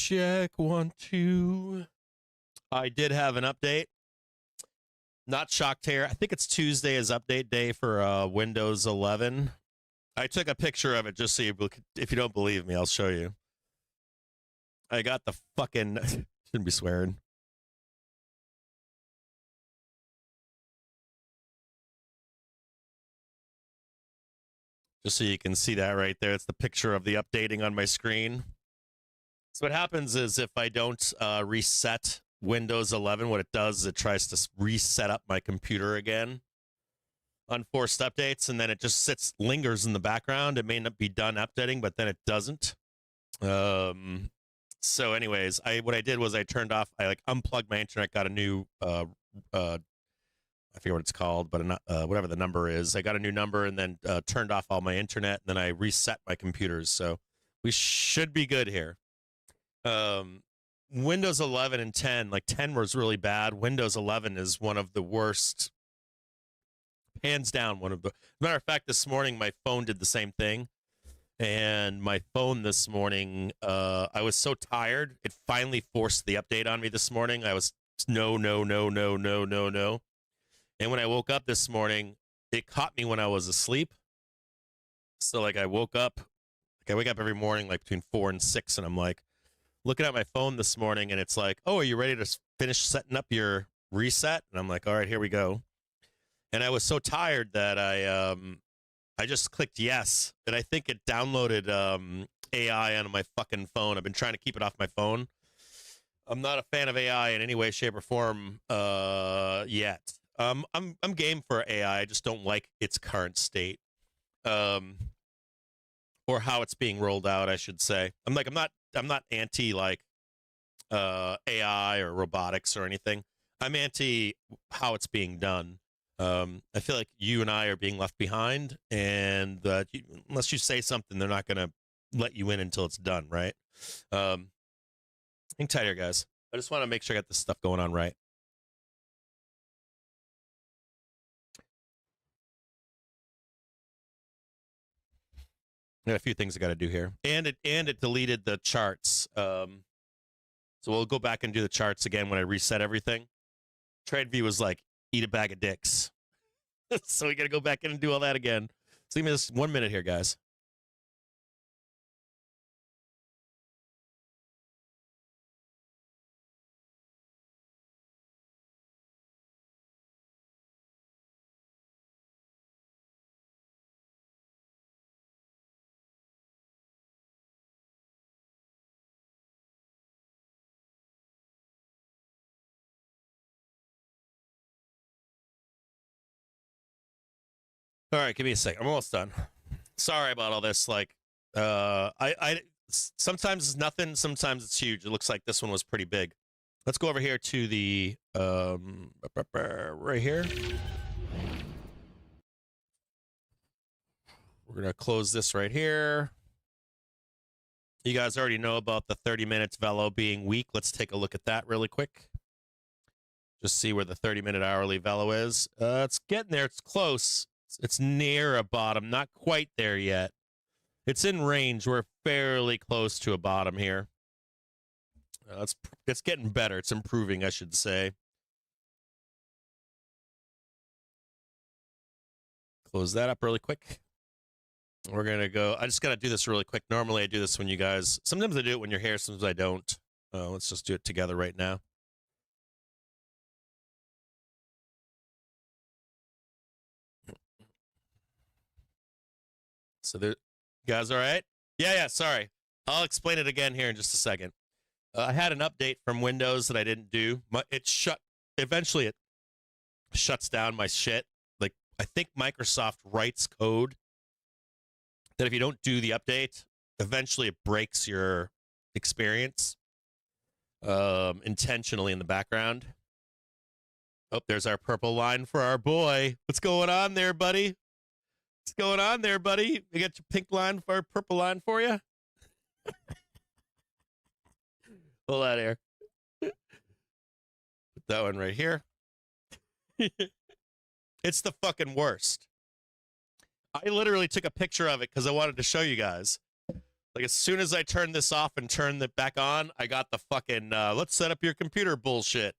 check. 1, 2. I did have an update. Not shocked here. I think it's Tuesday is update day for Windows 11. I took a picture of it just so you, if you don't believe me, I'll show you. I got the fucking, shouldn't be swearing. Just so you can see that right there. It's the picture of the updating on my screen. So what happens is if I don't reset Windows 11, what it does is it tries to reset up my computer again. Unforced updates, and then it just lingers in the background. It may not be done updating, but then it doesn't. So anyways, what I did was I turned off, I unplugged my internet, got a new, I forget what it's called, but whatever the number is. I got a new number and then turned off all my internet, and then I reset my computers. So we should be good here. Windows 11 and 10, 10 was really bad. Windows 11 is one of the worst, hands down. Matter of fact, this morning my phone did the same thing. And my phone this morning, I was so tired, it finally forced the update on me this morning. I was, no. And when I woke up this morning, it caught me when I was asleep. So, I woke up, I wake up every morning, between 4 and 6, and I'm looking at my phone this morning, and it's oh, are you ready to finish setting up your reset? And I'm all right, here we go. And I was so tired that I just clicked yes, and I think it downloaded AI onto my fucking phone. I've been trying to keep it off my phone. I'm not a fan of AI in any way, shape, or form yet. I'm game for AI. I just don't like its current state, or how it's being rolled out, I should say. I'm not anti AI or robotics or anything. I'm anti how it's being done. I feel like you and I are being left behind, and unless you say something, they're not going to let you in until it's done, right? Hang tight here, guys. I just want to make sure I got this stuff going on right. I got a few things I got to do here, and it deleted the charts. So we'll go back and do the charts again when I reset everything. TradeView was eat a bag of dicks. So we got to go back in and do all that again. So give me just 1 minute here, guys. All right, give me a sec. I'm almost done. Sorry about all this. I sometimes it's nothing, sometimes it's huge. It looks like this one was pretty big. Let's go over here to the right here. We're gonna close this right here. You guys already know about the 30 minutes velo being weak. Let's take a look at that really quick. Just see where the 30-minute hourly velo is. It's getting there. It's close. It's near a bottom. Not quite there yet. It's in range. We're fairly close to a bottom here. It's getting better. It's improving, I should say. Close that up really quick. We're going to go. I just got to do this really quick. Normally, I do this when you guys. Sometimes I do it when you're here. Sometimes I don't. Let's just do it together right now. So there, guys, all right? Yeah, sorry. I'll explain it again here in just a second. I had an update from Windows that I didn't do. Eventually it shuts down my shit. I think Microsoft writes code that if you don't do the update, eventually it breaks your experience intentionally in the background. Oh, there's our purple line for our boy. What's going on there, buddy? What's going on there, buddy? We got your pink line for our purple line for you. Hold on here. Put that one right here. It's the fucking worst. I literally took a picture of it because I wanted to show you guys. Like as soon as I turned this off and turned it back on, I got the fucking let's set up your computer bullshit.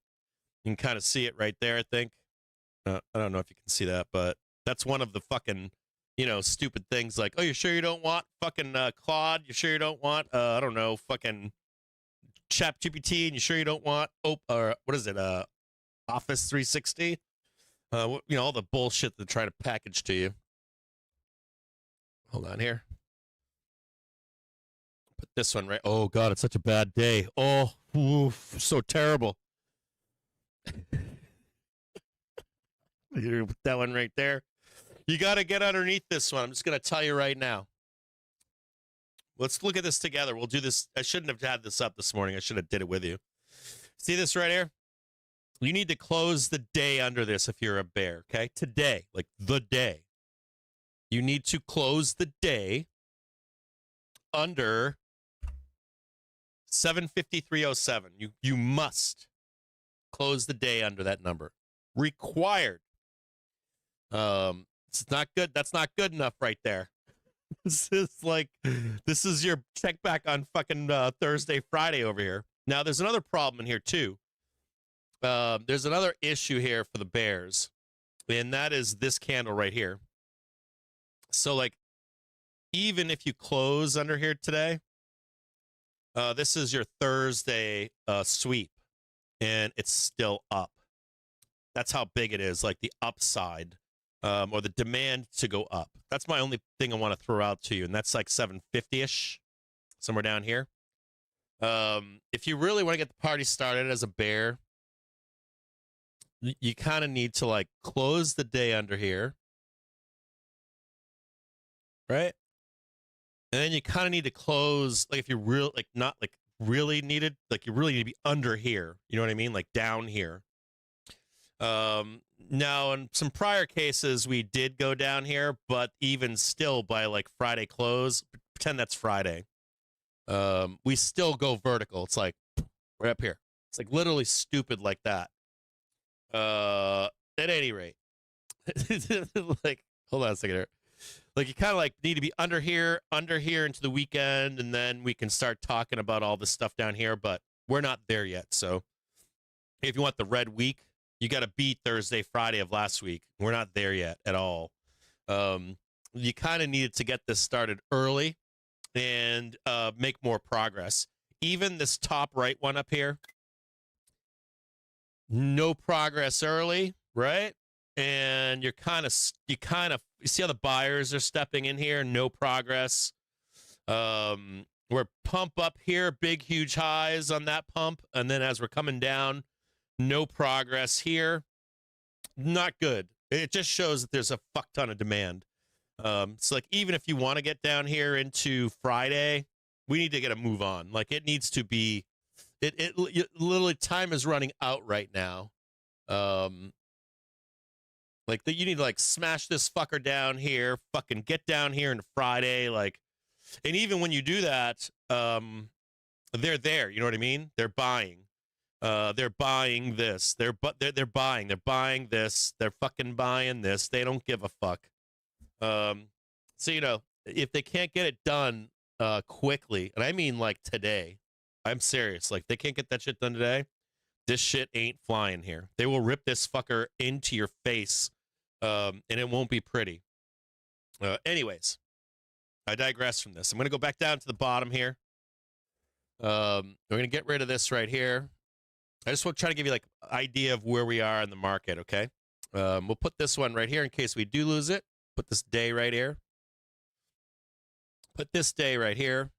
You can kind of see it right there, I think. I don't know if you can see that, but that's one of the fucking, stupid things like, oh, you sure you don't want fucking Claude? You sure you don't want, I don't know, fucking ChatGPT? And you sure you don't want, or what is it, Office 360? All the bullshit they try to package to you. Hold on here. Put this one right. Oh, God, it's such a bad day. Oh, oof, so terrible. Put that one right there. You got to get underneath this one. I'm just going to tell you right now. Let's look at this together. We'll do this. I shouldn't have had this up this morning. I should have did it with you. See this right here? You need to close the day under this if you're a bear, okay? Today, like the day. You need to close the day under 753.07. You must close the day under that number. Required. It's not good. That's not good enough right there. This is your check back on fucking Thursday, Friday over here. Now, there's another problem in here, too. There's another issue here for the bears, and that is this candle right here. So, like, even if you close under here today, this is your Thursday sweep, and it's still up. That's how big it is, like the upside, or the demand to go up. That's my only thing I want to throw out to you, and that's like 750-ish, somewhere down here. If you really want to get the party started as a bear, you kind of need to, like, close the day under here, right? And then you kind of need to close, like, if you're real, like, not like really needed, like, you really need to be under here. You know what I mean? Like down here. Now, in some prior cases, we did go down here, but even still, by like Friday close, pretend that's Friday, we still go vertical. It's like right up here. It's like literally stupid like that. At any rate, like, hold on a second here. Like, you kind of like need to be under here into the weekend, and then we can start talking about all this stuff down here, but we're not there yet. So if you want the red week, you got to beat Thursday, Friday of last week. We're not there yet at all. You kind of needed to get this started early and make more progress. Even this top right one up here, no progress early, right? And you see how the buyers are stepping in here, no progress. We're pump up here, big, huge highs on that pump. And then as we're coming down, no progress here. Not good. It just shows that there's a fuck ton of demand. So, like, even if you want to get down here into Friday, we need to get a move on. Like, it needs to be, literally time is running out right now. Like, you need to, like, smash this fucker down here, fucking get down here into Friday, like, and even when you do that, they're there, you know what I mean? They're buying. They're buying this. They're buying this. They're fucking buying this. They don't give a fuck. So, if they can't get it done quickly, and I mean like today, I'm serious. Like, they can't get that shit done today, this shit ain't flying here. They will rip this fucker into your face, and it won't be pretty. Anyways, I digress from this. I'm going to go back down to the bottom here. We're going to get rid of this right here. I just want to try to give you, like, idea of where we are in the market, okay? We'll put this one right here in case we do lose it. Put this day right here. Put this day right here.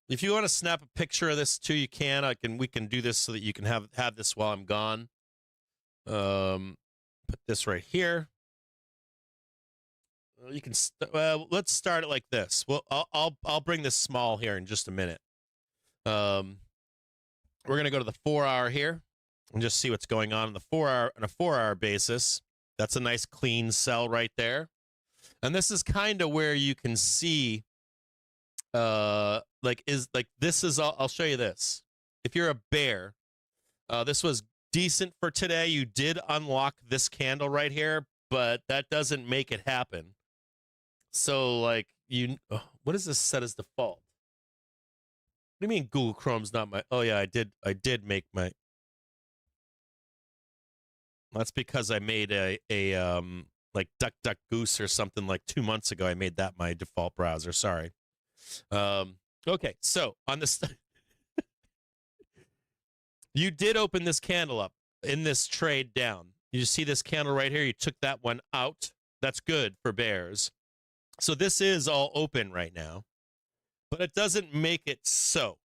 If you want to snap a picture of this too, you can. We can do this so that you can have this while I'm gone. Put this right here. You can. Let's start it like this. Well, I'll bring this small here in just a minute. We're gonna go to the 4-hour here and just see what's going on in the 4-hour on a 4-hour basis. That's a nice clean sell right there. And this is kind of where you can see, I'll show you this. If you're a bear, this was decent for today. You did unlock this candle right here, but that doesn't make it happen. So, like, what does this set as default? do you mean Google Chrome's not my? Oh yeah, I did make my. That's because I made a like DuckDuckGoose or something like 2 months ago. I made that my default browser. Sorry. Okay, so on this, you did open this candle up in this trade down. You see this candle right here? You took that one out. That's good for bears. So this is all open right now, but it doesn't make it so.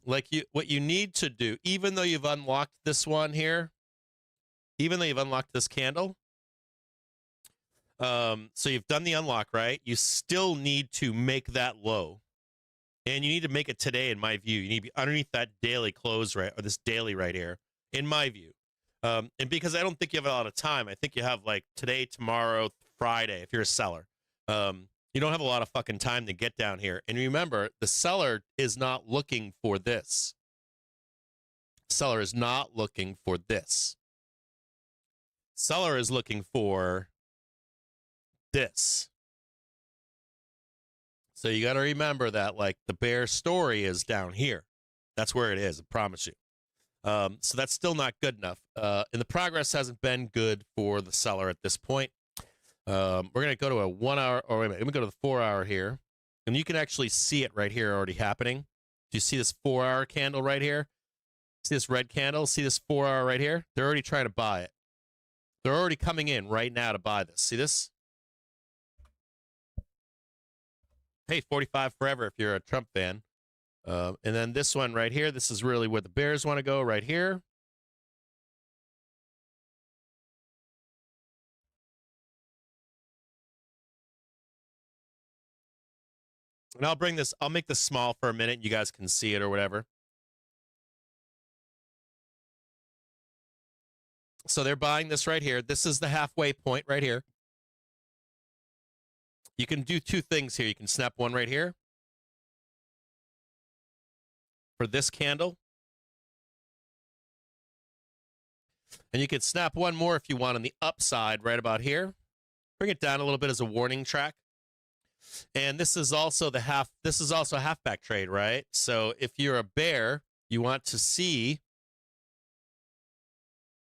Like what you need to do, even though you've unlocked this one here, even though you've unlocked this candle, so you've done the unlock, right? You still need to make that low. And you need to make it today, in my view. You need to be underneath that daily close, right? Or this daily right here, in my view. And because I don't think you have a lot of time, I think you have like today, tomorrow, Friday, if you're a seller. You don't have a lot of fucking time to get down here. And remember, the seller is not looking for this. Seller is not looking for this. Seller is looking for this. So you got to remember that, like, the bear story is down here. That's where it is, I promise you. So that's still not good enough. And the progress hasn't been good for the seller at this point. We're going to go to a 1 hour, or wait a minute, let me go to the 4 hour here. And you can actually see it right here already happening. Do you see this 4 hour candle right here? See this red candle? See this 4 hour right here? They're already trying to buy it. They're already coming in right now to buy this. See this? Hey, 45 forever if you're a Trump fan. And then this one right here, this is really where the bears want to go right here. And I'll make this small for a minute. You guys can see it or whatever. So they're buying this right here. This is the halfway point right here. You can do two things here. You can snap one right here for this candle. And you can snap one more if you want on the upside right about here. Bring it down a little bit as a warning track. And this is also a halfback trade, right? So if you're a bear, you want to see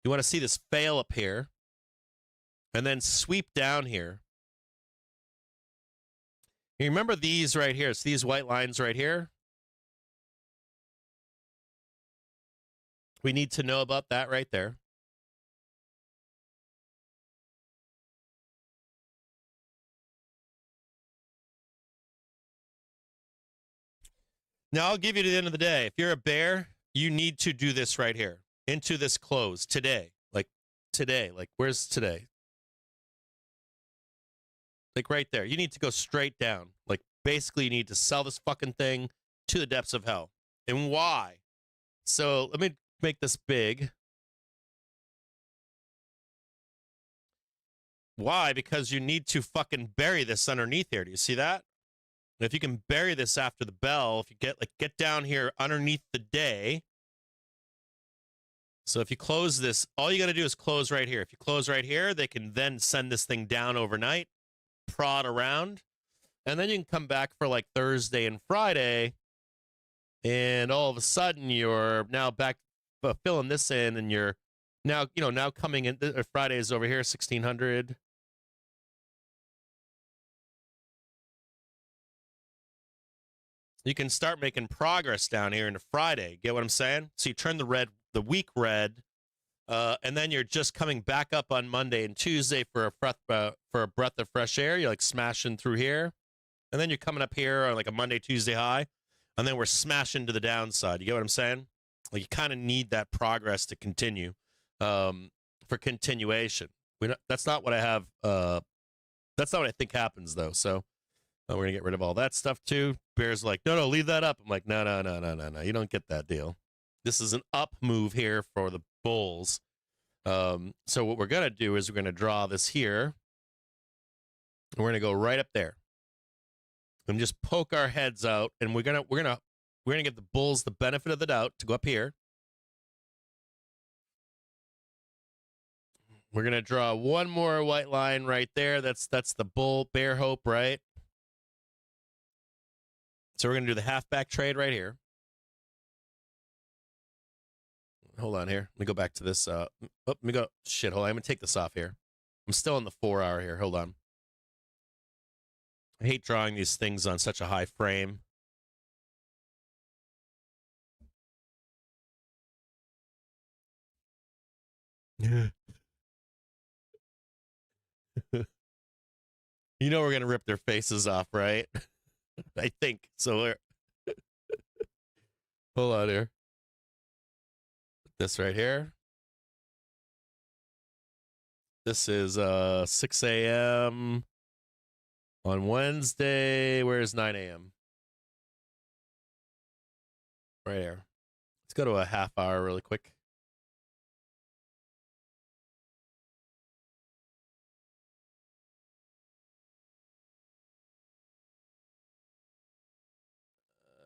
this fail up here and then sweep down here. You remember these right here? It's these white lines right here. We need to know about that right there. Now, I'll give you to the end of the day. If you're a bear, you need to do this right here into this close today. Like today. Like, where's today? Like right there. You need to go straight down. Like, basically, you need to sell this fucking thing to the depths of hell. And why? So let me make this big. Why? Because you need to fucking bury this underneath here. Do you see that? And if you can bury this after the bell, if you get down here underneath the day. So if you close this, all you got to do is close right here. If you close right here, they can then send this thing down overnight, prod around, and then you can come back for like Thursday and Friday, and all of a sudden you're now back filling this in, and you're now coming in. Friday is over here, 1600. You can start making progress down here into Friday. Get what I'm saying? So you turn the week red, and then you're just coming back up on Monday and Tuesday for a breath of fresh air. You're like smashing through here, and then you're coming up here on like a Monday, Tuesday high, and then we're smashing to the downside. You get what I'm saying? Like, you kind of need that progress to continue, for continuation. That's not what I have. That's not what I think happens though. So we're gonna get rid of all that stuff too. Bear's like, no, leave that up. I'm like, no. You don't get that deal. This is an up move here for the bulls. So what we're gonna do is we're gonna draw this here. And we're gonna go right up there and just poke our heads out, and we're gonna give the bulls the benefit of the doubt to go up here. We're gonna draw one more white line right there. That's the bear hope, right? So we're gonna do the halfback trade right here. hold on here. Let me go back to this. Let me go. Shit, hold on. I'm going to take this off here. I'm still in the 4 hour here. Hold on. I hate drawing these things on such a high frame. You know we're going to rip their faces off, right? I think. So we're... Hold on here. This right here. This is 6 a.m. on Wednesday. Where's 9 a.m.? Right here. Let's go to a half hour really quick.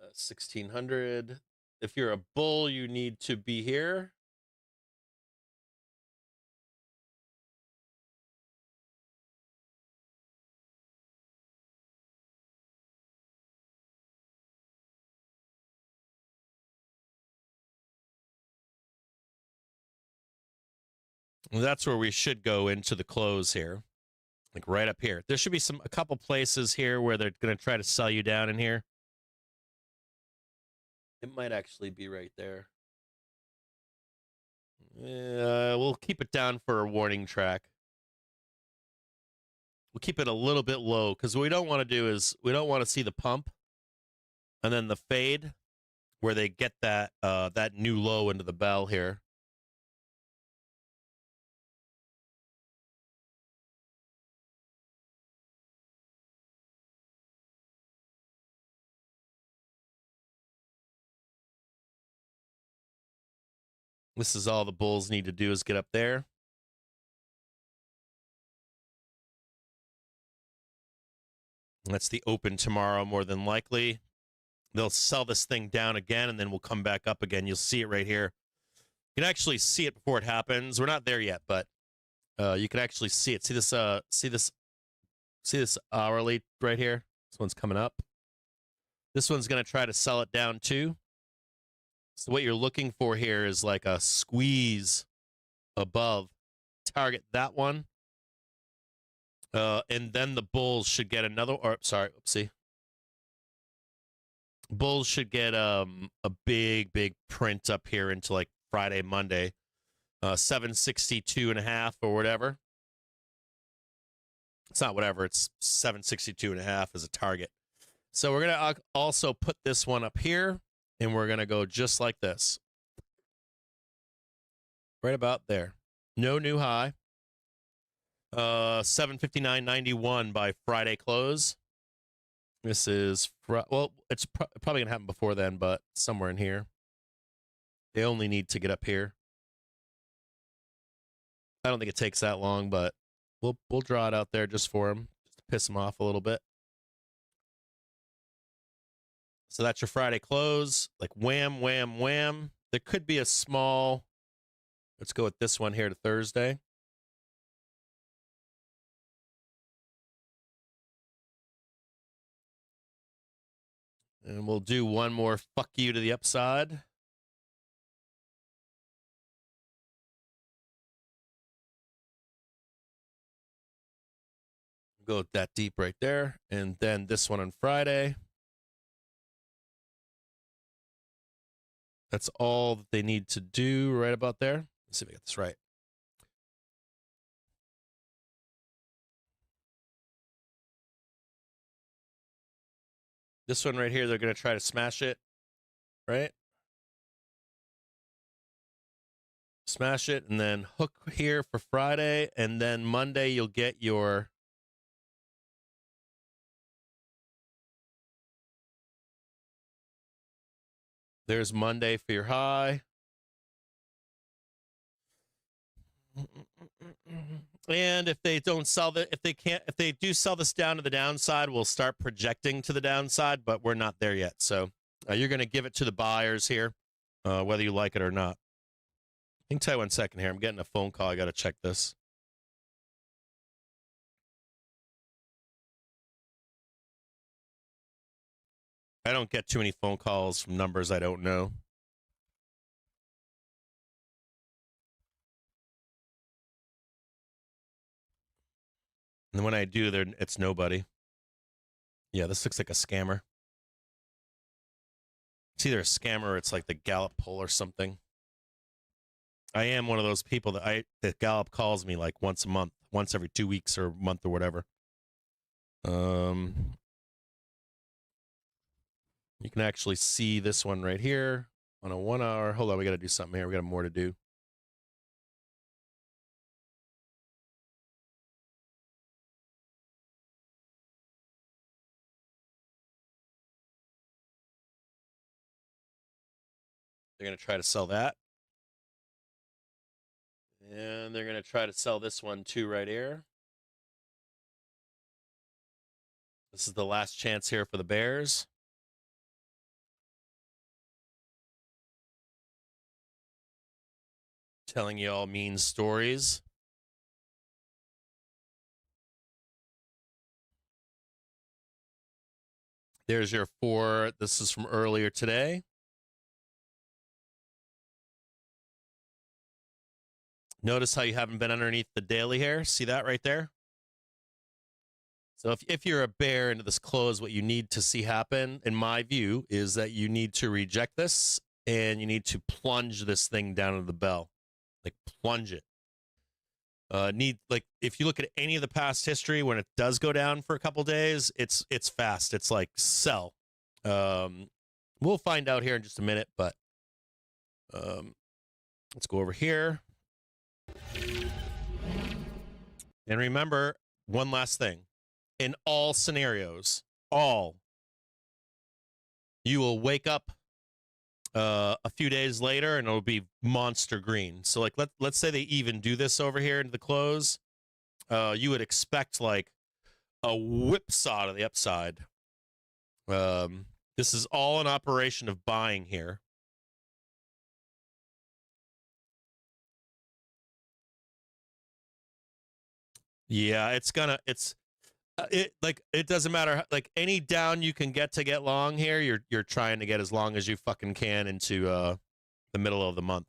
Uh, 1600. If you're a bull, you need to be here. And that's where we should go into the close here. Like right up here. There should be a couple places here where they're going to try to sell you down in here. It might actually be right there. We'll keep it down for a warning track. We'll keep it a little bit low because what we don't want to do is we don't want to see the pump and then the fade where they get that that new low into the bell here. This is all the bulls need to do is get up there. That's the open tomorrow, more than likely. They'll sell this thing down again, and then we'll come back up again. You'll see it right here. You can actually see it before it happens. We're not there yet, but you can actually see it. See this hourly right here? This one's coming up. This one's going to try to sell it down too. So what you're looking for here is like a squeeze above. Target that one. And then the bulls should get another, or sorry, oopsie. Bulls should get a big print up here into like Friday, Monday. 762.5 or whatever. It's not whatever, it's 762.5 as a target. So we're going to also put this one up here, and we're going to go just like this. Right about there. No new high. 759.91 by Friday close. This is, well, it's probably going to happen before then, but somewhere in here. They only need to get up here. I don't think it takes that long, but we'll draw it out there just for them, just to piss them off a little bit. So that's your Friday close. Like wham, wham, wham. There could be a small, let's go with this one here to Thursday. And we'll do one more fuck you to the upside. Go that deep right there. And then this one on Friday. That's all that they need to do right about there. Let's see if I get this right. This one right here, they're going to try to smash it, right? Smash it, and then hook here for Friday, and then Monday you'll get your... There's Monday for your high. And if they don't sell the, if they do sell this down to the downside, we'll start projecting to the downside, but we're not there yet. So you're going to give it to the buyers here, whether you like it or not. I can tell you 1 second here. I'm getting a phone call. I got to check this. I don't get too many phone calls from numbers I don't know. And when I do, it's nobody. Yeah, this looks like a scammer. It's either a scammer or it's like the Gallup poll or something. I am one of those people that Gallup calls me like once a month, once every 2 weeks or a month or whatever. You can actually see this one right here on a 1 hour. Hold on, we got to do something here. We got more to do. They're going to try to sell that. And they're going to try to sell this one too right here. This is the last chance here for the Bears. Telling you all mean stories. There's your 4. This is from earlier today. Notice how you haven't been underneath the daily here. See that right there? So if you're a bear into this close, what you need to see happen, in my view, is that you need to reject this and you need to plunge this thing down to the bell. Like plunge it. If you look at any of the past history, when it does go down for a couple days, it's fast. It's like sell. We'll find out here in just a minute, but let's go over here. And remember one last thing. In all scenarios, you will wake up a few days later and it'll be monster green. So like let's say they even do this over here into the close, you would expect like a whipsaw to the upside. This is all an operation of buying here. Yeah, it doesn't matter. Like any down you can get long here, you're trying to get as long as you fucking can into the middle of the month.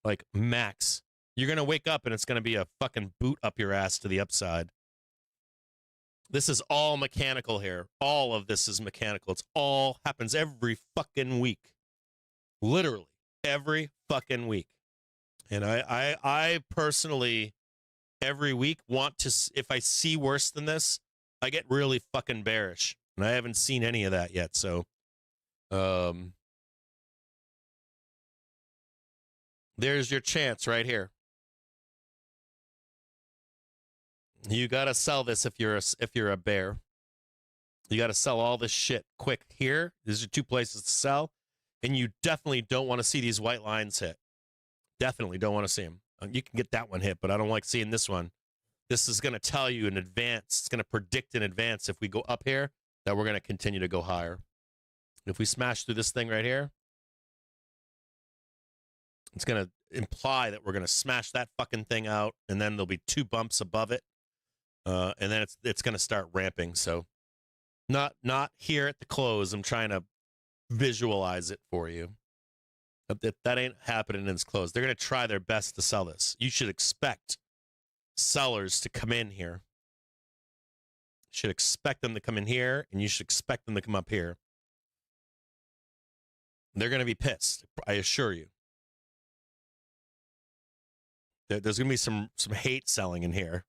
Like max. You're gonna wake up and it's gonna be a fucking boot up your ass to the upside. This is all mechanical here. All of this is mechanical. It's all happens every fucking week. Literally every fucking week. And I personally every week want to, if I see worse than this, I get really fucking bearish. And I haven't seen any of that yet. So, there's your chance right here. You got to sell this if you're a bear. You got to sell all this shit quick here. These are 2 places to sell. And you definitely don't want to see these white lines hit. Definitely don't want to see them. You can get that one hit, but I don't like seeing this one. This is going to tell you in advance. It's going to predict in advance if we go up here that we're going to continue to go higher. If we smash through this thing right here, it's going to imply that we're going to smash that fucking thing out, and then there'll be 2 bumps above it, and then it's going to start ramping. So not here at the close. I'm trying to visualize it for you. That ain't happening in its close. They're going to try their best to sell this. You should expect sellers to come in here. You should expect them to come in here, and you should expect them to come up here. They're going to be pissed, I assure you. There's going to be some hate selling in here.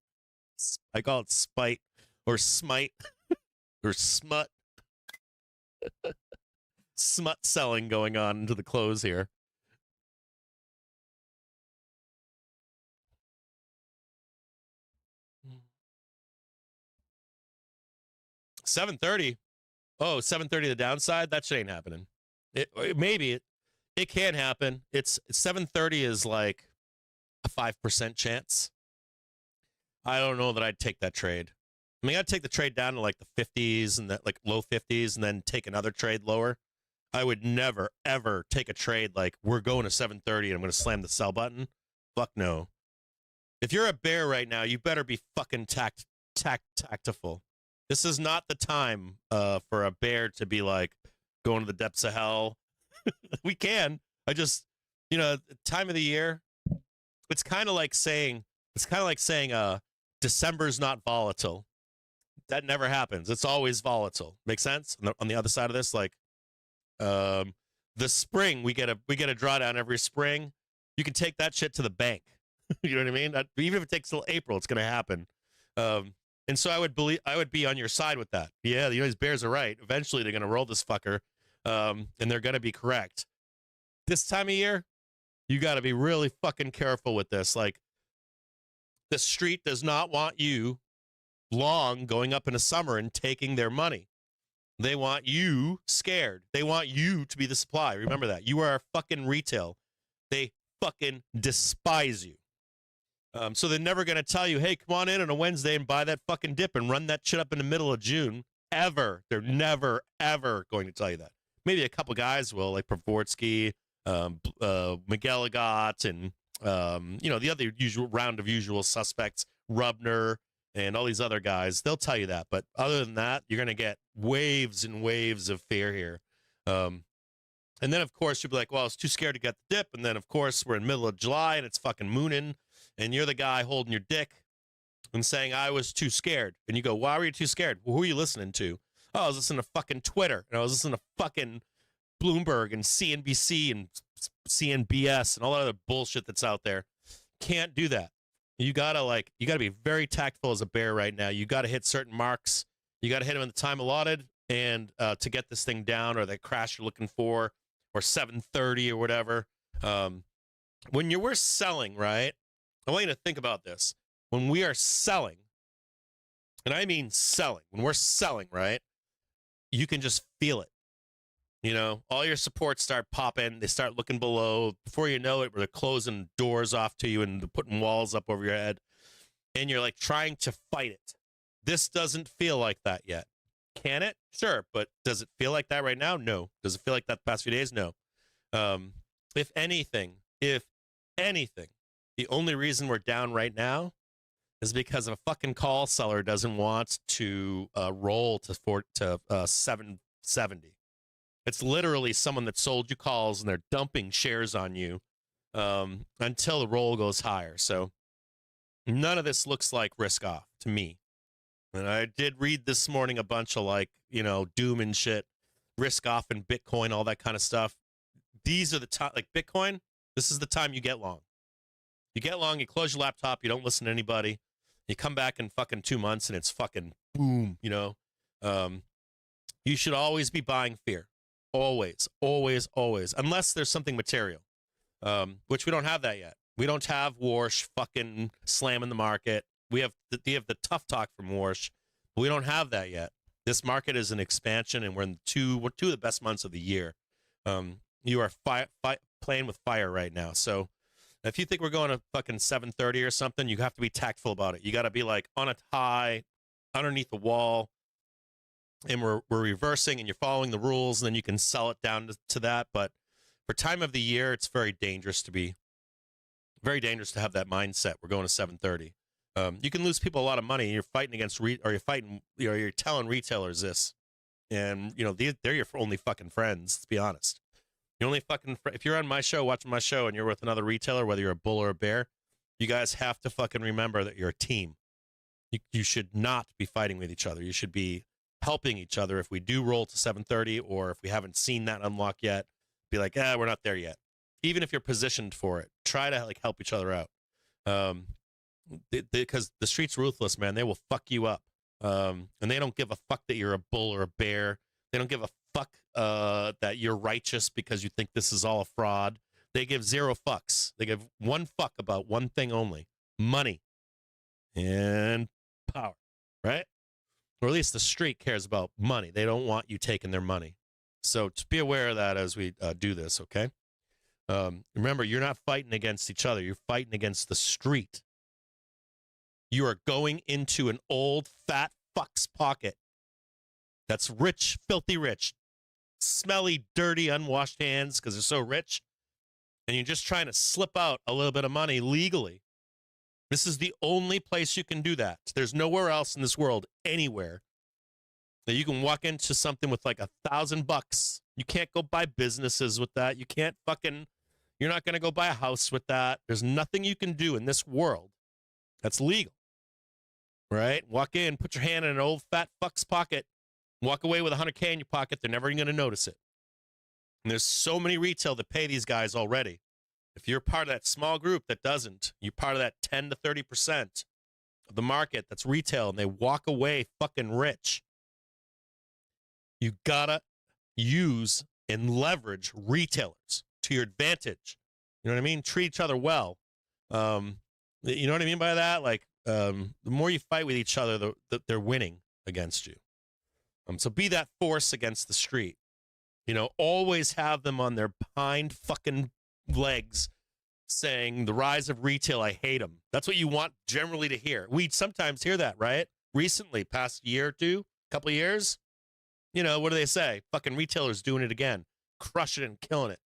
I call it spite or smite or smut. Smut selling going on into the close here. $7.30. Oh, $7.30 the downside? That shit ain't happening. Maybe it can happen. It's $7.30 is like a 5% chance. I don't know that I'd take that trade. I mean, I'd take the trade down to like the 50s and that like low 50s and then take another trade lower. I would never, ever take a trade like we're going to 7.30 and I'm going to slam the sell button. Fuck no. If you're a bear right now, you better be fucking tactful. This is not the time for a bear to be like going to the depths of hell. We can. Time of the year. It's kind of like saying December's not volatile. That never happens. It's always volatile. Make sense? On the other side of this, like the spring, we get a drawdown every spring. You can take that shit to the bank. You know what I mean? Even if it takes till April, it's going to happen. And so I would be on your side with that. Yeah, these Bears are right. Eventually, they're going to roll this fucker, and they're going to be correct. This time of year, you got to be really fucking careful with this. Like, the street does not want you long going up in the summer and taking their money. They want you scared. They want you to be the supply. Remember that. You are fucking retail. They fucking despise you. So they're never going to tell you, hey, come on in on a Wednesday and buy that fucking dip and run that shit up in the middle of June. Ever. They're never, ever going to tell you that. Maybe a couple guys will, like Pravorsky, Miguel Agat, and, the other usual round of usual suspects, Rubner, and all these other guys. They'll tell you that. But other than that, you're going to get waves and waves of fear here. And then, of course, you'll be like, well, I was too scared to get the dip. And then, of course, we're in the middle of July and it's fucking mooning. And you're the guy holding your dick and saying, I was too scared. And you go, why were you too scared? Well, who are you listening to? Oh, I was listening to fucking Twitter. And I was listening to fucking Bloomberg and CNBC and CNBS and all that other bullshit that's out there. Can't do that. You gotta be very tactful as a bear right now. You gotta hit certain marks. You gotta hit them in the time allotted and to get this thing down, or that crash you're looking for, or 7:30 or whatever. When we're selling, right? I want you to think about this. When we are selling, and I mean selling, when we're selling, right? You can just feel it. All your supports start popping. They start looking below. Before you know it, they're closing doors off to you and putting walls up over your head. And you're like trying to fight it. This doesn't feel like that yet. Can it? Sure. But does it feel like that right now? No. Does it feel like that the past few days? No. If anything, the only reason we're down right now is because a fucking call seller doesn't want to roll to 770. It's literally someone that sold you calls and they're dumping shares on you until the roll goes higher. So none of this looks like risk off to me. And I did read this morning a bunch of doom and shit, risk off and Bitcoin, all that kind of stuff. These are the time, like Bitcoin, this is the time you get long. You get long, you close your laptop, you don't listen to anybody. You come back in fucking 2 months and it's fucking boom, You should always be buying fear. Always, always, always. Unless there's something material, which we don't have that yet. We don't have Warsh fucking slamming the market. We have the tough talk from Warsh, but we don't have that yet. This market is an expansion, and we're in two of the best months of the year. You are playing with fire right now. So if you think we're going to fucking 7:30 or something, you have to be tactful about it. You got to be like on a high, underneath the wall, and we're reversing, and you're following the rules, and then you can sell it down to that. But for time of the year, it's very dangerous to have that mindset. We're going to 7:30. You can lose people a lot of money. And you're fighting against you're telling retailers this, and they're your only fucking friends. Let's be honest. The only fucking if you're on my show, watching my show, and you're with another retailer, whether you're a bull or a bear, you guys have to fucking remember that you're a team. You should not be fighting with each other. You should be helping each other. If we do roll to 7:30, or if we haven't seen that unlock yet, be like, we're not there yet. Even if you're positioned for it, try to help each other out. Because the street's ruthless, man. They will fuck you up. And they don't give a fuck that you're a bull or a bear. They don't give a fuck that you're righteous because you think this is all a fraud. They give zero fucks. They give one fuck about one thing only: money and power, right? Or at least the street cares about money. They don't want you taking their money. So just be aware of that as we do this, okay? Remember, you're not fighting against each other. You're fighting against the street. You are going into an old, fat fuck's pocket that's rich, filthy rich, smelly, dirty, unwashed hands because they're so rich, and you're just trying to slip out a little bit of money legally. This is the only place you can do that. There's nowhere else in this world, anywhere, that you can walk into something with like $1,000. You can't go buy businesses with that. You're not going to go buy a house with that. There's nothing you can do in this world that's legal. right? Walk in, put your hand in an old fat fuck's pocket, walk away with $100K in your pocket. They're never going to notice it. And there's so many retail that pay these guys already. If you're part of that small group that doesn't, you're part of that 10 to 30% of the market that's retail, and they walk away fucking rich. You gotta use and leverage retailers to your advantage. You know what I mean? Treat each other well. You know what I mean by that? Like, the more you fight with each other, they're winning against you. So be that force against the street. You know, always have them on their hind fucking legs saying the rise of retail, I hate them. That's what you want generally to hear. We sometimes hear that, right? Recently, past year or two, couple of years, you know, what do they say? Fucking retailers doing it again, crushing it and killing it.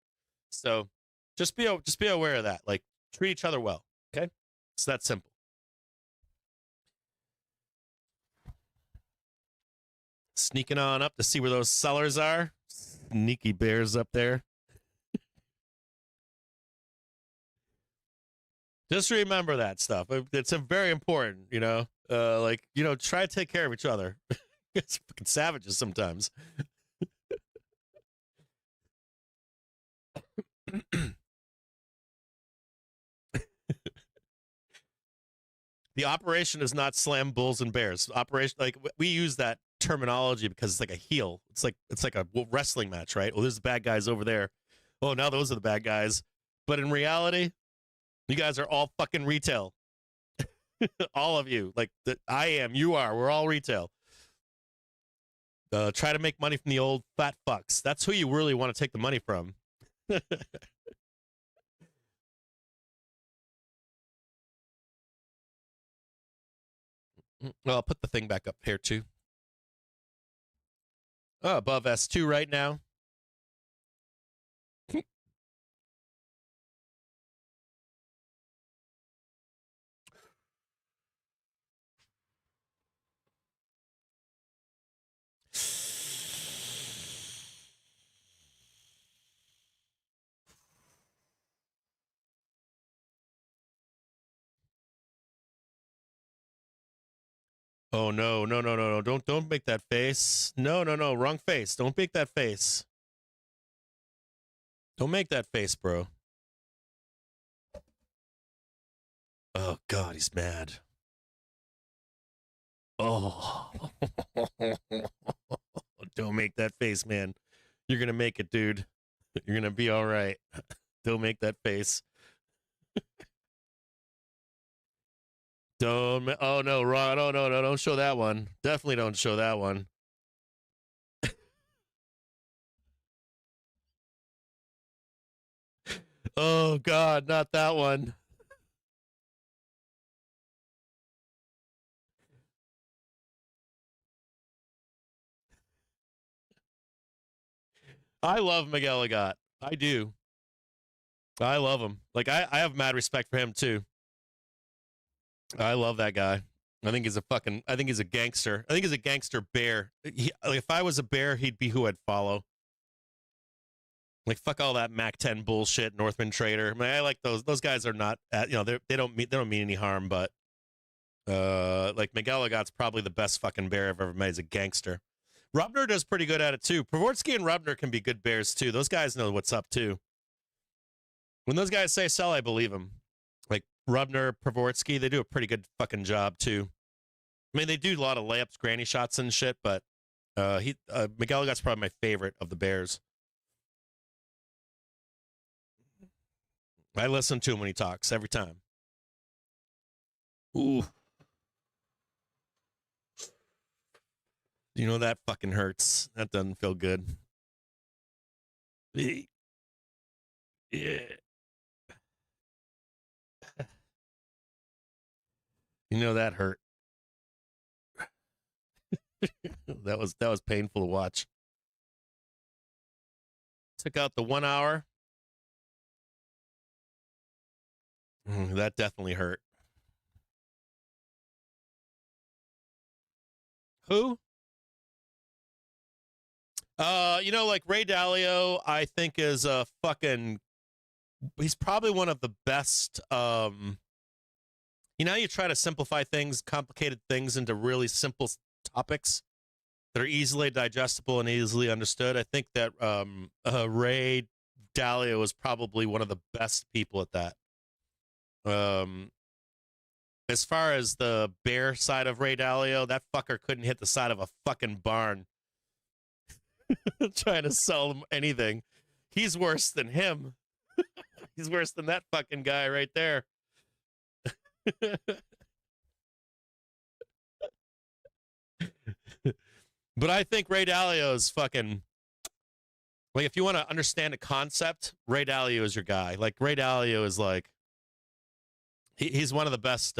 So just be aware of that. Like, treat each other well, okay? It's that simple. Sneaking on up to see where those sellers are. Sneaky bears up there. Just remember that stuff. It's very important, you know. Try to take care of each other. It's fucking savages sometimes. The operation is not slam bulls and bears. Operation, like, we use that terminology because it's like a heel. It's like a wrestling match, right? Well, there's the bad guys over there. Oh, now those are the bad guys. But in reality, you guys are all fucking retail. All of you. Like, I am, you are. We're all retail. Try to make money from the old fat fucks. That's who you really want to take the money from. Well, I'll put the thing back up here, too. Oh, above S2 right now. Oh, no. Don't make that face. No. Wrong face. Don't make that face. Don't make that face, bro. Oh, God, he's mad. Oh. Don't make that face, man. You're going to make it, dude. You're going to be all right. Don't make that face. Oh, no, Ron. Oh, no. Don't show that one. Definitely don't show that one. Oh, God, not that one. I love Miguel Agat. I do. I love him. Like, I have mad respect for him, too. I love that guy. I think he's a gangster. I think he's a gangster bear. If I was a bear, he'd be who I'd follow. Like, fuck all that Mac 10 bullshit, Northman Trader. I mean, I like those. Those guys are not, they don't mean any harm, but like, Miguel Agat's probably the best fucking bear I've ever met. He's a gangster. Rubner does pretty good at it, too. Pravorsky and Rubner can be good bears, too. Those guys know what's up, too. When those guys say sell, I believe them. Like, Rubner, Pravorsky, they do a pretty good fucking job, too. I mean, they do a lot of layups, granny shots and shit, but Miguel Agat's probably my favorite of the bears. I listen to him when he talks every time. Ooh. You know, that fucking hurts. That doesn't feel good. Yeah. You know, that hurt. that was painful to watch. Took out the 1 hour. That definitely hurt. Who? Like Ray Dalio, I think is a fucking. He's probably one of the best. You know, you try to simplify things, complicated things into really simple topics that are easily digestible and easily understood. I think that Ray Dalio is probably one of the best people at that. As far as the bear side of Ray Dalio, that fucker couldn't hit the side of a fucking barn trying to sell them anything. He's worse than him. He's worse than that fucking guy right there. But I think Ray Dalio is fucking, like, if you want to understand a concept, Ray Dalio is your guy. Like, Ray Dalio is like, he's one of the best,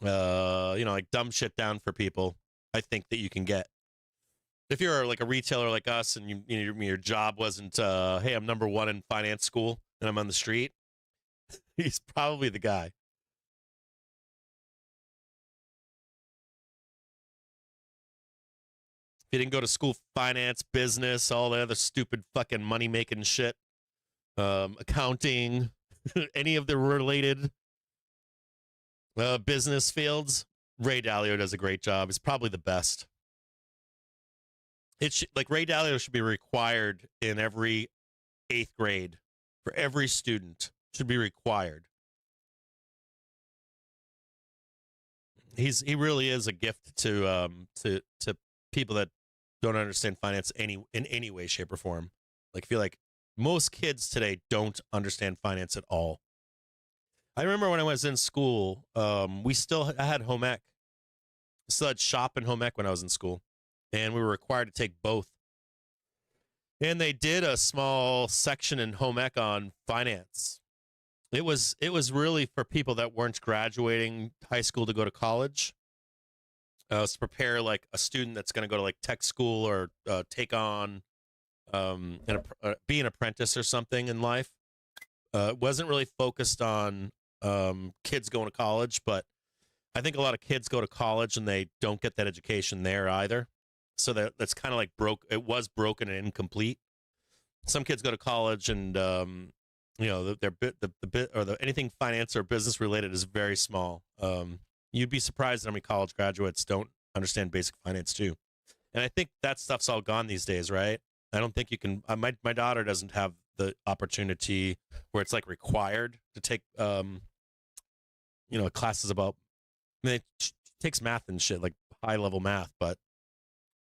like dumb shit down for people, I think, that you can get. If you're like a retailer like us and your job wasn't, hey, I'm number one in finance school and I'm on the street, he's probably the guy. If you didn't go to school for finance, business, all the other stupid fucking money-making shit, accounting, any of the related business fields, Ray Dalio does a great job. He's probably the best. Like Ray Dalio should be required in every 8th grade for every student. Should be required. He really is a gift to people that don't understand finance in any way, shape, or form. Like, I feel like most kids today don't understand finance at all. I remember when I was in school, I had home ec. I still had shop and home ec when I was in school, and we were required to take both. And they did a small section in home ec on finance. It was really for people that weren't graduating high school to go to college. To prepare like a student that's going to go to like tech school or take on be an apprentice or something in life. It wasn't really focused on kids going to college, but I think a lot of kids go to college and they don't get that education there either. So that's kind of like it was broken and incomplete. Some kids go to college and anything finance or business related is very small. You'd be surprised how many college graduates don't understand basic finance too. And I think that stuff's all gone these days, right? I don't think you can. My daughter doesn't have the opportunity where it's like required to take, classes about. I mean, it takes math and shit, like high level math, but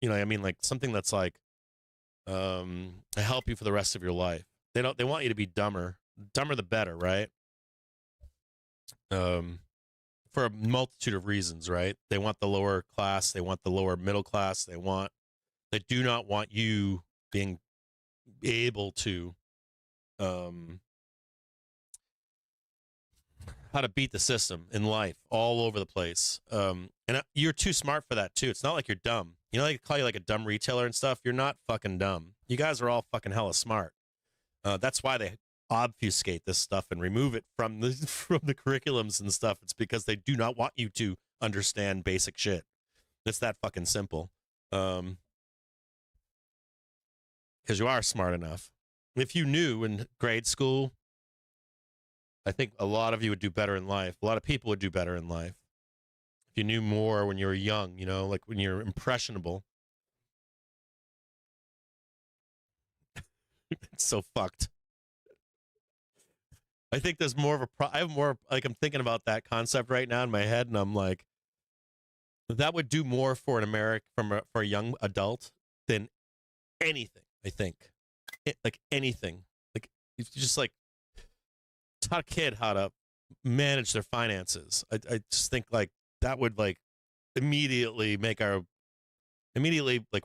like something that's like, to help you for the rest of your life. They want you to be dumber the better, right? For a multitude of reasons, right? They want the lower class, they want the lower middle class, they do not want you being able to how to beat the system in life all over the place. And you're too smart for that too. It's not like you're dumb. They call you like a dumb retailer and stuff. You're not fucking dumb. You guys are all fucking hella smart. That's why they obfuscate this stuff and remove it from the curriculums and stuff. It's because they do not want you to understand basic shit. It's that fucking simple. Because you are smart enough. If you knew in grade school, I think a lot of you would do better in life. A lot of people would do better in life. If you knew more when you were young, like when you're impressionable. It's so fucked. I think there's more of I have more, like, I'm thinking about that concept right now in my head, and I'm like, that would do more for for a young adult than anything, I think. Like anything. Like, if you just like taught a kid how to manage their finances. I just think like that would like immediately like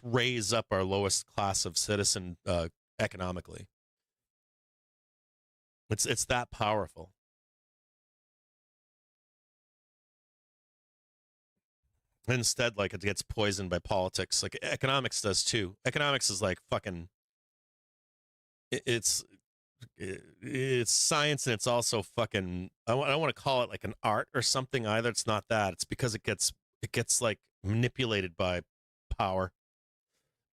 raise up our lowest class of citizen economically. It's that powerful. Instead, like, it gets poisoned by politics. Like economics does too. Economics is like fucking. It's science, and it's also fucking. I don't want to call it like an art or something either. It's not that. It's because it gets like manipulated by power,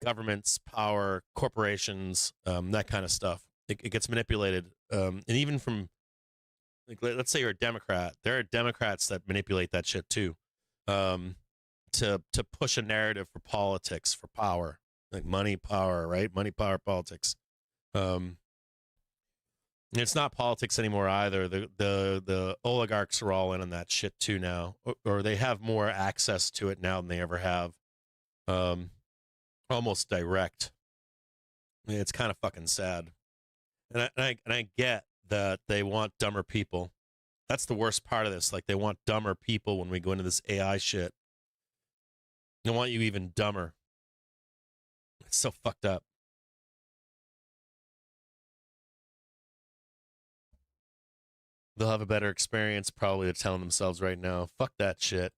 governments, power, corporations, that kind of stuff. It gets manipulated, and even from Like, let's say you're a Democrat. There are Democrats that manipulate that shit too, um, to push a narrative for politics, for power, like money, power, right? Money, power, politics. Um, it's not politics anymore either. The oligarchs are all in on that shit too now, or they have more access to it now than they ever have. Um, Almost direct. It's kind of fucking sad, and I get that they want dumber people. That's the worst part of this. Like, they want dumber people when we go into this AI shit. They want you even dumber. It's so fucked up. They'll have a better experience probably. They're telling themselves right now, fuck that shit.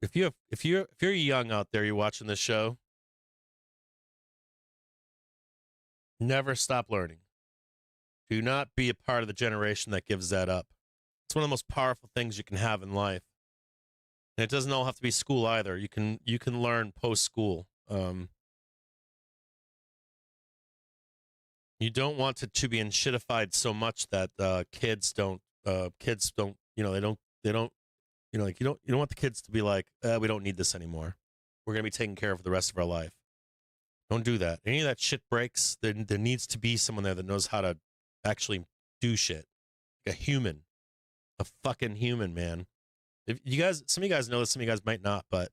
If you're young out there, you're watching this show, never stop learning. Do not be a part of the generation that gives that up. It's one of the most powerful things you can have in life. And it doesn't all have to be school either. You can learn post school. You don't want it to be shitified so much that kids don't they don't like you don't want the kids to be like, we don't need this anymore. We're gonna be taken care of for the rest of our life. Don't do that. Any of that shit breaks, there needs to be someone there that knows how to actually do shit. Like a human. A fucking human, man. If you guys, some of you guys know this, some of you guys might not, but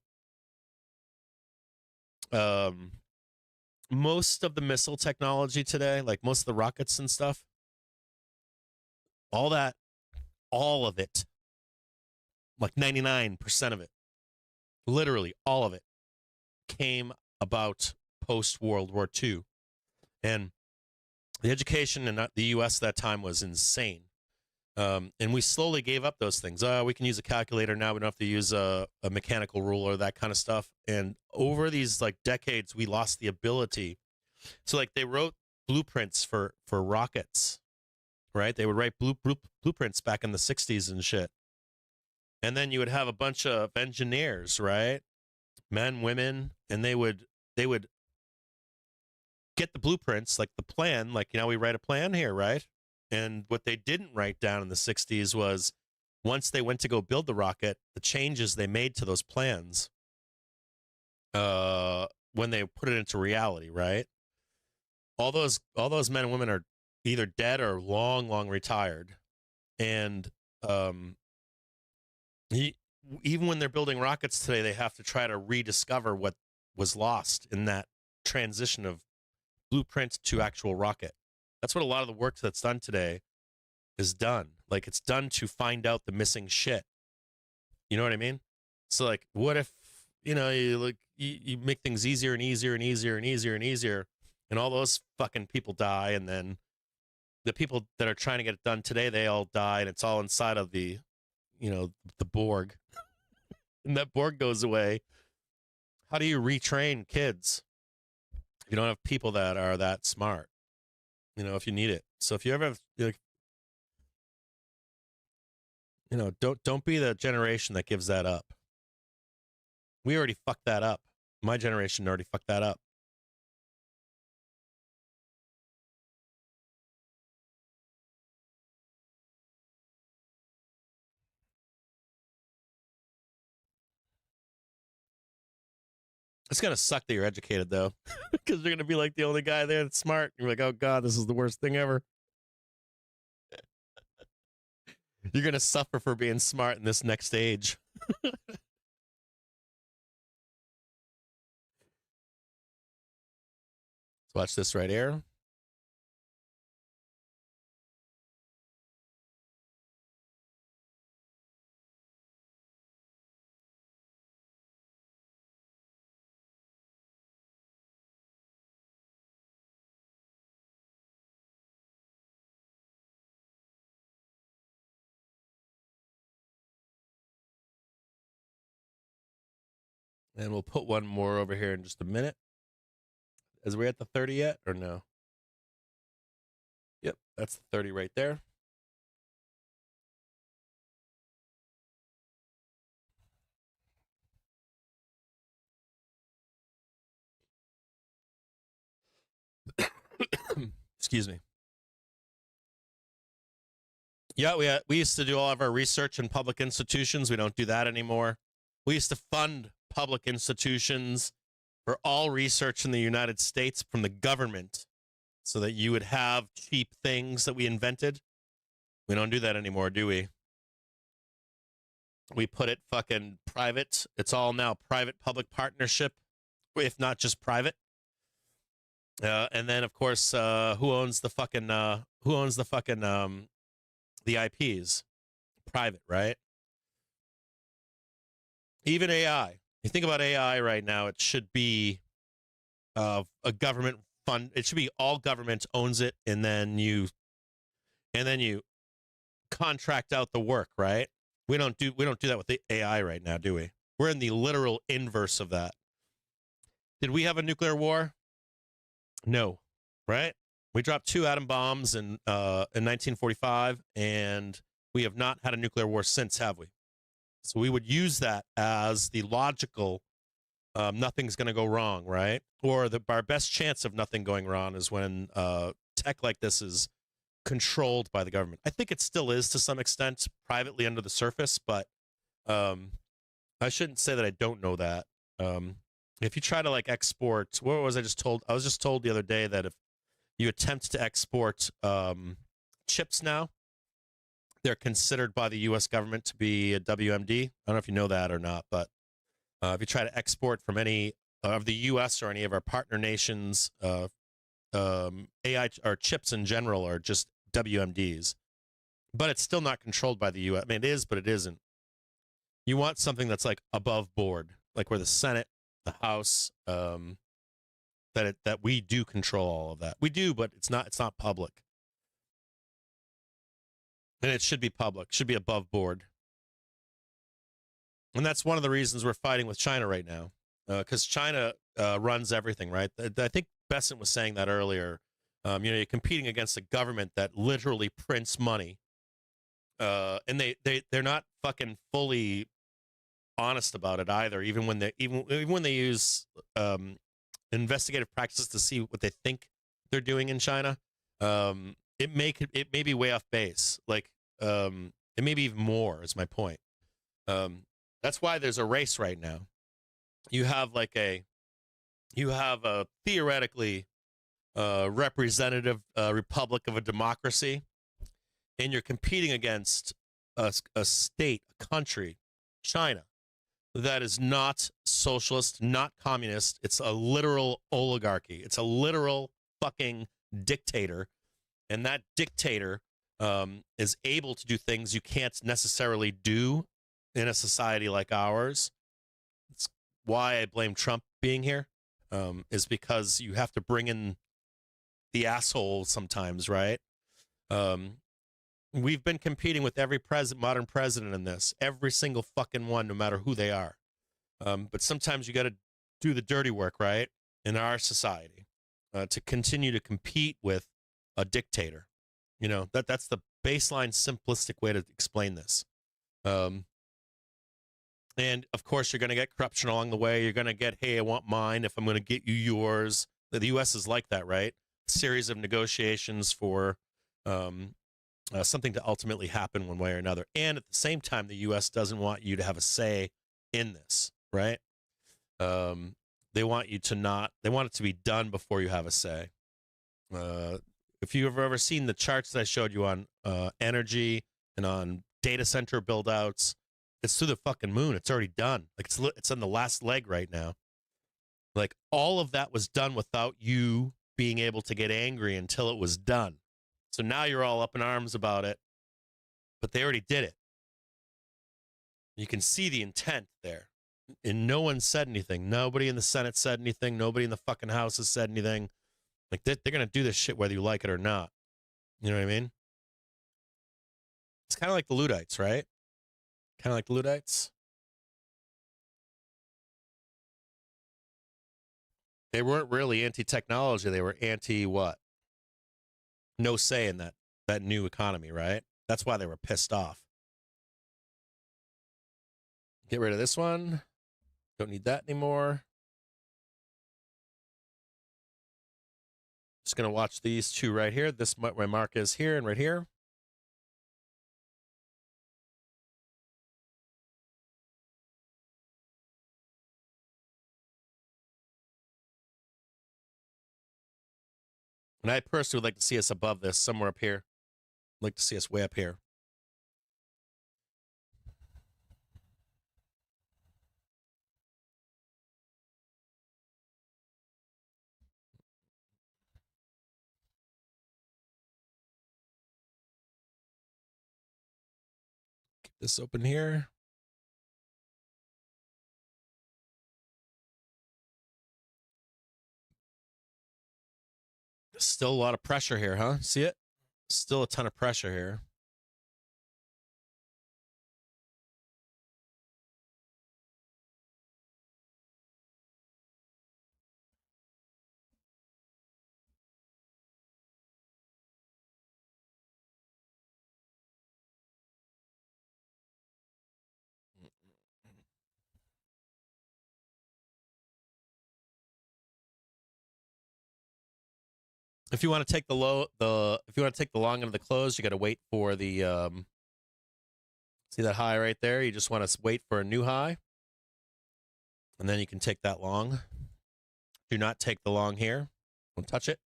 um most of the missile technology today, like most of the rockets and stuff, all that, all of it, like 99% of it, literally all of it, came about post World War II. And the education in the U.S. at that time was insane. And we slowly gave up those things. We can use a calculator now. We don't have to use a mechanical ruler, that kind of stuff. And over these like decades, we lost the ability. So like they wrote blueprints for rockets, right? They would write blueprints back in the 60s and shit. And then you would have a bunch of engineers, right? Men, women, and they would get the blueprints, like the plan, like, we write a plan here, right? And what they didn't write down in the 60s was once they went to go build the rocket, the changes they made to those plans when they put it into reality, right? All those men and women are either dead or long retired. And even when they're building rockets today, they have to try to rediscover what was lost in that transition of blueprint to actual rocket. That's what a lot of the work that's done today is done. Like, it's done to find out the missing shit. You know what I mean? So like, what if, you make things easier and easier and easier and easier and easier, and all those fucking people die, and then the people that are trying to get it done today, they all die, and it's all inside of the Borg. And that Borg goes away. How do you retrain kids if you don't have people that are that smart? If you need it. So if you ever have, don't be the generation that gives that up. We already fucked that up. My generation already fucked that up. It's gonna suck that you're educated though, because you're gonna be like the only guy there that's smart. You're like, oh god, this is the worst thing ever. You're gonna suffer for being smart in this next age. Let's watch this right here. And we'll put one more over here in just a minute. Is we at the 30 yet or no? Yep, that's the 30 right there. Excuse me. Yeah, we used to do all of our research in public institutions. We don't do that anymore. We used to fund public institutions for all research in the United States from the government so that you would have cheap things that we invented. We don't do that anymore, do we? We put it fucking private. It's all now private-public partnership, if not just private. And then, of course, who owns the the IPs? Private, right? Even AI. You think about AI right now, it should be a government fund. It should be all government owns it, and then you contract out the work, right? We don't do that with the AI right now, do we? We're in the literal inverse of that. Did we have a nuclear war? No, right? We dropped 2 atom bombs in 1945, and we have not had a nuclear war since, have we? So we would use that as the logical nothing's going to go wrong, right? Or our best chance of nothing going wrong is when tech like this is controlled by the government. I think it still is to some extent privately under the surface, but I shouldn't say that I don't know that. If you try to like export, what was I just told? I was just told the other day that if you attempt to export chips now, they're considered by the U.S. government to be a WMD. I don't know if you know that or not, but if you try to export from any of the U.S. or any of our partner nations, AI or chips in general are just WMDs. But it's still not controlled by the U.S. I mean, it is, but it isn't. You want something that's like above board, like where the Senate, the House, that we do control all of that. We do, but it's not public. And it should be public, should be above board. And that's one of the reasons we're fighting with China right now, because China runs everything, right? I think Besant was saying that earlier. You're competing against a government that literally prints money, and they're not fucking fully honest about it either. Even when they use investigative practices to see what they think they're doing in China, it may be way off base. Like it may be even more. Is my point. That's why there's a race right now. You have a theoretically representative republic of a democracy, and you're competing against a state, a country, China, that is not socialist, not communist. It's a literal oligarchy. It's a literal fucking dictator, and that dictator is able to do things you can't necessarily do in a society like ours. It's why I blame Trump being here, is because you have to bring in the asshole sometimes, right? We've been competing with every modern president in this, every single fucking one, no matter who they are. But sometimes you got to do the dirty work, right? In our society, to continue to compete with a dictator. That's the baseline simplistic way to explain this. And of course, you're going to get corruption along the way. You're going to get, hey, I want mine if I'm going to get you yours. The U.S. is like that, right? A series of negotiations for something to ultimately happen one way or another. And at the same time, the U.S. doesn't want you to have a say in this, right? They want you to not. They want it to be done before you have a say. If you've ever seen the charts that I showed you on energy and on data center build-outs, it's through the fucking moon. It's already done. Like it's on the last leg right now. Like all of that was done without you being able to get angry until it was done. So now you're all up in arms about it, but they already did it. You can see the intent there. And no one said anything. Nobody in the Senate said anything. Nobody in the fucking House has said anything. Like they're going to do this shit whether you like it or not. You know what I mean? It's kind of like the Luddites, right? Kind of like the Luddites. They weren't really anti-technology. They were anti-what? No say in that new economy, right? That's why they were pissed off. Get rid of this one. Don't need that anymore. Just going to watch these two right here. My mark is here and right here. And I personally would like to see us above this, somewhere up here. I'd like to see us way up here. Keep this open here. Still a lot of pressure here, huh? See it? Still a ton of pressure here. If you want to take the if you want to take the long end of the close, you got to wait for the see that high right there? You just want to wait for a new high, and then you can take that long. Do not take the long here. Don't touch it.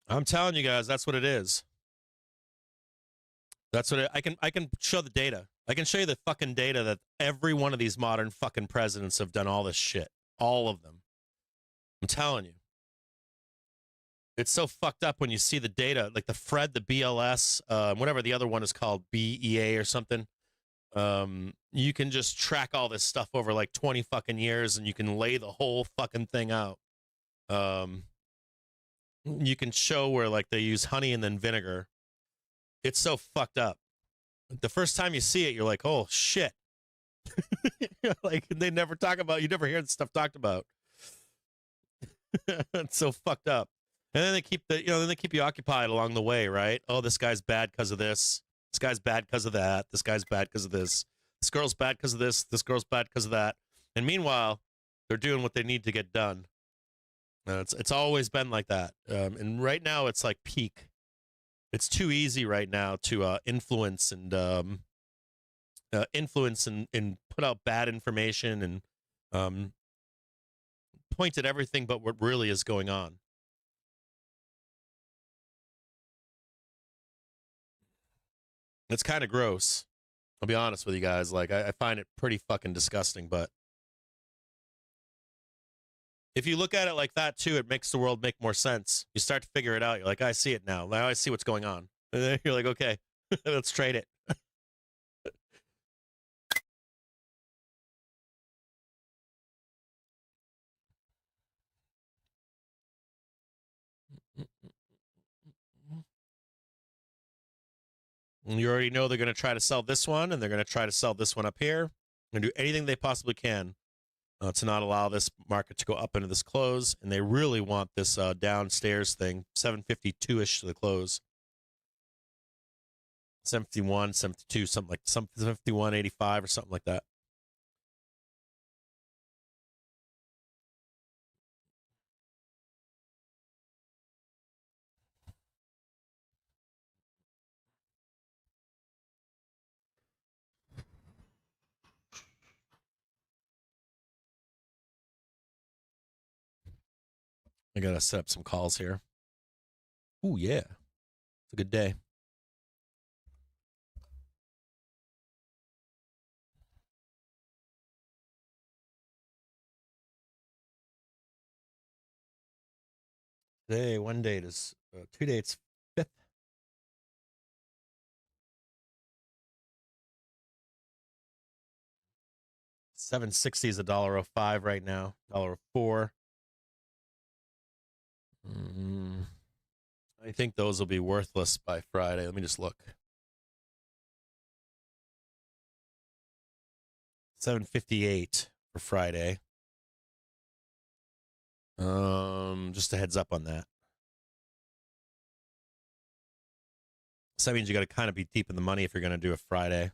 I'm telling you guys, that's what it is. That's what I can show the data. I can show you the fucking data that every one of these modern fucking presidents have done all this shit. All of them. I'm telling you. It's so fucked up when you see the data, like the Fred, the BLS, whatever the other one is called, BEA or something. You can just track all this stuff over like 20 fucking years, and you can lay the whole fucking thing out. You can show where like they use honey and then vinegar. It's so fucked up. The first time you see it, you're like, oh shit. Like they never talk about, you never hear the stuff talked about. It's so fucked up. And then they keep then they keep you occupied along the way, right? Oh, this guy's bad because of this. This guy's bad because of that. This guy's bad because of this. This girl's bad because of this. This girl's bad because of that. And meanwhile, they're doing what they need to get done. It's always been like that. And right now, it's like peak. It's too easy right now to influence and put out bad information and point at everything but what really is going on. It's kind of gross. I'll be honest with you guys. Like, I find it pretty fucking disgusting. But if you look at it like that too, it makes the world make more sense. You start to figure it out. You're like, I see it now. Now I see what's going on. And then you're like, okay, let's trade it. And you already know they're going to try to sell this one, and they're going to try to sell this one up here, and do anything they possibly can to not allow this market to go up into this close. And they really want this downstairs thing, 752-ish to the close. 751, 752, something like 751.85 or something like that. I got to set up some calls here. Ooh, yeah. It's a good day. Today, one date is 2 dates, 5th. 760 is $1.05 right now. $1.04. I think those will be worthless by Friday. Let me just look. 758 for Friday. Just a heads up on that. So that means you got to kind of be deep in the money if you're going to do a Friday.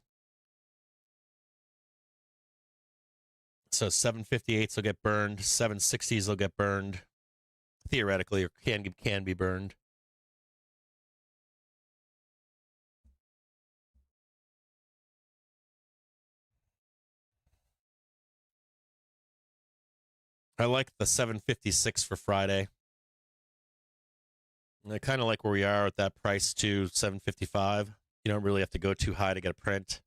So 758s will get burned, 760s will get burned, theoretically, or can be burned. I like the 756 for Friday. I kind of like where we are at that price too, 755. You don't really have to go too high to get a print.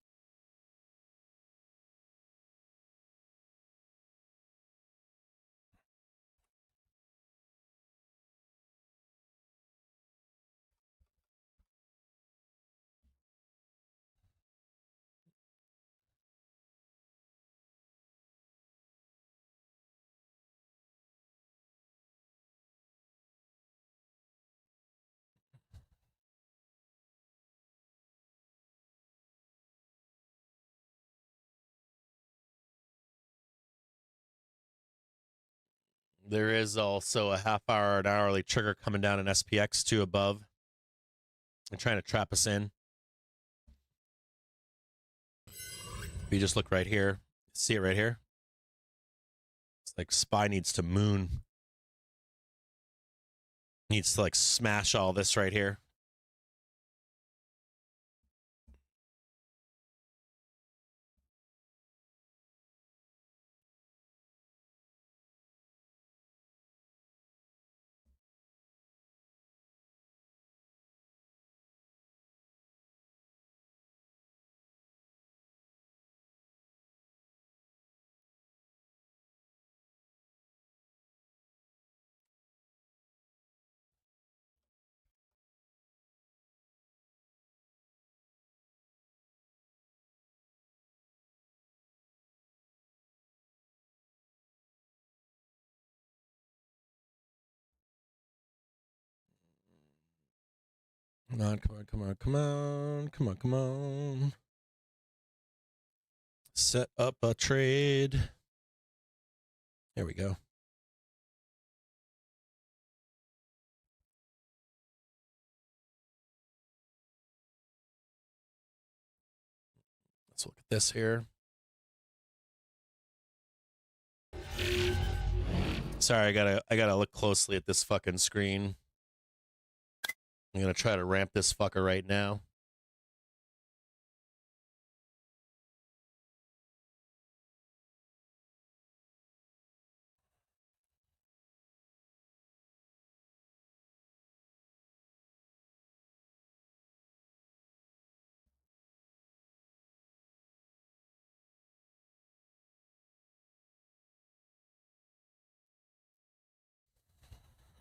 There is also a half hour and hourly trigger coming down in SPX 2 above and trying to trap us in. If you just look right here, see it right here? It's like SPY needs to moon. Needs to like smash all this right here. Come on, come on, come on, come on, come on, come on. Set up a trade. There we go. Let's look at this here. Sorry, I gotta look closely at this fucking screen. I'm gonna try to ramp this fucker right now.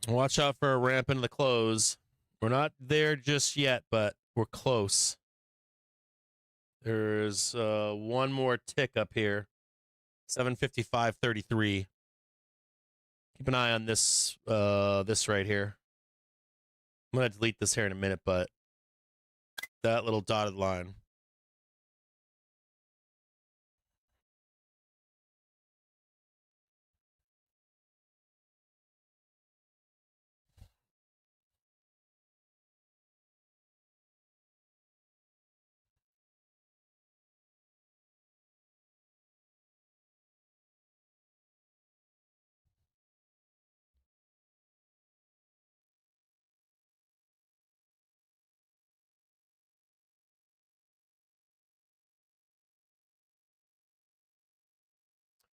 Watch out for a ramp into the close. We're not there just yet, but we're close. There's one more tick up here. 755.33. Keep an eye on this this right here. I'm gonna delete this here in a minute, but that little dotted line.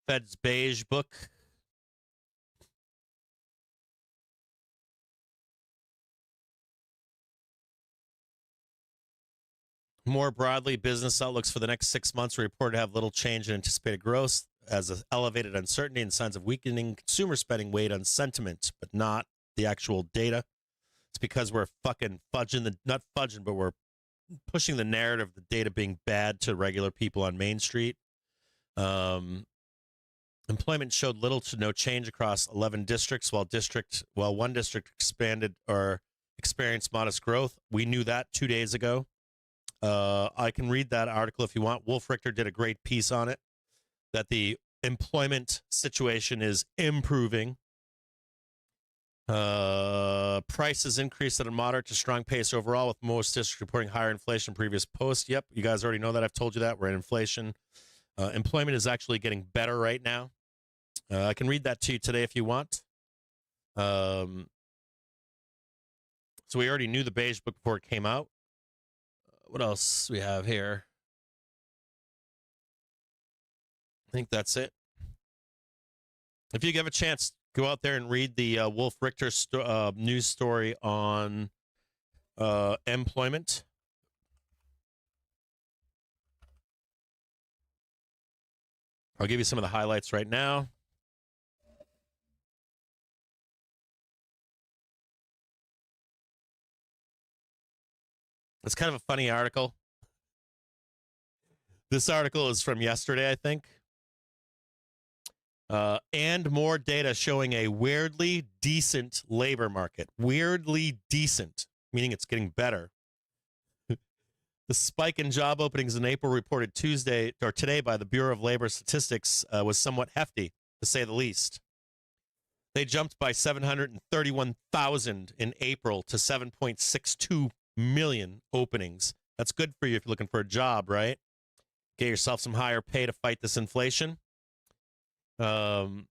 Fed's beige book. More broadly, business outlooks for the next 6 months are reported to have little change in anticipated growth as elevated uncertainty and signs of weakening consumer spending weighed on sentiment, but not the actual data. It's because we're fucking not fudging, but we're pushing the narrative of the data being bad to regular people on Main Street. Employment showed little to no change across 11 districts, while one district expanded or experienced modest growth. We knew that 2 days ago. I can read that article if you want. Wolf Richter did a great piece on it, that the employment situation is improving. Prices increased at a moderate to strong pace overall, with most districts reporting higher inflation previous post. Yep, you guys already know that. I've told you that. We're in inflation. Employment is actually getting better right now. I can read that to you today if you want. So we already knew the Beige Book before it came out. What else we have here? I think that's it. If you have a chance, go out there and read the Wolf Richter news story on employment. I'll give you some of the highlights right now. It's kind of a funny article. This article is from yesterday, I think. And more data showing a weirdly decent labor market. Weirdly decent, meaning it's getting better. The spike in job openings in April reported today by the Bureau of Labor Statistics was somewhat hefty, to say the least. They jumped by 731,000 in April to 7.62 million openings. That's good for you if you're looking for a job, right? Get yourself some higher pay to fight this inflation. The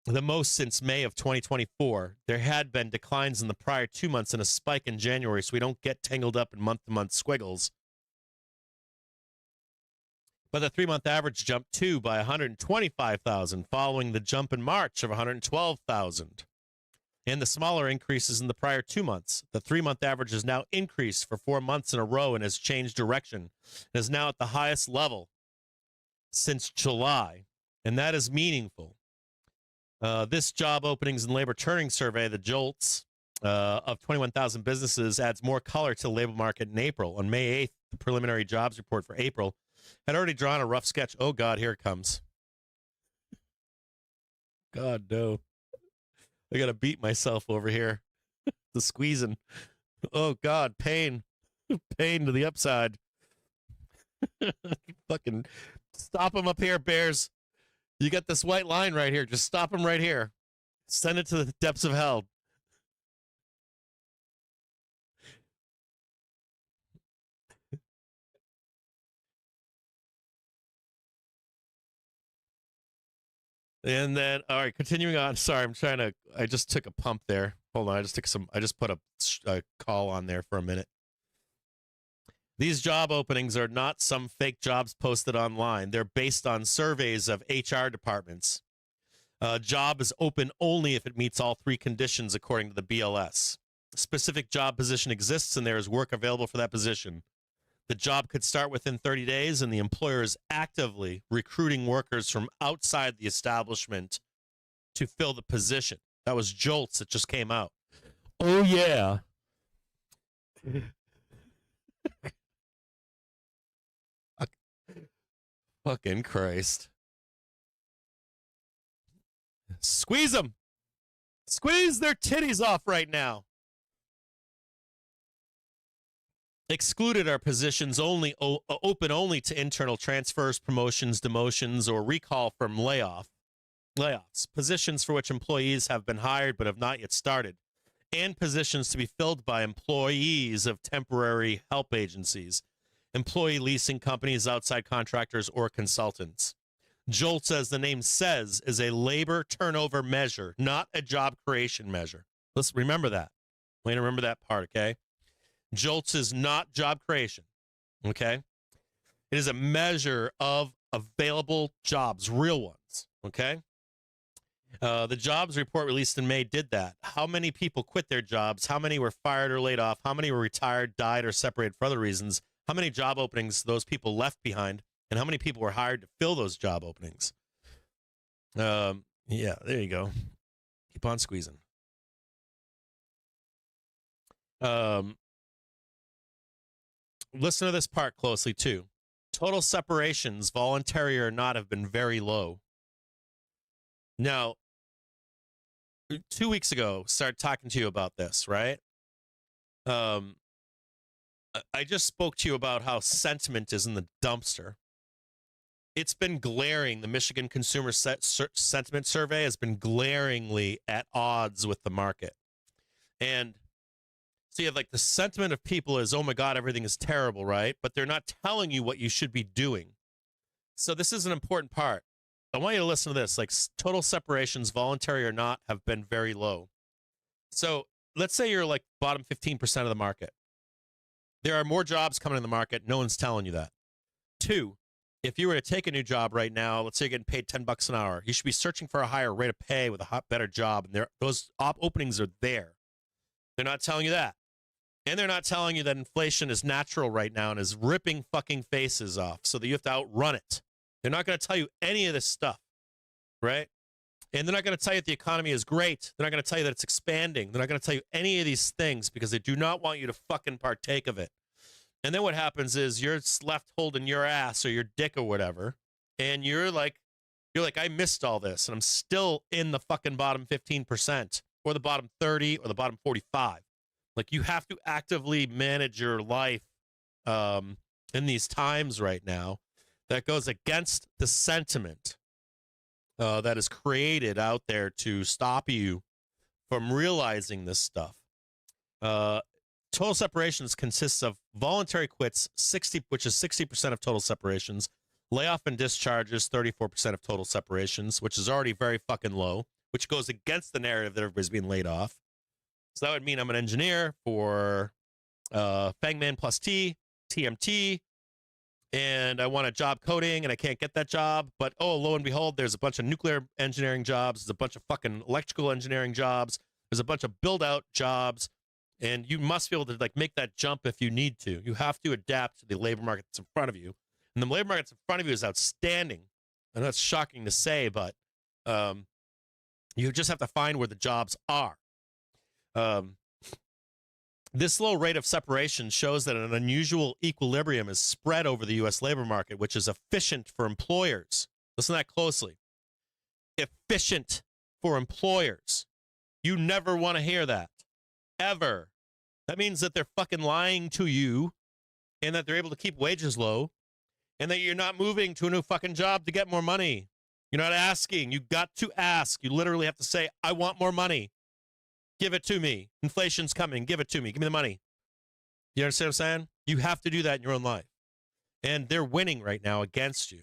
most since May of 2024. There had been declines in the prior 2 months and a spike in January, so we don't get tangled up in month-to-month squiggles. But the 3-month average jumped too by 125,000, following the jump in March of 112,000. And the smaller increases in the prior 2 months. The 3-month average has now increased for 4 months in a row and has changed direction. It is now at the highest level since July, and that is meaningful. This job openings and labor turning survey, the JOLTS, of 21,000 businesses adds more color to the labor market in April. On May 8th, the preliminary jobs report for April had already drawn a rough sketch. Oh, God, here it comes. God, no. I got to beat myself over here. The squeezing. Oh, God, pain. Pain to the upside. Fucking stop them up here, Bears. You got this white line right here. Just stop them right here. Send it to the depths of hell. And then, all right, continuing on. Sorry, I just took a pump there. Hold on, I just put a call on there for a minute. These job openings are not some fake jobs posted online. They're based on surveys of HR departments. A job is open only if it meets all 3 conditions according to the BLS. A specific job position exists and there is work available for that position. The job could start within 30 days, and the employer is actively recruiting workers from outside the establishment to fill the position. That was JOLTS that just came out. Oh, yeah. Fucking Christ. Squeeze them. Squeeze their titties off right now. Excluded are positions only open only to internal transfers, promotions, demotions, or recall from layoffs. Positions for which employees have been hired but have not yet started, and positions to be filled by employees of temporary help agencies, employee leasing companies, outside contractors, or consultants. JOLTS, as the name says, is a labor turnover measure, not a job creation measure. Let's remember that. Way to remember that part, okay? JOLTS is not job creation, okay? It is a measure of available jobs, real ones, okay? The jobs report released in May did that. How many people quit their jobs? How many were fired or laid off? How many were retired, died, or separated for other reasons? How many job openings those people left behind? And how many people were hired to fill those job openings? Yeah, there you go. Keep on squeezing. Listen to this part closely, too. Total separations, voluntary or not, have been very low. Now, 2 weeks ago, started talking to you about this, right? I just spoke to you about how sentiment is in the dumpster. It's been glaring. The Michigan Consumer Sentiment Survey has been glaringly at odds with the market. And so you have like the sentiment of people is, oh my God, everything is terrible, right? But they're not telling you what you should be doing. So this is an important part. I want you to listen to this. Like total separations, voluntary or not, have been very low. So let's say you're like bottom 15% of the market. There are more jobs coming in the market. No one's telling you that. 2, if you were to take a new job right now, let's say you're getting paid $10 an hour, you should be searching for a higher rate of pay with a better job. And those openings are there. They're not telling you that. And they're not telling you that inflation is natural right now and is ripping fucking faces off so that you have to outrun it. They're not going to tell you any of this stuff, right? And they're not going to tell you that the economy is great. They're not going to tell you that it's expanding. They're not going to tell you any of these things because they do not want you to fucking partake of it. And then what happens is you're left holding your ass or your dick or whatever, and you're like, I missed all this, and I'm still in the fucking bottom 15% or the bottom 30 or the bottom 45. Like, you have to actively manage your life in these times right now that goes against the sentiment that is created out there to stop you from realizing this stuff. Total separations consists of voluntary quits, which is 60% of total separations, layoff and discharges, 34% of total separations, which is already very fucking low, which goes against the narrative that everybody's being laid off. So that would mean I'm an engineer for Fangman plus T, TMT, and I want a job coding, and I can't get that job. But, oh, lo and behold, there's a bunch of nuclear engineering jobs. There's a bunch of fucking electrical engineering jobs. There's a bunch of build-out jobs. And you must be able to like make that jump if you need to. You have to adapt to the labor market that's in front of you. And the labor market that's in front of you is outstanding. I know it's shocking to say, but you just have to find where the jobs are. This low rate of separation shows that an unusual equilibrium is spread over the U.S. labor market, which is efficient for employers. Listen to that closely. Efficient for employers. You never want to hear that. Ever. That means that they're fucking lying to you and that they're able to keep wages low and that you're not moving to a new fucking job to get more money. You're not asking. You got to ask. You literally have to say, I want more money. Give it to me. Inflation's coming. Give it to me. Give me the money. You understand what I'm saying? You have to do that in your own life. And they're winning right now against you.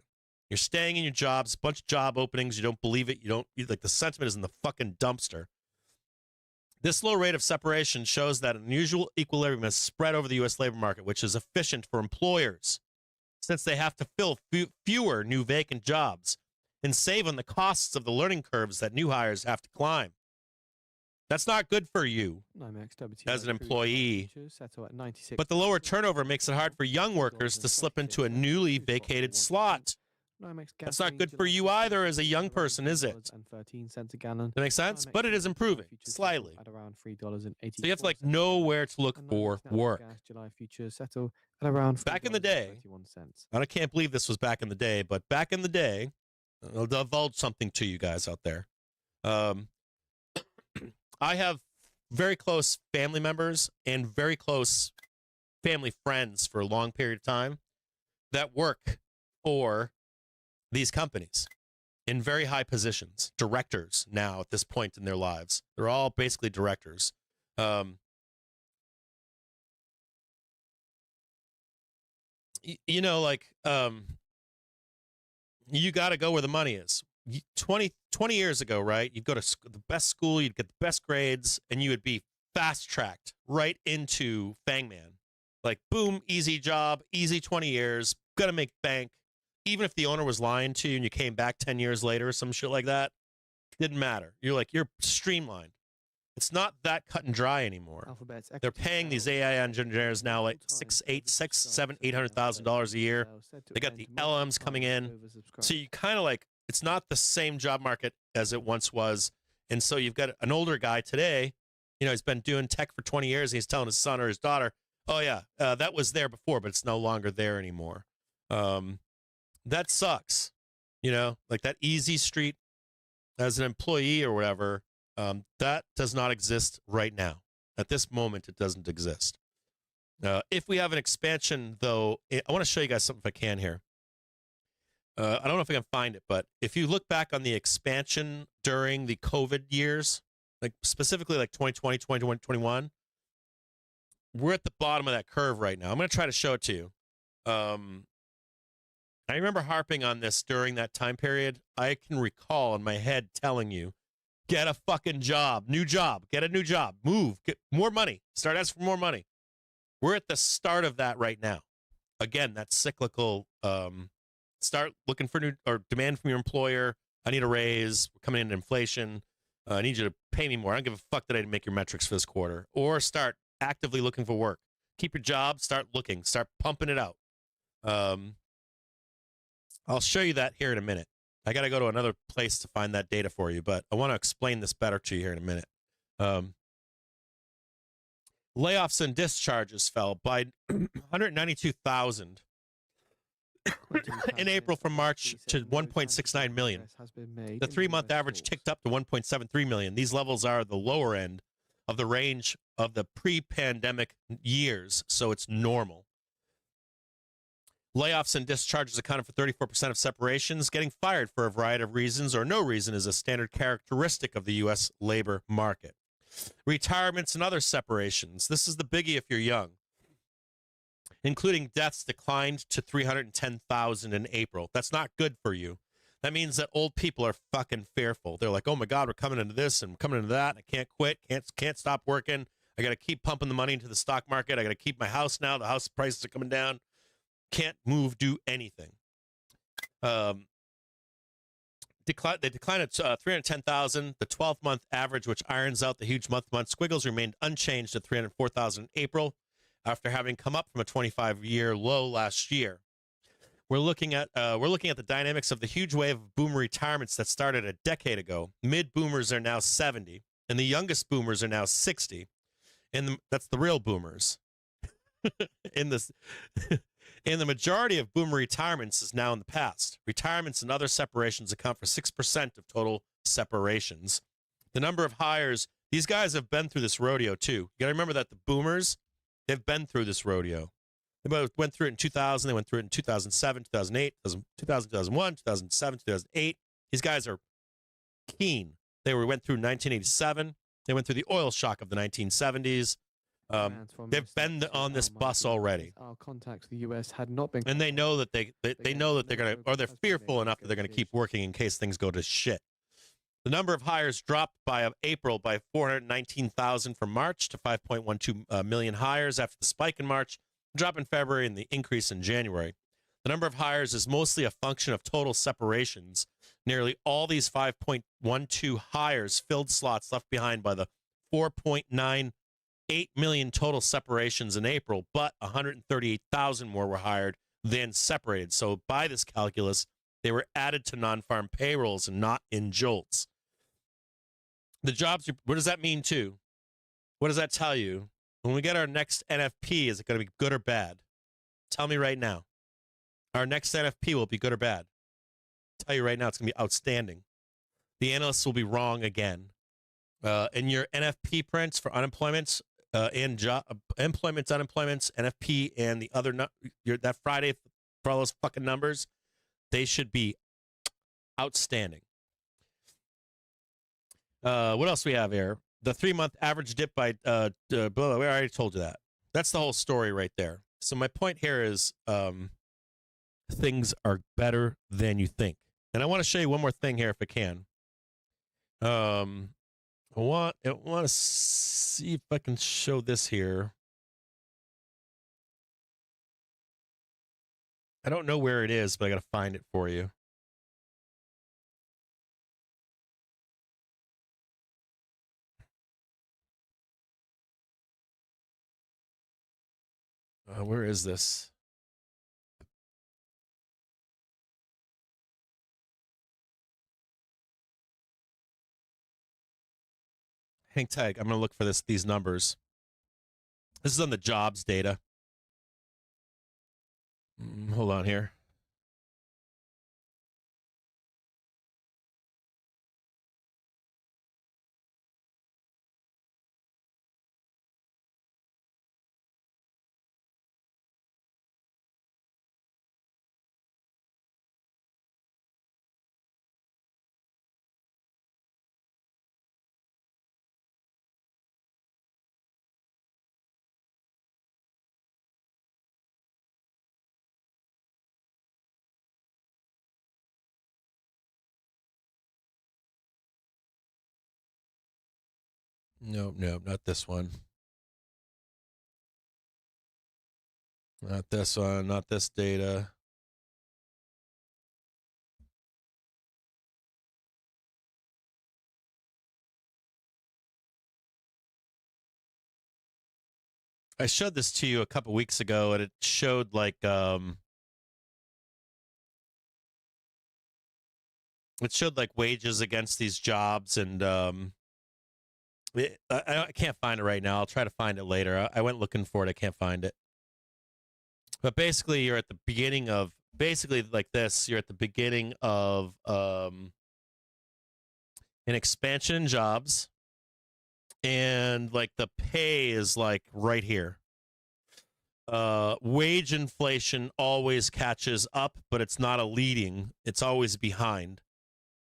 You're staying in your jobs, a bunch of job openings. You don't believe it. Like the sentiment is in the fucking dumpster. This low rate of separation shows that an unusual equilibrium is spread over the U.S. labor market, which is efficient for employers, since they have to fill fewer new vacant jobs and save on the costs of the learning curves that new hires have to climb. That's not good for you as an employee. But the lower turnover makes it hard for young workers to slip into a newly vacated slot. That's not good for you either as a young person, is it? That makes sense? But it is improving slightly. So you have to like know where to look for work. Back in the day, I can't believe this was back in the day, but back in the day, I'll divulge something to you guys out there. I have very close family members and very close family friends for a long period of time that work for these companies in very high positions, directors now at this point in their lives. They're all basically directors. You got to go where the money is. 20 years ago, right? You'd go to the best school, you'd get the best grades, and you would be fast-tracked right into Fangman. Like, boom, easy job, easy 20 years, gonna make bank. Even if the owner was lying to you and you came back 10 years later or some shit like that, didn't matter. You're streamlined. It's not that cut and dry anymore. They're paying these AI engineers now like $800,000 a year. They got the LMs coming in. So you kind of like, it's not the same job market as it once was. And so you've got an older guy today, he's been doing tech for 20 years. And he's telling his son or his daughter, oh yeah, that was there before, but it's no longer there anymore. That sucks, like that easy street as an employee or whatever. That does not exist right now. At this moment, it doesn't exist. If we have an expansion, though, I want to show you guys something if I can here. I don't know if I can find it, but if you look back on the expansion during the COVID years, like specifically like 2020, 2021, we're at the bottom of that curve right now. I'm going to try to show it to you. I remember harping on this during that time period. I can recall in my head telling you, get a fucking job, new job, get a new job, move, get more money, start asking for more money. We're at the start of that right now. Again, that cyclical, start looking for new or demand from your employer. I need a raise. We're coming into inflation. I need you to pay me more. I don't give a fuck that I didn't make your metrics for this quarter. Or start actively looking for work. Keep your job. Start looking. Start pumping it out. I'll show you that here in a minute. I got to go to another place to find that data for you, but I want to explain this better to you here in a minute. Layoffs and discharges fell by 192,000 in April from March to 1.69 million. The 3-month average ticked up to 1.73 million. These levels are the lower end of the range of the pre-pandemic years, so it's normal. Layoffs and discharges accounted for 34% of separations. Getting fired for a variety of reasons or no reason is a standard characteristic of the U.S. labor market. Retirements and other separations. This is the biggie if you're young. Including deaths declined to 310,000 in April. That's not good for you. That means that old people are fucking fearful. They're like, oh my God, we're coming into this and coming into that. And I can't quit. Can't stop working. I got to keep pumping the money into the stock market. I got to keep my house now. The house prices are coming down. Can't move, do anything. They declined at 310,000. The 12-month average, which irons out the huge month-to-month squiggles, remained unchanged at 304,000 in April, after having come up from a 25-year low last year. We're looking at the dynamics of the huge wave of boomer retirements that started a decade ago. Mid-boomers are now 70, and the youngest boomers are now 60, and that's the real boomers. In the majority of boomer retirements is now in the past. Retirements and other separations account for 6% of total separations. The number of hires, these guys have been through this rodeo too. You got to remember that the boomers, they've been through this rodeo. They both went through it in 2000. They went through it in 2007, 2008, 2001, 2007, 2008. These guys are keen. They went through 1987. They went through the oil shock of the 1970s. They've been on this bus already. Our contacts, the U.S. had not been, and they know that they know that they're gonna, or they're fearful enough that they're gonna keep working in case things go to shit. The number of hires dropped by April by 419,000 from March to 5.12 million hires after the spike in March, drop in February, and the increase in January. The number of hires is mostly a function of total separations. Nearly all these 5.12 hires filled slots left behind by the 4.98 million total separations in April, but 138,000 more were hired than separated. So by this calculus, they were added to non-farm payrolls and not in jolts. The jobs, what does that mean too? What does that tell you? When we get our next NFP, is it going to be good or bad? Tell me right now. Our next NFP will be good or bad. I'll tell you right now, it's going to be outstanding. The analysts will be wrong again. In your NFP prints for unemployments and employments, unemployments, NFP, and the other that Friday for all those fucking numbers, they should be outstanding. What else we have here? The 3-month average dip by we already told you that. That's the whole story right there. So my point here is things are better than you think. And I want to show you one more thing here if I can. I want to see if I can show this here. I don't know where it is, but I got to find it for you. Where is this? Hang tight. I'm going to look for these numbers. This is on the jobs data. Hold on here. No, not this one. Not this one, not this data. I showed this to you a couple weeks ago, and it showed like wages against these jobs, and I can't find it right now. I'll try to find it later. I went looking for it. I can't find it. But basically, you're at the beginning of like this. You're at the beginning of an expansion in jobs, and like the pay is like right here. Wage inflation always catches up, but it's not a leading. It's always behind.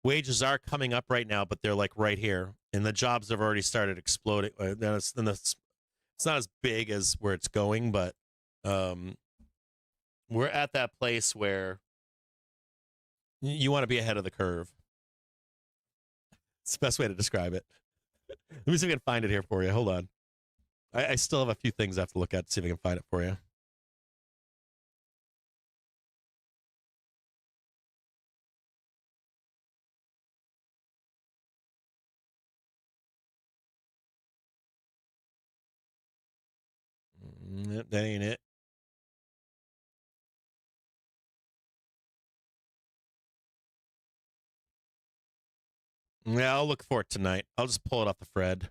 Wages are coming up right now, but they're like right here, and the jobs have already started exploding. It's not as big as where it's going, but we're at that place where you want to be ahead of the curve. It's the best way to describe it. Let me see if I can find it here for you. Hold on. I still have a few things I have to look at to see if I can find it for you. That ain't it. Yeah, I'll look for it tonight. I'll just pull it off the Fred.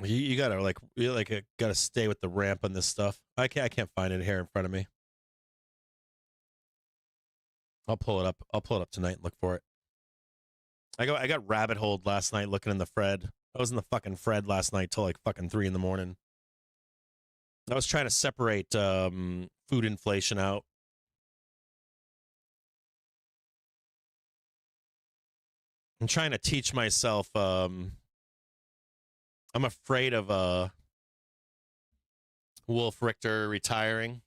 You gotta stay with the ramp on this stuff. I can't find it here in front of me. I'll pull it up. I'll pull it up tonight and look for it. I got rabbit holed last night looking in the Fred. I was in the fucking Fred last night till like fucking 3 a.m. I was trying to separate food inflation out. I'm trying to teach myself. I'm afraid of Wolf Richter retiring.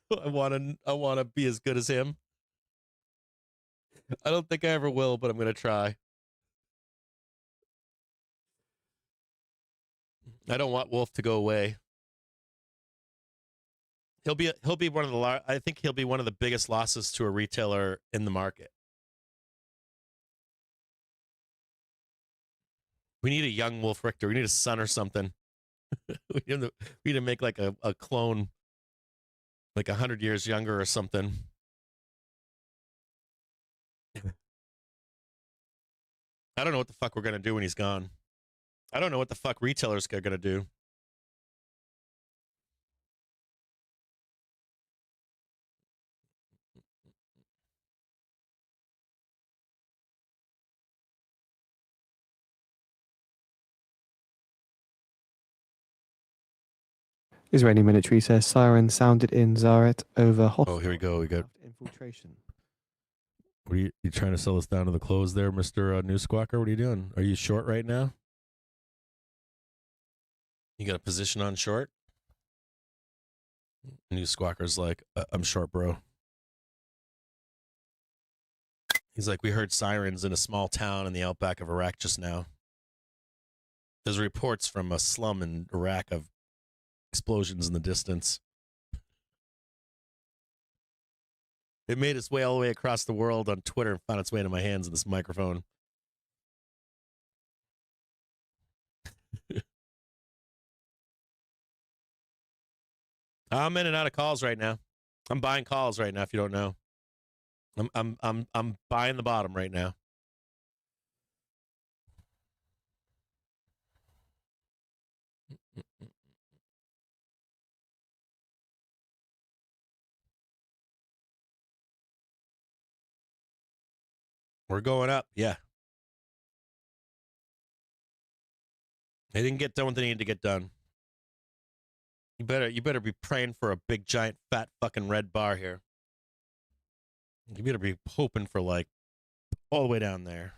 I want to be as good as him. I don't think I ever will, but I'm going to try. I don't want Wolf to go away. He'll be one of the I think he'll be one of the biggest losses to a retailer in the market. We need a young Wolf Richter. We need a son or something. we need to make like a clone, like 100 years younger or something. I don't know what the fuck we're gonna do when he's gone. I don't know what the fuck retailers are gonna do. Israeli military says siren sounded in Zaret over hostile. Oh, here we go. We got infiltration. What are you trying to sell us down to the close there, Mr. News Squawker? What are you doing? Are you short right now? You got a position on short? News Squawker's like, I'm short, bro. He's like, we heard sirens in a small town in the outback of Iraq just now. There's reports from a slum in Iraq of explosions in the distance. It made its way all the way across the world on Twitter and found its way into my hands in this microphone. I'm in and out of calls right now. I'm buying calls right now. If you don't know, I'm buying the bottom right now. We're going up. Yeah. They didn't get done what they needed to get done. You better be praying for a big, giant, fat fucking red bar here. You better be hoping for like All the way down there.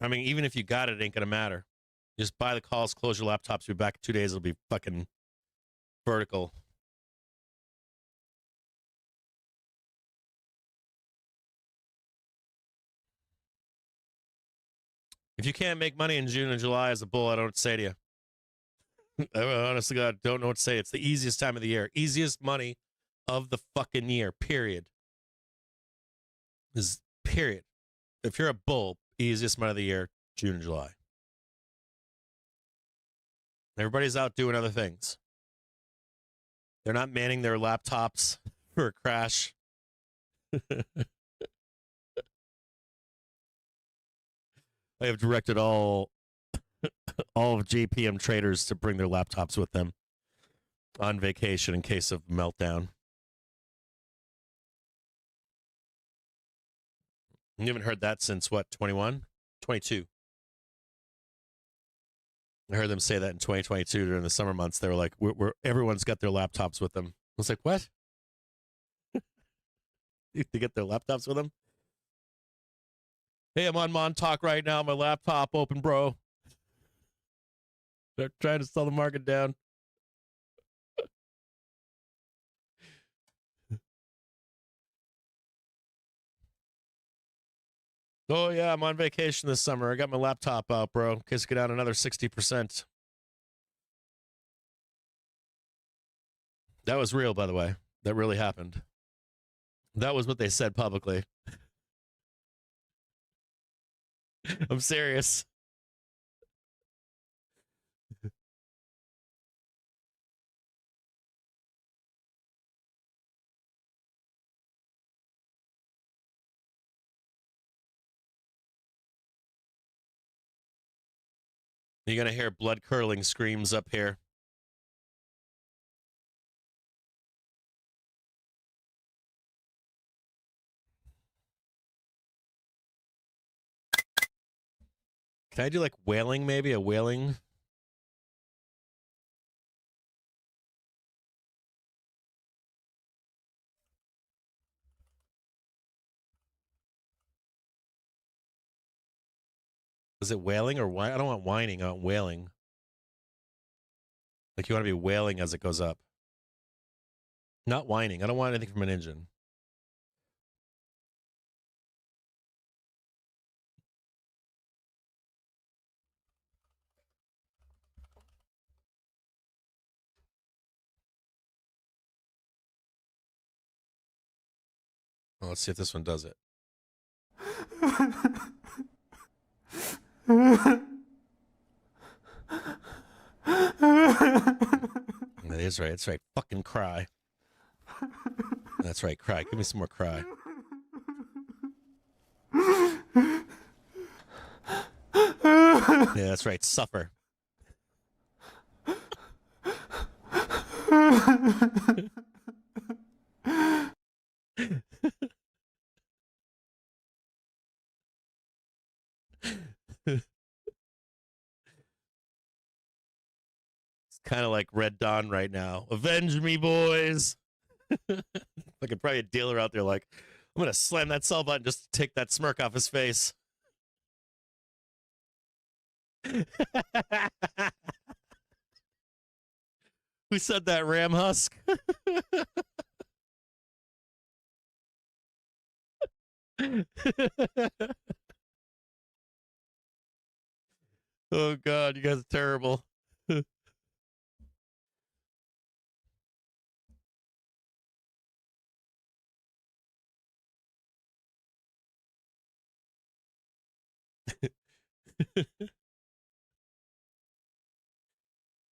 I mean, even if you got it, it ain't going to matter. Just buy the calls, close your laptops, be back in 2 days. It'll be fucking vertical. If you can't make money in June and July as a bull, I don't know what to say to you. I honestly, God, don't know what to say. It's the easiest time of the year. Easiest money of the fucking year, period. Is period. If you're a bull, easiest month of the year, June and July. Everybody's out doing other things. They're not manning their laptops for a crash. I have directed all of JPM traders to bring their laptops with them on vacation in case of meltdown. You haven't heard that since what, 21? 22. I heard them say that in 2022 during the summer months. They were like, everyone's got their laptops with them. I was like, what? They get their laptops with them? Hey, I'm on Montauk right now. My laptop open, bro. They're trying to sell the market down. Oh, yeah, I'm on vacation this summer. I got my laptop out, bro, in case I get down another 60%. That was real, by the way. That really happened. That was what they said publicly. I'm serious. You're going to hear blood curdling screams up here. Can I do like wailing, maybe? A wailing? Is it wailing or why? I don't want whining. I want wailing. Like you want to be wailing as it goes up. Not whining. I don't want anything from an engine. Well, let's see if this one does it. That is right. That's right. Fucking cry. That's right. Cry. Give me some more cry. Yeah, that's right. Suffer. It's kind of like Red Dawn right now. Avenge me, boys. Like probably a dealer out there like, I'm going to slam that sell button just to take that smirk off his face. Who said that, Ram Husk? Oh, God, you guys are terrible.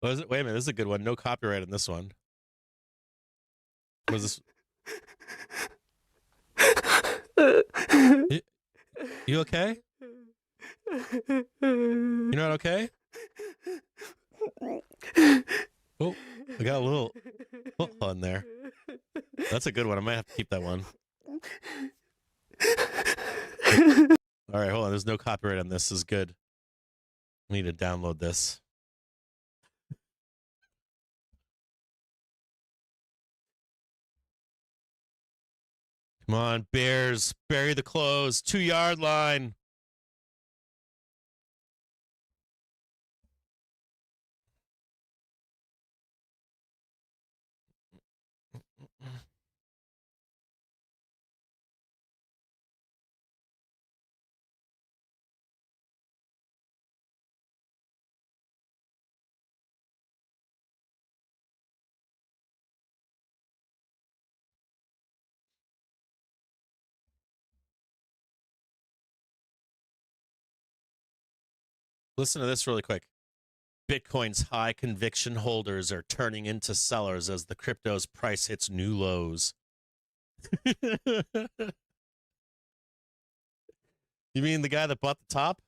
Was it? Wait a minute, this is a good one. No copyright in this one. Was this? You okay? You're not okay? Oh, I got a little on there. That's a good one. I might have to keep that one. All right, hold on. There's no copyright on this. This is good. I need to download this. Come on, Bears. Bury the close. 2-yard line. Listen to this really quick. Bitcoin's high conviction holders are turning into sellers as the crypto's price hits new lows. You mean the guy that bought the top?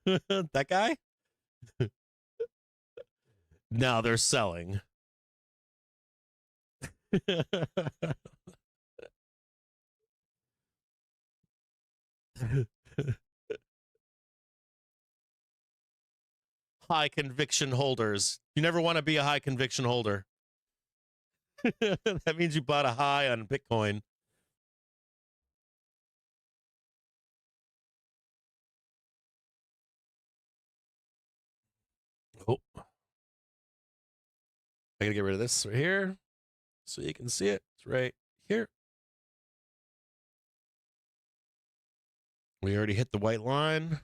That guy? Now they're selling. High conviction holders. You never want to be a high conviction holder. That means you bought a high on Bitcoin. Oh, I gotta get rid of this right here so you can see it. It's right here. We already hit the white line.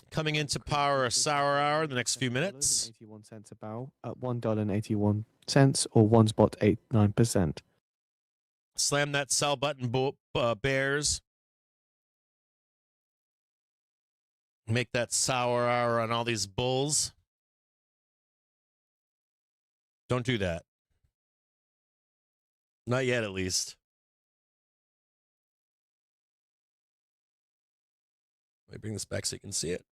Coming into power a sour hour in the next few minutes. 81 cents a barrel at $1.81 or 1.89%. Slam that sell button, Bears. Make that sour hour on all these bulls. Don't do that. Not yet, at least. Let me bring this back so you can see it.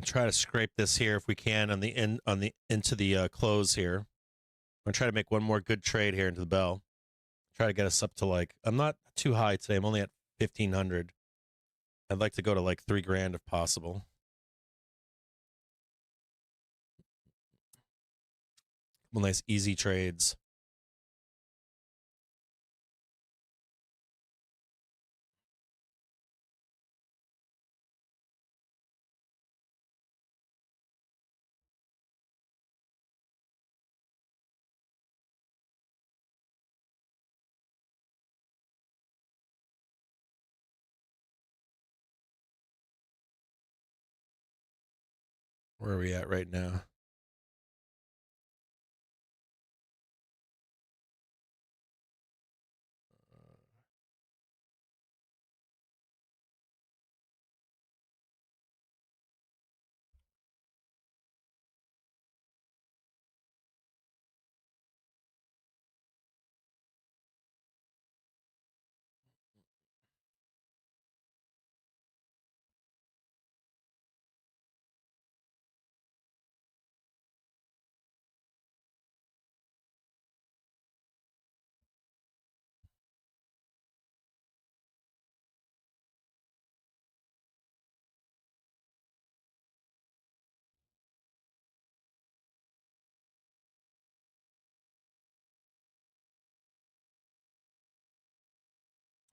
Try to scrape this here if we can on the into the close here. I'm gonna try to make one more good trade here into the bell. Try to get us up to like, I'm not too high today. I'm only at 1,500. I'd like to go to like $3,000 if possible. Well, nice easy trades. Where are we at right now?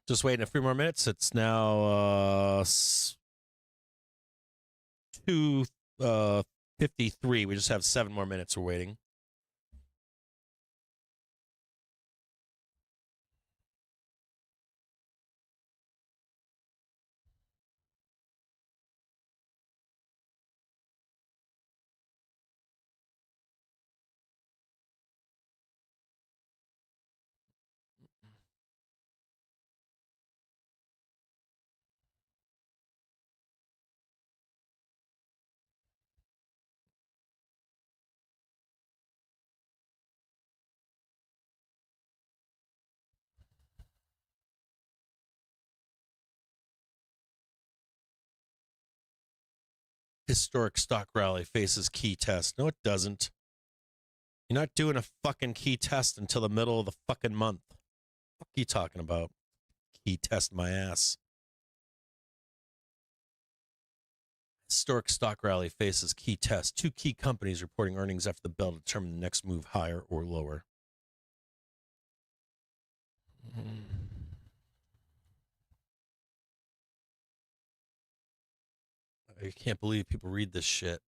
Just waiting a few more minutes. It's now 2:53. We just have 7 more minutes. We're waiting. Historic stock rally faces key test. No, it doesn't. You're not doing a fucking key test until the middle of the fucking month. What are you talking about? Key test my ass. Historic stock rally faces key test. 2 key companies reporting earnings after the bell to determine the next move higher or lower. I can't believe people read this shit.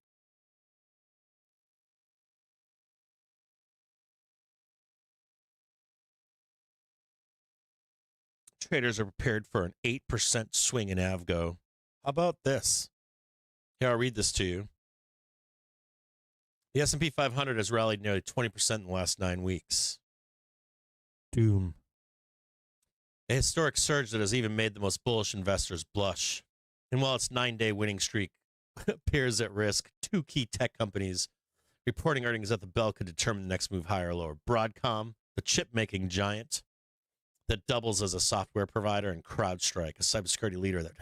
Traders are prepared for an 8% swing in Avgo. How about this? Here, I'll read this to you. The S&P 500 has rallied nearly 20% in the last 9 weeks. Doom. A historic surge that has even made the most bullish investors blush. And while its 9-day winning streak appears at risk, 2 key tech companies reporting earnings at the bell could determine the next move higher or lower. Broadcom, the chip-making giant that doubles as a software provider, and CrowdStrike, a cybersecurity leader that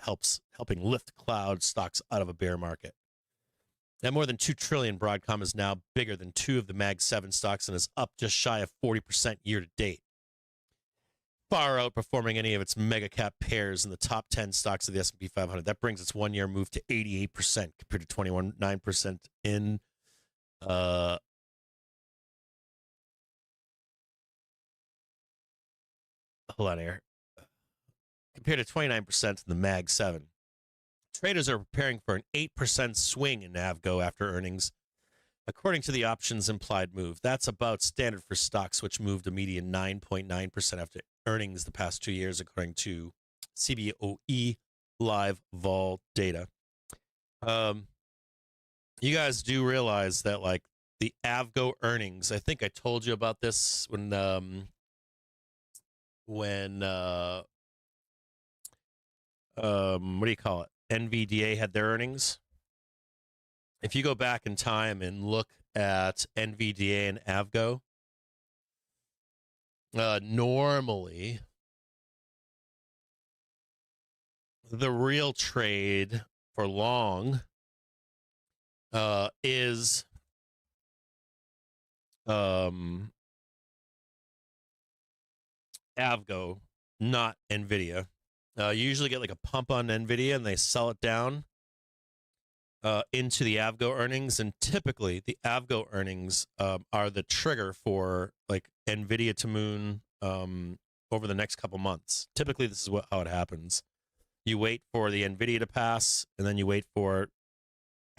helping lift cloud stocks out of a bear market. At more than $2 trillion, Broadcom is now bigger than 2 of the Mag 7 stocks and is up just shy of 40% year to date, far outperforming any of its mega cap pairs in the top 10 stocks of the S&P 500. That brings its 1-year move to 88% compared to 29% in hold on here. Compared to 29% in the Mag 7. Traders are preparing for an 8% swing in Avgo after earnings, according to the options implied move. That's about standard for stocks, which moved a median 9.9% after earnings the past 2 years, according to CBOE live vol data. You guys do realize that, like, the Avgo earnings, I think I told you about this when what do you call it? NVDA had their earnings. If you go back in time and look at NVDA and Avgo, normally the real trade for long is Avgo, not NVIDIA. You usually get like a pump on NVIDIA and they sell it down into the Avgo earnings. And typically the Avgo earnings are the trigger for like NVIDIA to moon over the next couple months. Typically, this is how it happens. You wait for the NVIDIA to pass, and then you wait for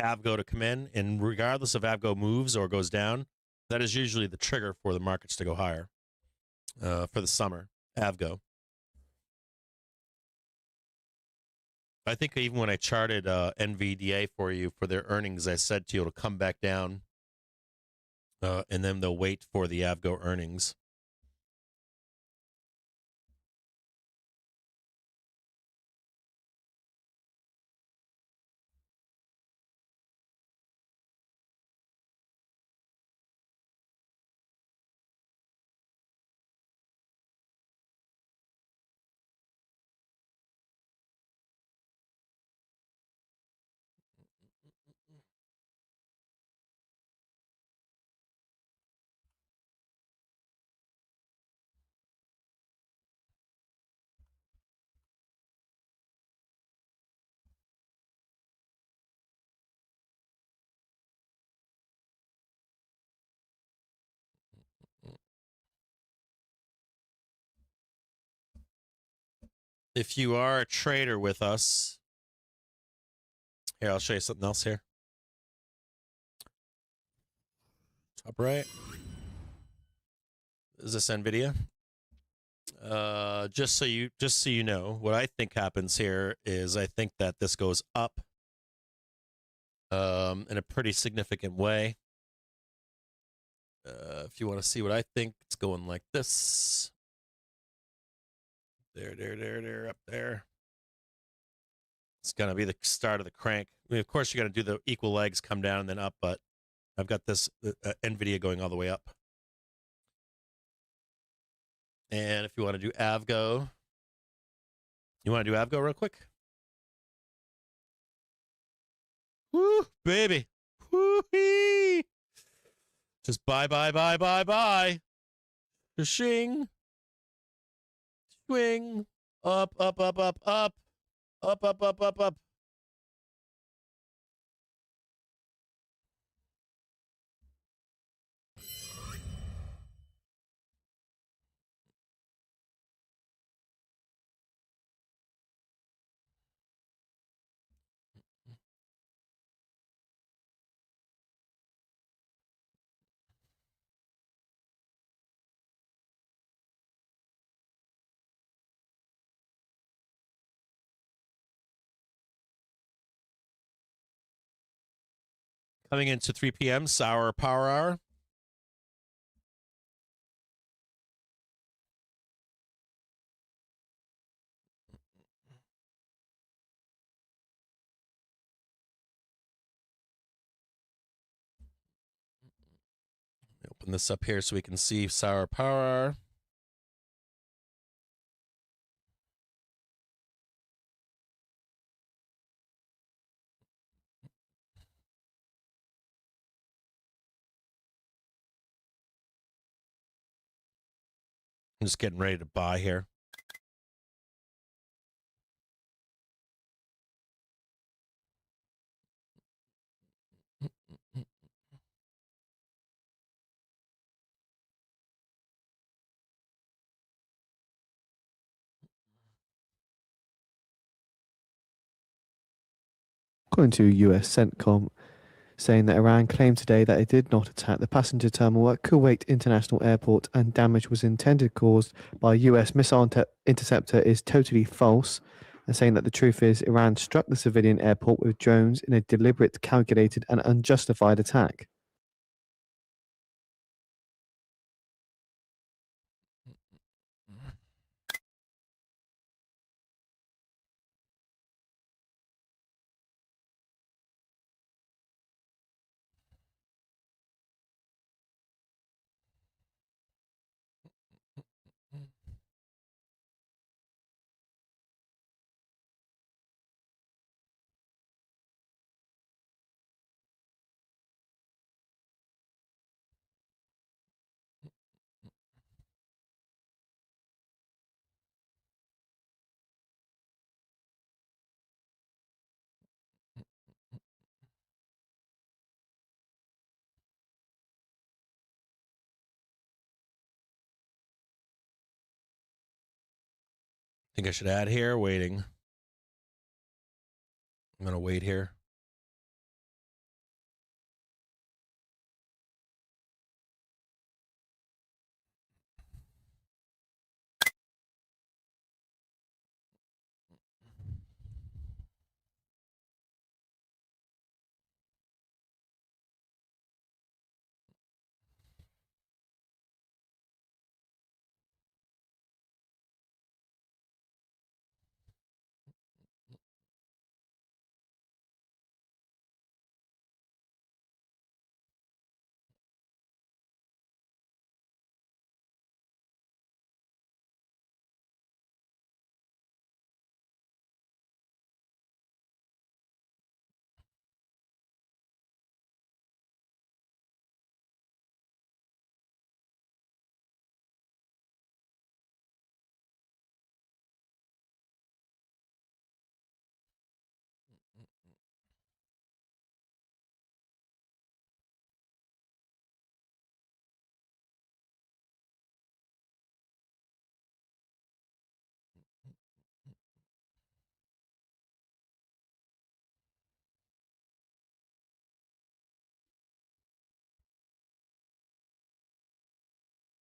Avgo to come in. And regardless if Avgo moves or goes down, that is usually the trigger for the markets to go higher for the summer, Avgo. I think even when I charted NVDA for you for their earnings, I said to you it'll come back down, and then they'll wait for the Avgo earnings. if you are a trader with us, here, I'll show you something else here. Top right. Is this NVIDIA? Just so you know, what I think happens here is I think that this goes up in a pretty significant way. If you want to see what I think, it's going like this. There, up there. It's going to be the start of the crank. I mean, of course, you're going to do the equal legs, come down and then up, but I've got this NVIDIA going all the way up. And if you want to do Avgo, you want to do Avgo real quick? Woo, baby. Woo-hee. Just bye. Shing. Swing. Up. Up. Coming into 3 p.m., Sour Power Hour. Open this up here so we can see Sour Power Hour. I'm just getting ready to buy here. According to US CENTCOM, saying that Iran claimed today that it did not attack the passenger terminal at Kuwait International Airport and damage was intended caused by a US missile interceptor is totally false, and saying that the truth is Iran struck the civilian airport with drones in a deliberate, calculated and unjustified attack. Think I should add here. Waiting. I'm gonna wait here.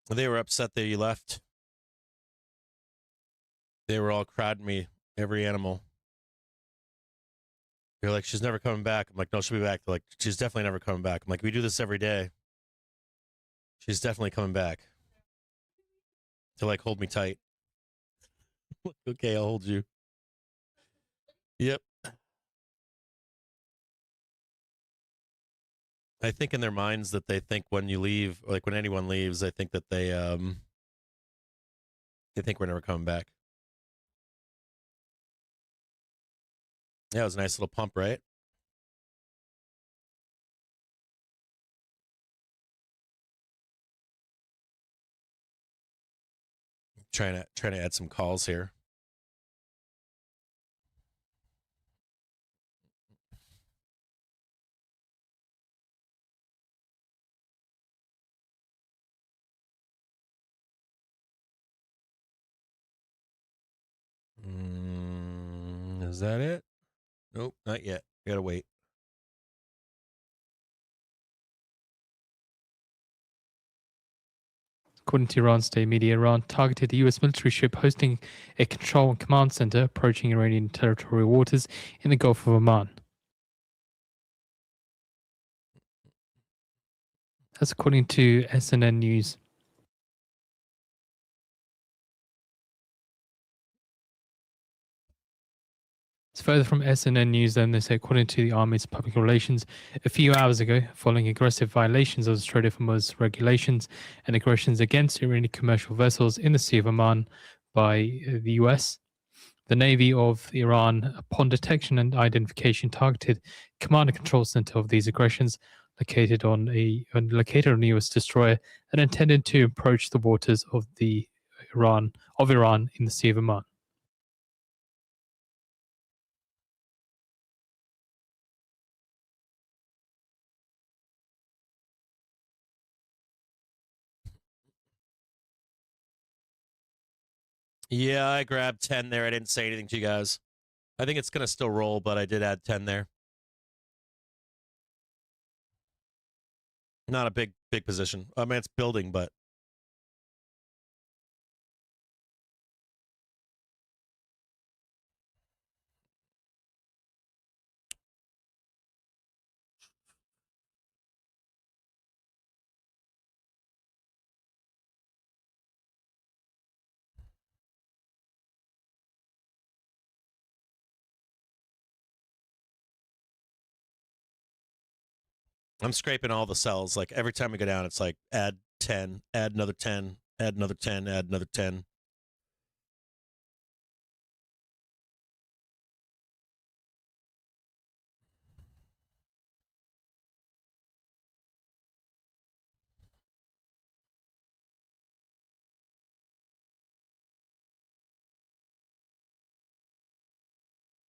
They were upset that you left. They were all crowding me, every animal. They're like, she's never coming back. I'm like, no, she'll be back. They're like, she's definitely never coming back. I'm like, we do this every day. She's definitely coming back. To like hold me tight. Okay, I'll hold you. Yep. I think in their minds that they think when you leave, like when anyone leaves, I think that they think we're never coming back. Yeah, it was a nice little pump, right? Trying to add some calls here. Is that it? Nope, not yet. Gotta wait. According to Iran state media, Iran targeted the US military ship hosting a control and command center approaching Iranian territorial waters in the Gulf of Oman. That's according to SNN News. It's further from SNN News, then they say, according to the Army's public relations, a few hours ago, following aggressive violations of Strait of Hormuz regulations and aggressions against Iranian commercial vessels in the Sea of Oman by the US, the Navy of Iran, upon detection and identification, targeted command and control center of these aggressions, located on a US destroyer and intended to approach the waters of Iran in the Sea of Oman. Yeah, I grabbed 10 there. I didn't say anything to you guys. I think it's gonna still roll, but I did add 10 there. Not a big position. I mean, it's building, but I'm scraping all the cells. Like every time we go down, it's like add 10, add another 10, add another 10, add another 10.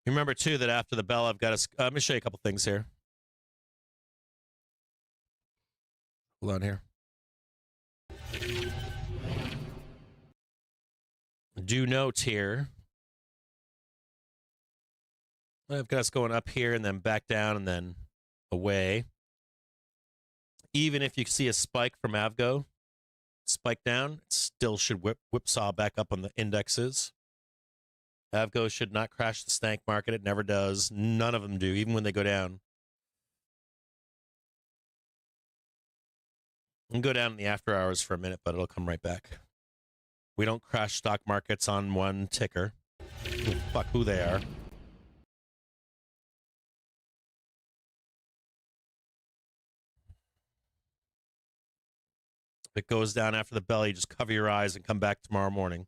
Remember too that after the bell, I've got to. Let me show you a couple things here. Hold on here. Do note here. I've got us going up here and then back down and then away. Even if you see a spike from Avgo, spike down, it still should whipsaw back up on the indexes. Avgo should not crash the stank market. It never does. None of them do, even when they go down. We can go down in the after hours for a minute, but it'll come right back. We don't crash stock markets on one ticker. Ooh, fuck who they are. If it goes down after the bell, you just cover your eyes and come back tomorrow morning.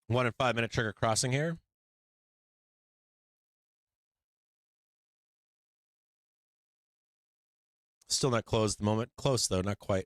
1 and 5 minute trigger crossing here. Still not closed at the moment. Close though, not quite.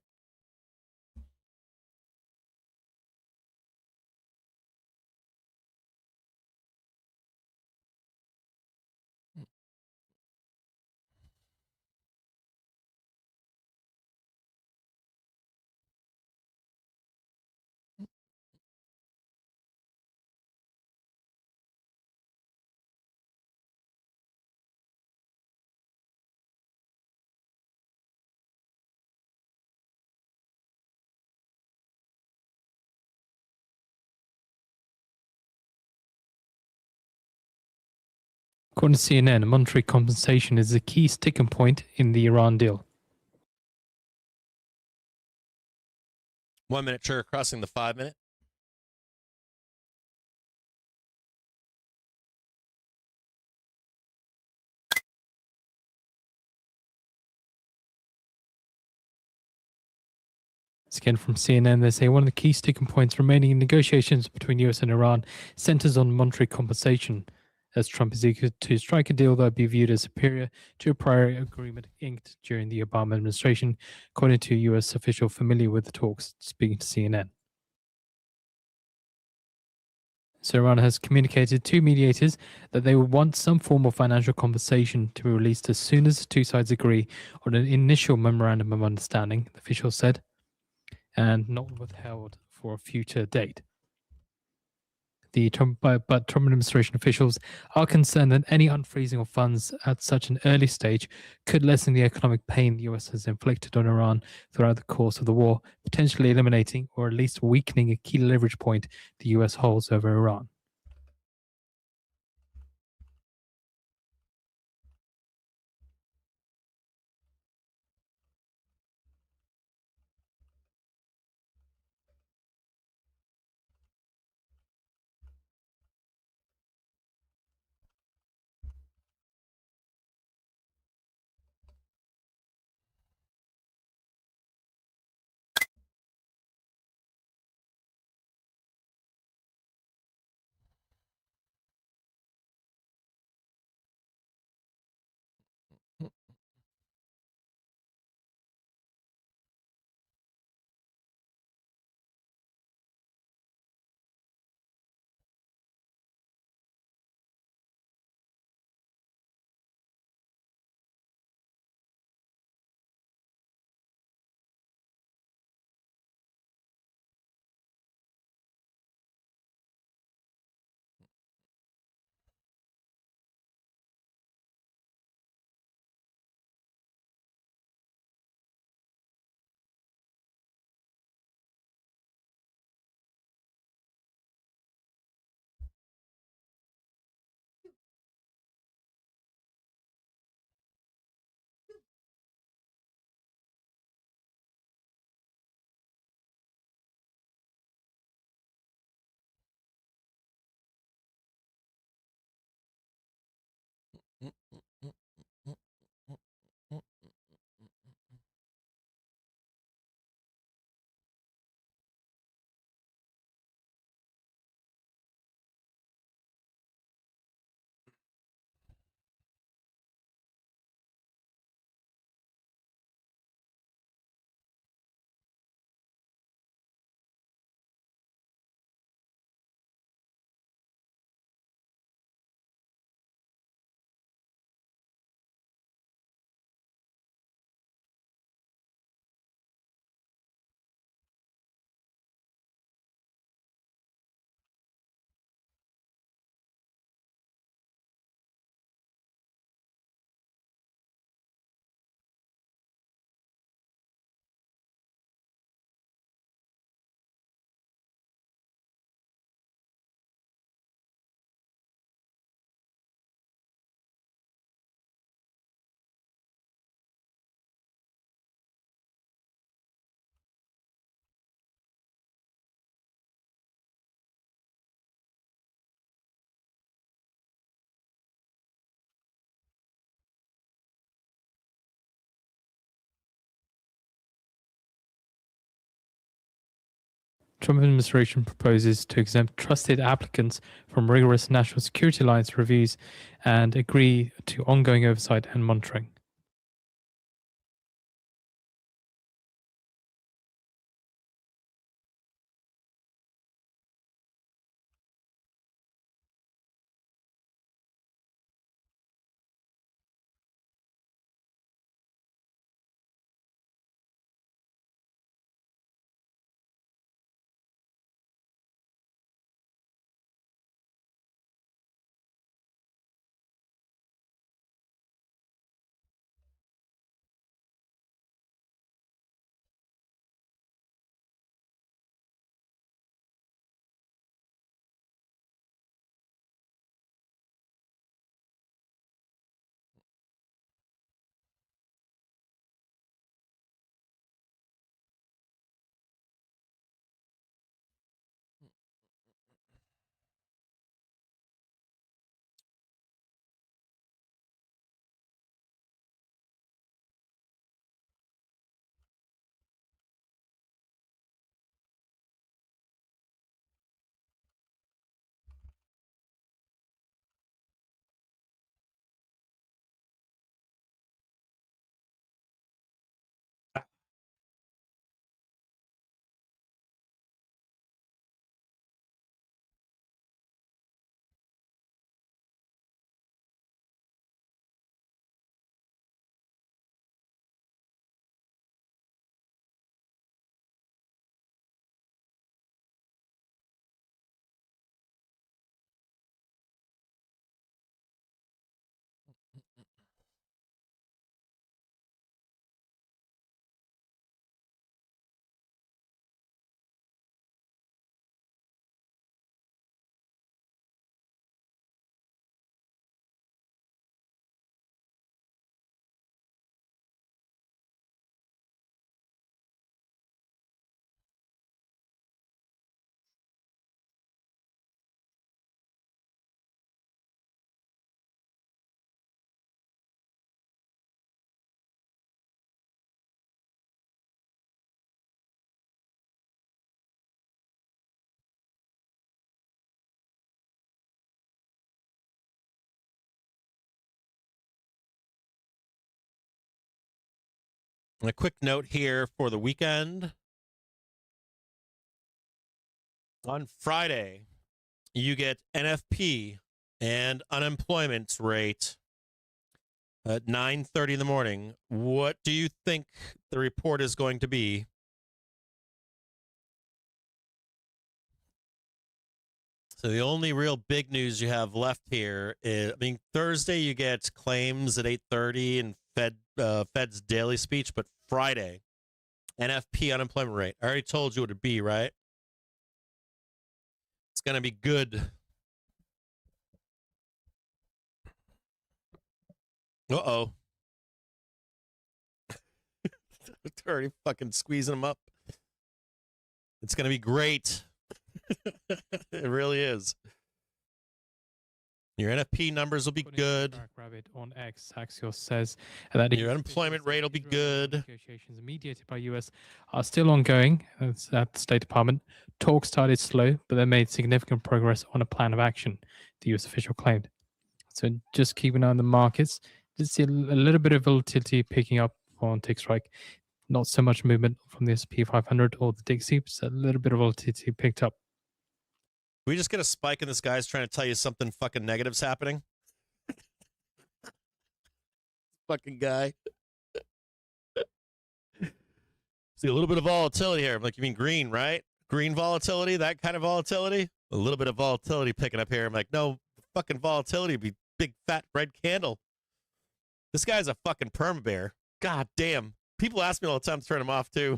According to CNN, monetary compensation is a key sticking point in the Iran deal. 1 minute trigger crossing the 5 minute. It's again from CNN. They say one of the key sticking points remaining in negotiations between US and Iran centers on monetary compensation, as Trump is eager to strike a deal that would be viewed as superior to a prior agreement inked during the Obama administration, according to a US official familiar with the talks speaking to CNN. So Iran has communicated to mediators that they would want some form of financial compensation to be released as soon as the two sides agree on an initial memorandum of understanding, the official said, and not withheld for a future date. But Trump administration officials are concerned that any unfreezing of funds at such an early stage could lessen the economic pain the US has inflicted on Iran throughout the course of the war, potentially eliminating or at least weakening a key leverage point the US holds over Iran. Trump administration proposes to exempt trusted applicants from rigorous national security alliance reviews and agree to ongoing oversight and monitoring. And a quick note here for the weekend. On Friday, you get NFP and unemployment rate at 9:30 in the morning. What do you think the report is going to be? So the only real big news you have left here is, I mean, Thursday you get claims at 8:30 and Fed's daily speech, but Friday, NFP unemployment rate. I already told you what it'd be, right? It's going to be good. Uh-oh. They're already fucking squeezing them up. It's going to be great. It really is. Your NFP numbers will be good. Rabbit on X, Axios says that your unemployment rate will be good. Negotiations mediated by US are still ongoing. That's at the State Department. Talks started slow, but they made significant progress on a plan of action, the US official claimed. So just keep an eye on the markets. Just see a little bit of volatility picking up on tick strike. Not so much movement from the S&P 500 or the Dixie, but a little bit of volatility picked up. We just get a spike and this guy's trying to tell you something fucking negative's happening. Fucking guy. See a little bit of volatility here. I'm like, you mean green, right? Green volatility, that kind of volatility? A little bit of volatility picking up here. I'm like, no, fucking volatility would be big fat red candle. This guy's a fucking perma bear. God damn. People ask me all the time to turn him off too.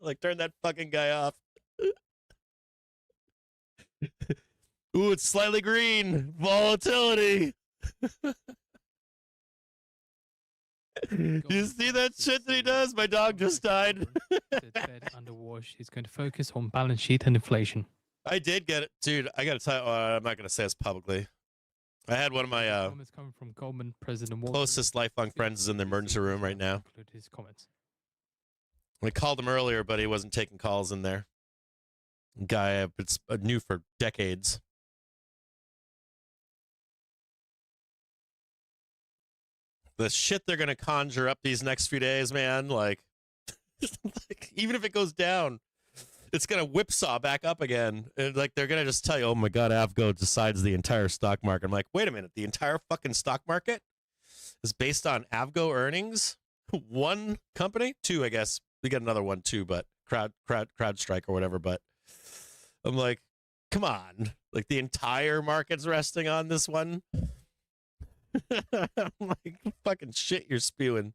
Like, turn that fucking guy off. Ooh, it's slightly green. Volatility. You see that shit that he does? My dog just died. Fed underwash is going to focus on balance sheet and inflation. I did get it. Dude, I got to tell you, I'm not going to say this publicly. I had one of my Comments coming from Goldman President closest lifelong friends is in the emergency room right now. His comments. I called him earlier, but he wasn't taking calls in there. Guy, it's new for decades. The shit they're gonna conjure up these next few days, man. Like even if it goes down, it's gonna whipsaw back up again. And like they're gonna just tell you, "Oh my God, Avgo decides the entire stock market." I'm like, wait a minute, the entire fucking stock market is based on Avgo earnings? One company, two, I guess. We got another one too, but CrowdStrike or whatever. But I'm like, come on, like the entire market's resting on this one. I'm like, fucking shit you're spewing.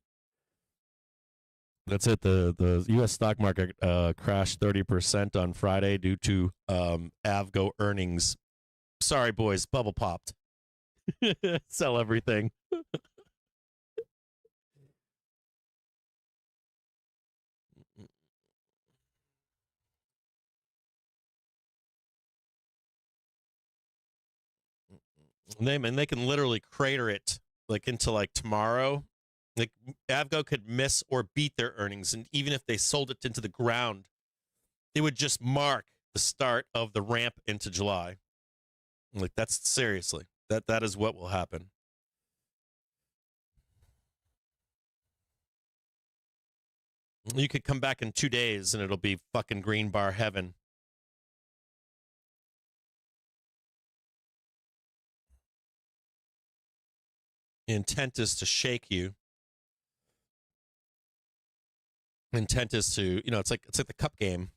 That's it. The U.S. stock market crashed 30% on Friday due to Avgo earnings. Sorry, boys, bubble popped. Sell everything. And they can literally crater it like into like tomorrow. Like Avgo could miss or beat their earnings, and even if they sold it into the ground, it would just mark the start of the ramp into July. Like that's seriously that is what will happen. You could come back in 2 days and it'll be fucking green bar heaven. The intent is to shake you. The intent is to, it's like the cup game.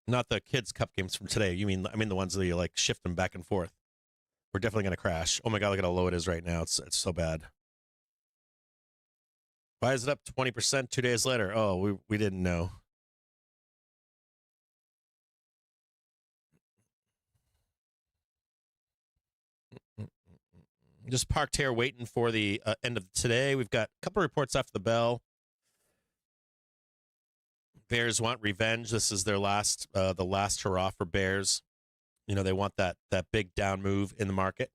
Not the kids' cup games from today. I mean the ones that you like shift them back and forth. We're definitely gonna crash. Oh my God, look at how low it is right now. It's so bad. Why is it up 20% 2 days later? Oh, we didn't know. Just parked here waiting for the end of today. We've got a couple reports after the bell. Bears want revenge. This is their the last hurrah for Bears. They want that big down move in the market.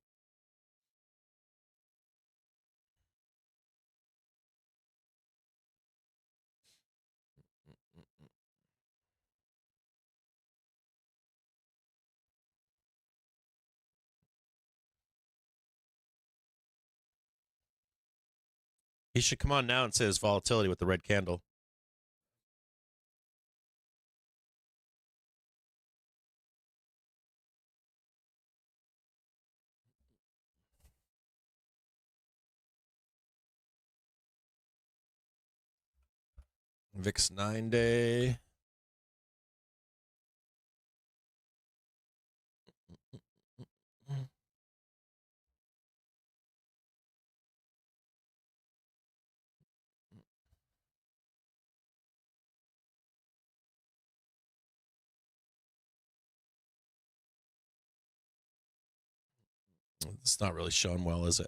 He should come on now and say his volatility with the red candle. VIX 9-day. It's not really showing well, is it?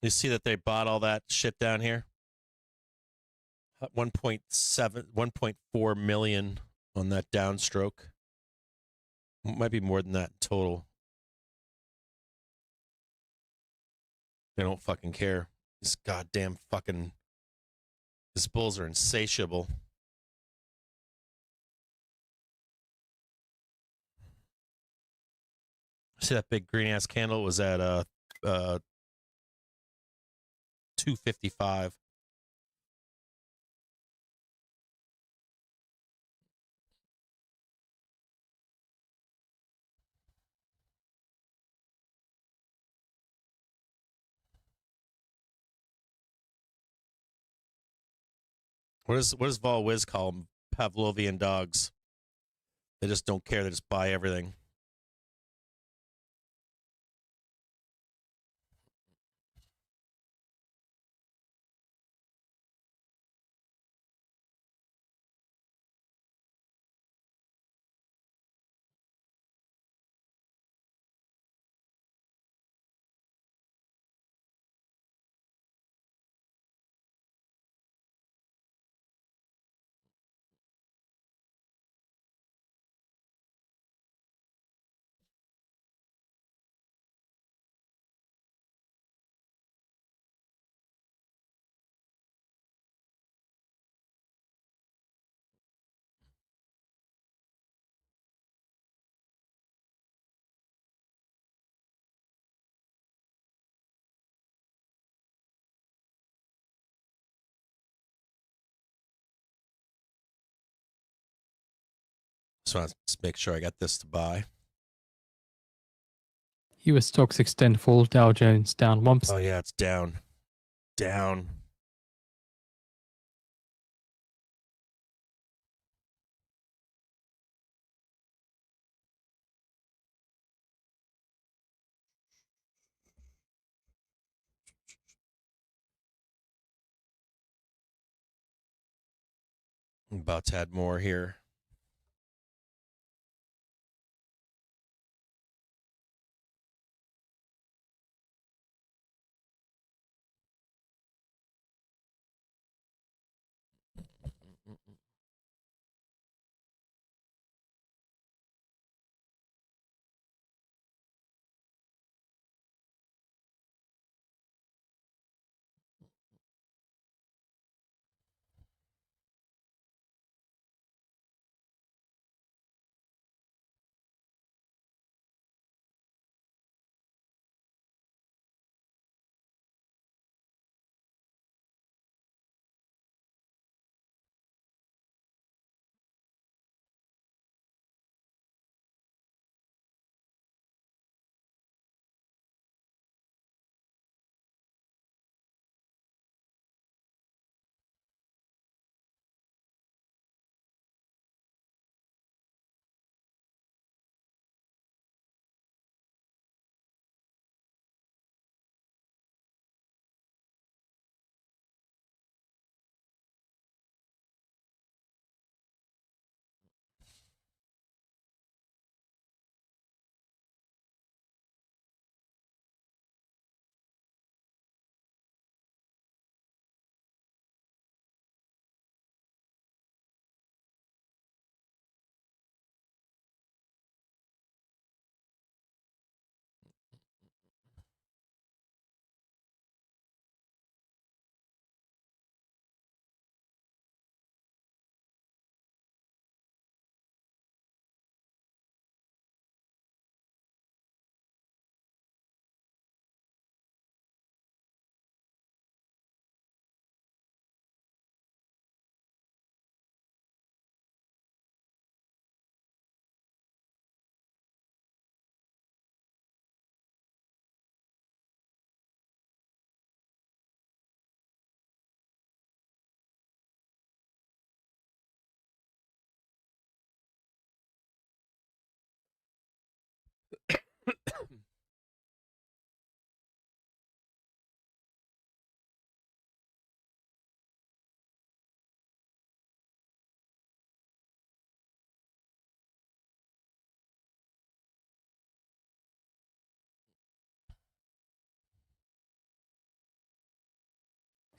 You see that they bought all that shit down here? 1.4 million on that downstroke. Might be more than that in total. They don't fucking care. These bulls are insatiable. See that big green ass candle was at 255. What does Vol Wiz call them? Pavlovian dogs. They just don't care. They just buy everything. Just want to make sure I got this to buy. US stocks extend fall. Dow Jones down 1%. Oh yeah, it's down. Down. I'm about to add more here.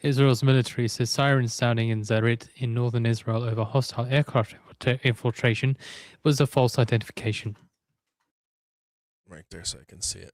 Israel's military says sirens sounding in Zerit in northern Israel over hostile aircraft infiltration was a false identification. Right there so I can see it.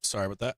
Sorry about that.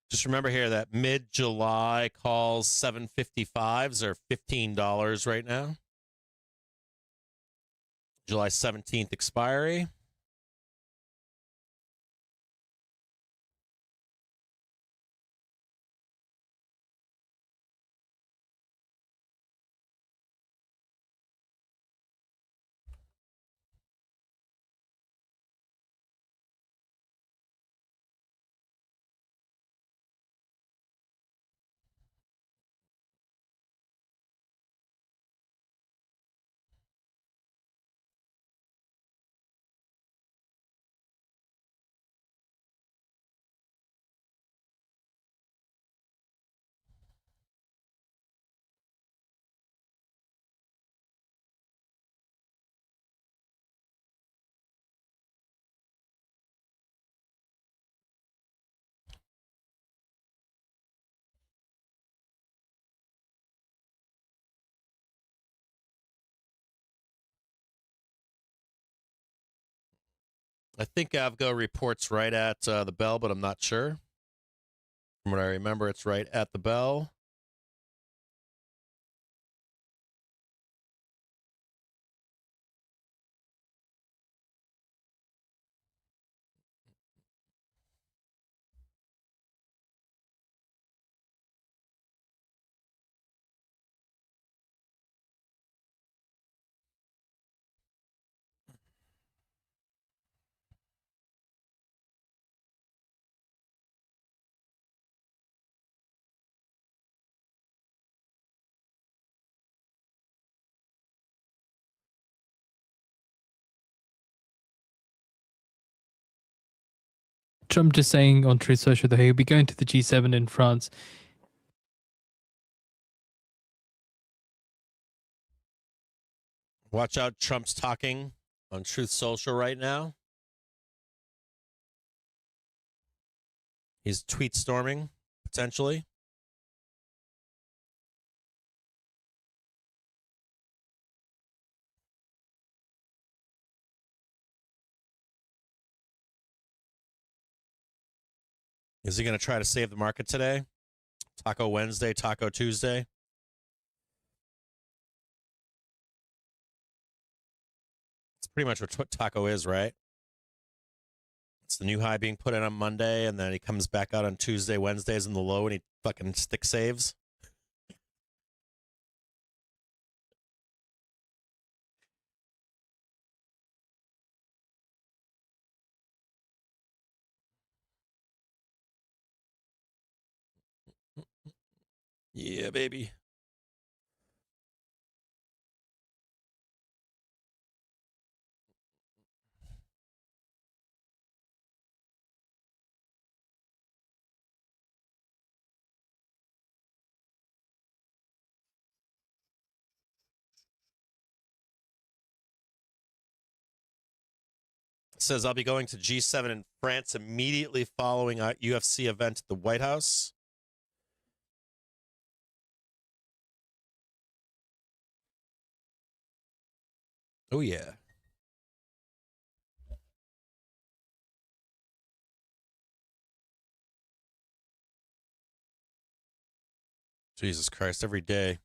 Just remember here that mid-July calls 755s are $15 right now. July 17th expiry. I think Avgo reports right at the bell, but I'm not sure. From what I remember, it's right at the bell. Trump just saying on Truth Social that he'll be going to the G7 in France. Watch out, Trump's talking on Truth Social right now. He's tweet storming, potentially. Is he going to try to save the market today? Taco Wednesday, Taco Tuesday? It's pretty much what taco is, right? It's the new high being put in on Monday, and then he comes back out on Tuesday, Wednesdays in the low, and he fucking stick saves. Yeah, baby. Says I'll be going to G7 in France immediately following a UFC event at the White House. Oh, yeah. Jesus Christ, every day.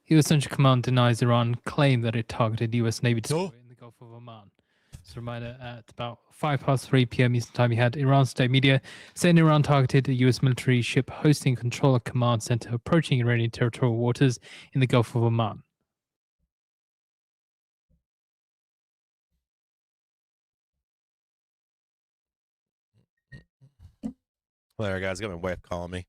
U.S. Central Command denies Iran claim that it targeted U.S. Navy destroyer Oh. in the Gulf of Oman. Just a reminder, at about 3 p.m. Eastern Time, you had Iran state media saying Iran targeted a U.S. military ship hosting control a command center approaching Iranian territorial waters in the Gulf of Oman. Well, there, guys. Got my wife calling me.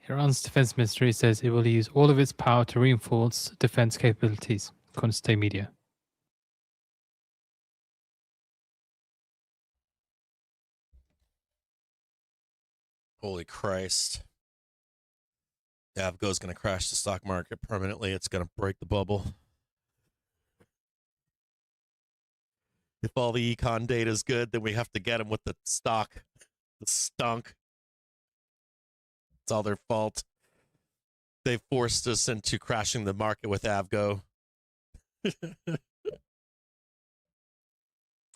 Iran's defense ministry says it will use all of its power to reinforce defense capabilities, according to state media. Holy Christ. Avgo's going to crash the stock market permanently. It's going to break the bubble. If all the econ data is good, then we have to get them with the stock. The stunk. It's all their fault. They forced us into crashing the market with Avgo. How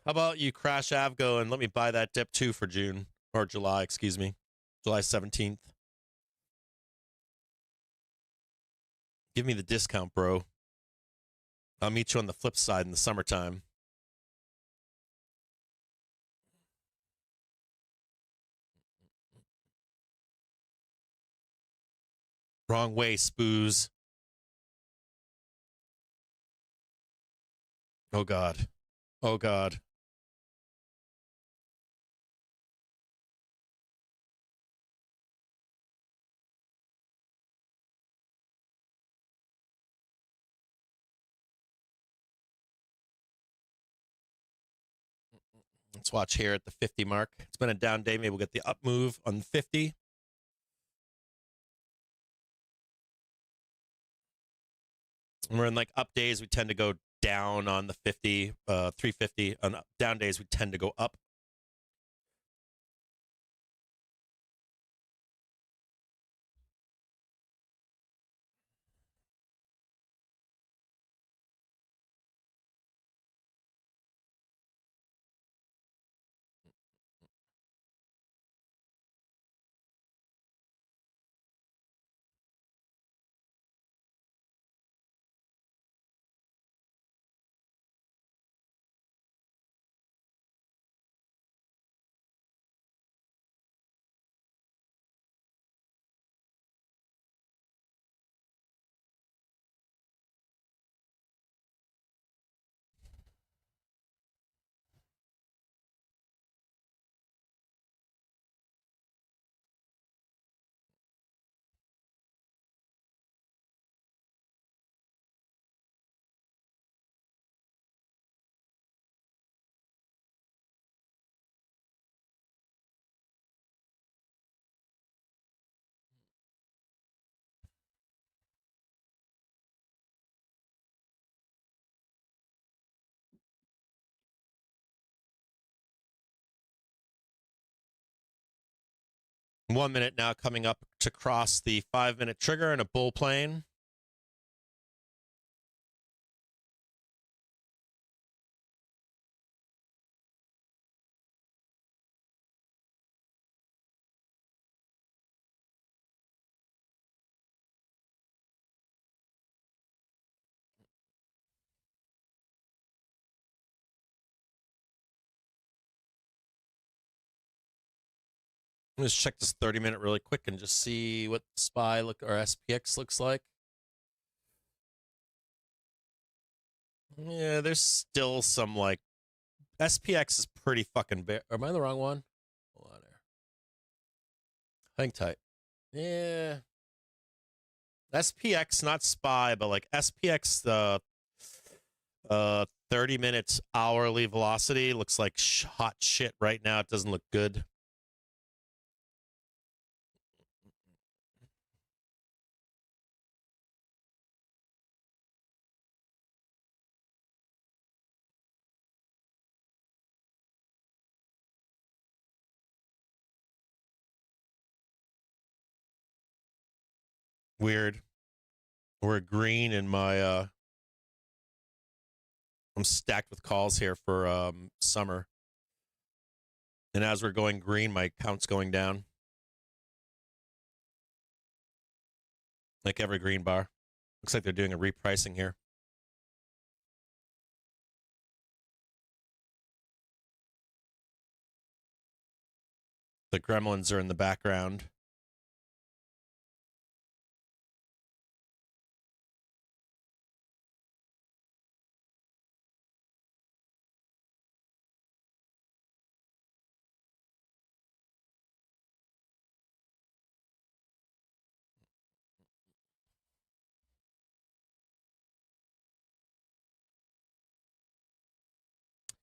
about you crash Avgo and let me buy that dip too for June or July, excuse me, July 17th. Give me the discount, bro. I'll meet you on the flip side in the summertime. Wrong way, spoos. Oh, God. Oh, God. Let's watch here at the 50 mark. It's been a down day. Maybe we'll get the up move on the 50. When we're in like up days, we tend to go down on the 50, 350. On down days, we tend to go up. One minute now coming up to cross the 5-minute trigger in a bull plane. Let's check this 30-minute really quick and just see what SPY look or SPX looks like. Yeah, there's still some like SPX is pretty fucking bare. Am I the wrong one? Hold on there. Hang tight. Yeah. SPX, not SPY, but like SPX, the 30 minutes hourly velocity looks like hot shit right now. It doesn't look good. Weird. We're green in my I'm stacked with calls here for summer. And as we're going green, my count's going down. Like every green bar. Looks like they're doing a repricing here. The gremlins are in the background.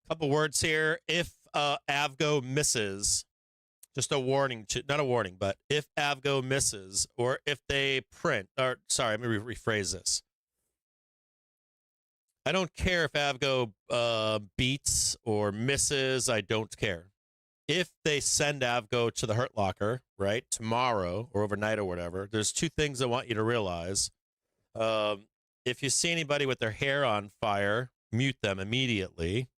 Couple words here. If Avgo misses, just a warning, not a warning, but if Avgo misses or if they print, or sorry, let me rephrase this. I don't care if Avgo beats or misses. I don't care. If they send Avgo to the Hurt Locker, right, tomorrow or overnight or whatever, there's two things I want you to realize. If you see anybody with their hair on fire, mute them immediately.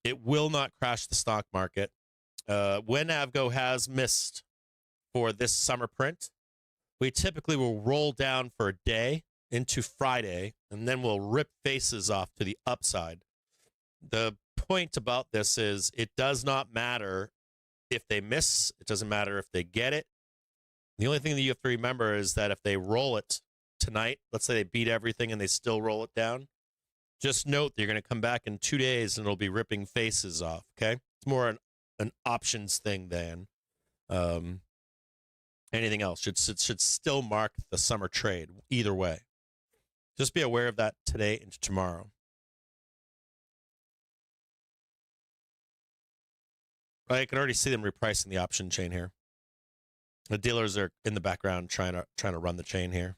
It will not crash the stock market. When Avgo has missed for this summer print, we typically will roll down for a day into Friday, and then we'll rip faces off to the upside. The point about this is it does not matter if they miss. It doesn't matter if they get it. The only thing that you have to remember is that if they roll it tonight, let's say they beat everything and they still roll it down, just note that you're going to come back in 2 days and it'll be ripping faces off, okay? It's more an options thing than anything else. It should still mark the summer trade either way. Just be aware of that today and tomorrow. I can already see them repricing the option chain here. The dealers are in the background trying to run the chain here.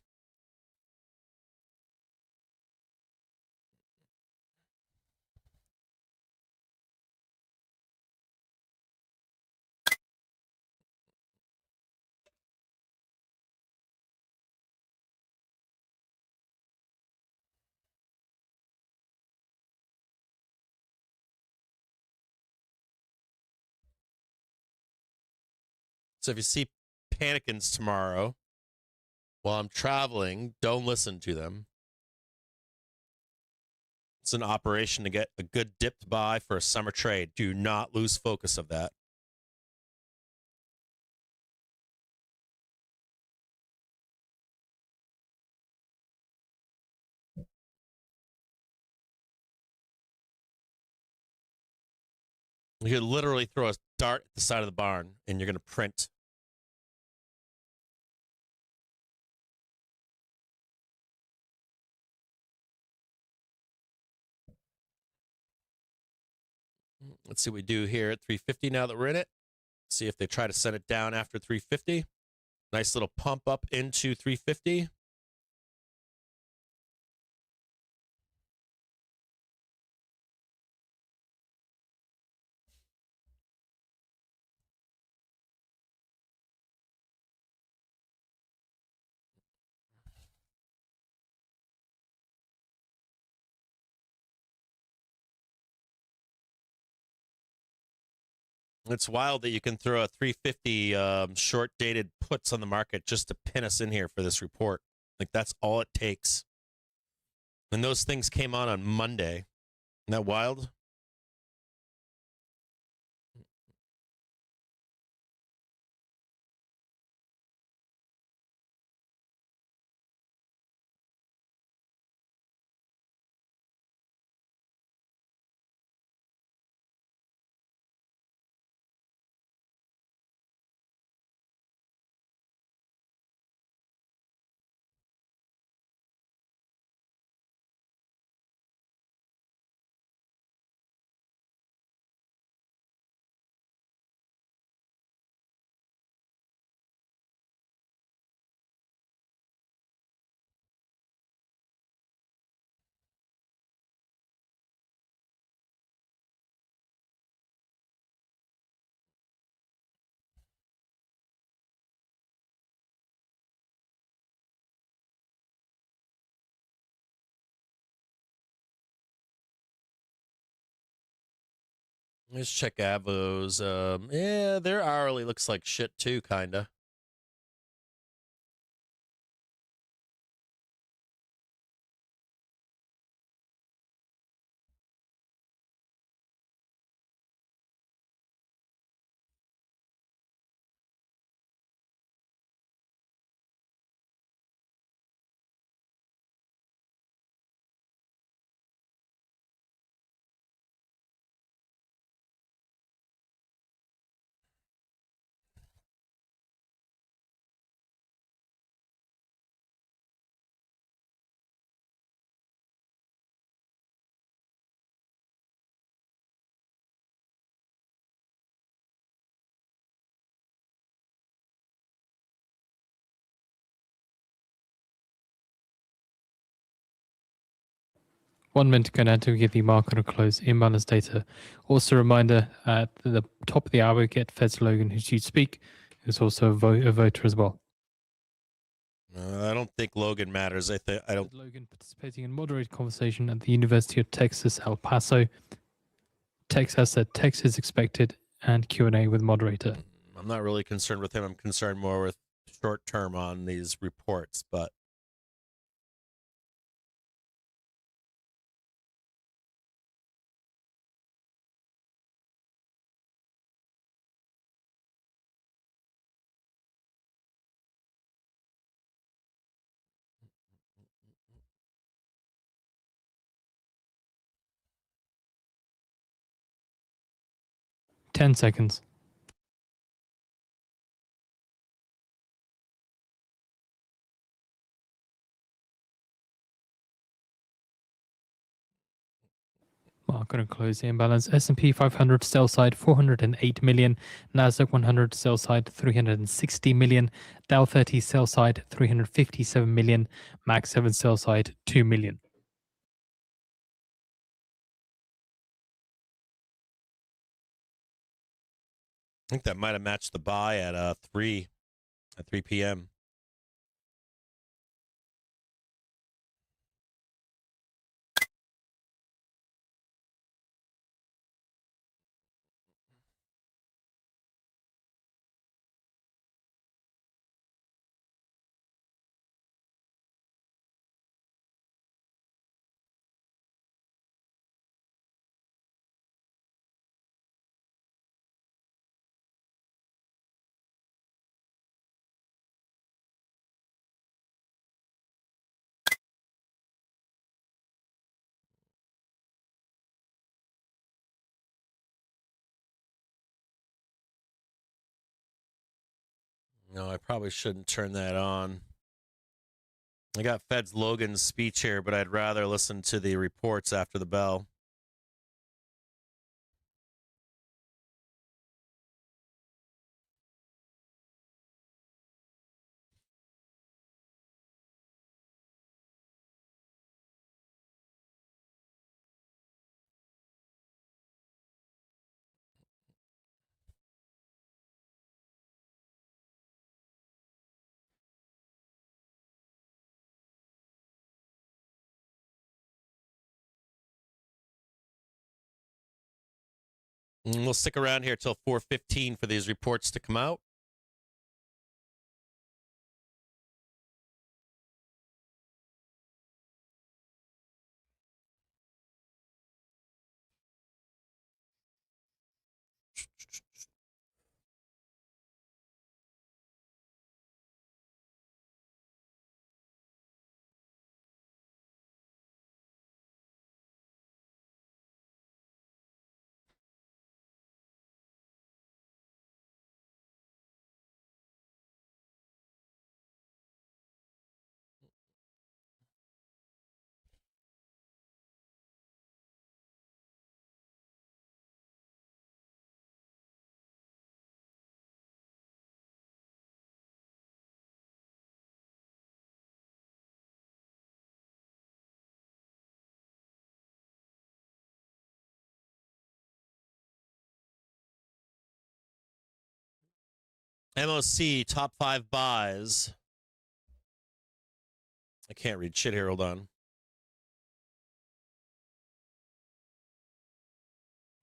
So if you see panicins tomorrow while I'm traveling, don't listen to them. It's an operation to get a good dipped buy for a summer trade. Do not lose focus of that. You could literally throw a dart at the side of the barn and you're going to print. Let's see what we do here at 350 now that we're in it. See if they try to send it down after 350. Nice little pump up into 350. It's wild that you can throw a 350 short dated puts on the market just to pin us in here for this report. Like that's all it takes. And those things came on Monday. Isn't that wild? Let's check Avos. Yeah, their hourly looks like shit too, kinda. One minute ago now to give the market a close imbalance data. Also a reminder, at the top of the hour, get Fed's Logan, who's due to speak, who's also a voter as well. I don't think Logan matters. I don't. Fed Logan participating in moderated conversation at the University of Texas, El Paso. Tex has said text is expected and Q&A with moderator. I'm not really concerned with him. I'm concerned more with short term on these reports, but Ten seconds. Market and closing imbalance. S&P 500 sell side 408 million, Nasdaq 100 sell side 360 million, Dow 30 sell side 357 million, Max 7 sell side 2 million. I think that might have matched the buy at 3 p.m. No, I probably shouldn't turn that on. I got Fed's Logan's speech here, but I'd rather listen to the reports after the bell. And we'll stick around here till 4:15 for these reports to come out. MOC top 5 buys. I can't read shit here. Hold on.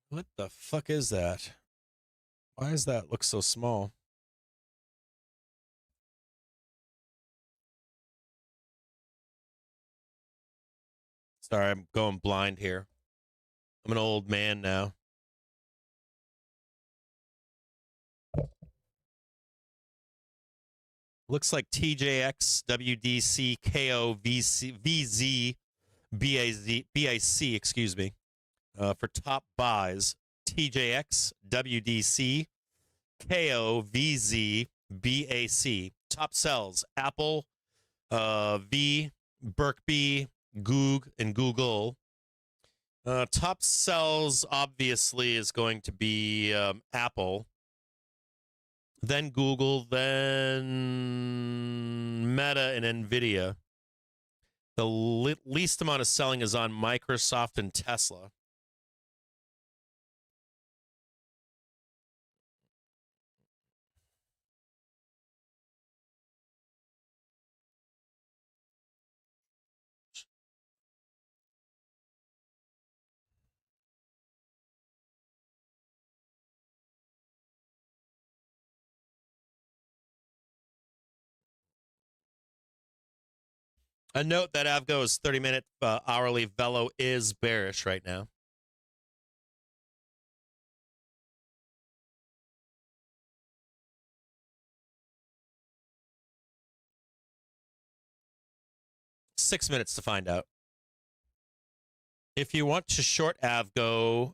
What the fuck is that? Why does that look so small? Sorry, I'm going blind here. I'm an old man now. Looks like TJX, WDC, KO, VZ, BIC, excuse me, for top buys. TJX, WDC, KO, VZ, BAC. Top sells, Apple, V, Berkby, Goog, and Google. Top sells, obviously, is going to be Apple. Then Google, then Meta and Nvidia. The least amount of selling is on Microsoft and Tesla. A note that Avgo's 30-minute hourly velo is bearish right now. Six minutes to find out. If you want to short Avgo,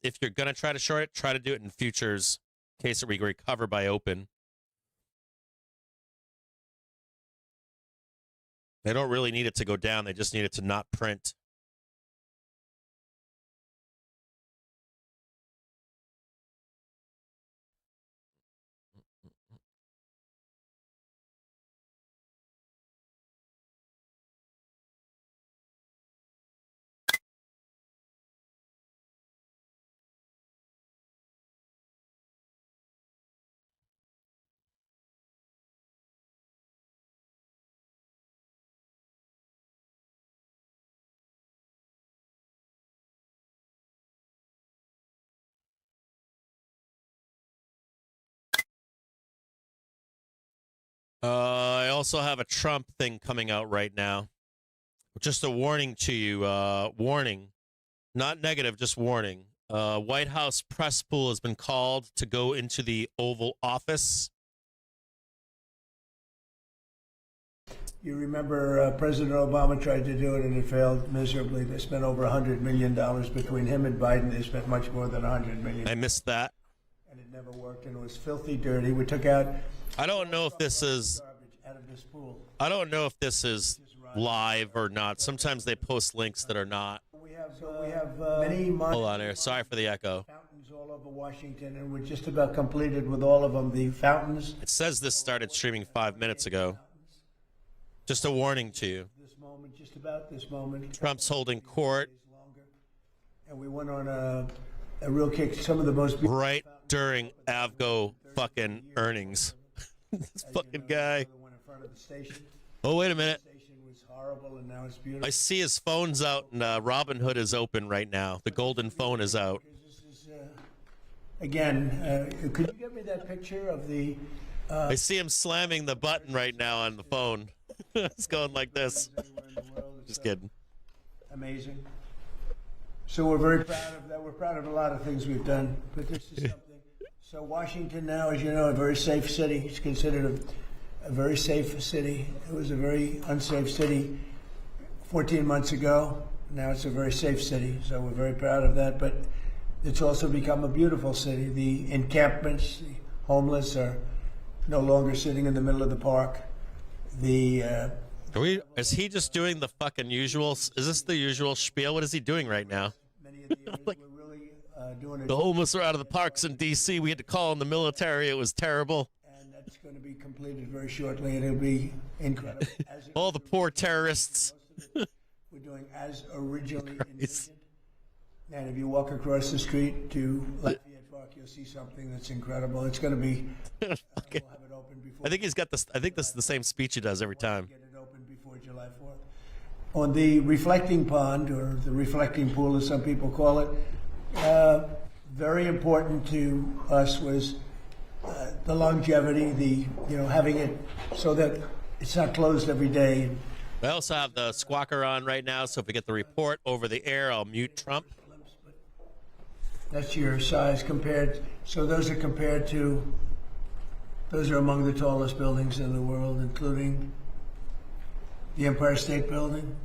if you're going to try to short it, try to do it in futures in case we recover by open. They don't really need it to go down. They just need it to not print. I also have a Trump thing coming out right now. Just a warning to you. Warning. Not negative, just warning. White House press pool has been called to go into the Oval Office. You remember President Obama tried to do it and it failed miserably. They spent over $100 million between him and Biden. They spent much more than $100 million. I missed that. And it never worked, and it was filthy dirty. We took out. I don't know if this is. Out of this pool. I don't know if this is live or not. Sometimes they post links that are not. We have many. Hold on here. Sorry for the echo. Fountains all over Washington, and we're just about completed with all of them. The fountains. It says this started streaming 5 minutes ago. Just a warning to you. This moment, just about this moment. Trump's holding court. And we went on a real kick. Some of the most right during Avgo fucking earnings. This fucking guy. Oh, wait a minute. I see his phone's out and Robin Hood is open right now. The golden phone is out. Again, could you get me that picture of the... I see him slamming the button right now on the phone. It's going like this. Just kidding. Amazing. So we're very proud of that. We're proud of a lot of things we've done, but this is something. So Washington now, as you know, a very safe city. It's considered a very safe city. It was a very unsafe city 14 months ago. Now it's a very safe city, so we're very proud of that. But it's also become a beautiful city. The encampments, the homeless are no longer sitting in the middle of the park. Is he just doing the fucking usual? Is this the usual spiel? What is he doing right now? Many of the areas we're really doing the homeless are out of the parks in D.C. We had to call in the military. It was terrible. And that's going to be completed very shortly, and it'll be incredible. All the poor terrorists. We're doing as originally envisioned. And if you walk across the street to Lafayette Park, you'll see something that's incredible. It's going to be. We'll have it open before. I think he's got this. I think this is the same speech he does every time. Get it open before July 4th. On the reflecting pond, or the reflecting pool, as some people call it, very important to us was the longevity, having it so that it's not closed every day. We also have the squawker on right now, so if we get the report over the air, I'll mute Trump. That's your size compared. So those are compared to. Those are among the tallest buildings in the world, including the Empire State Building,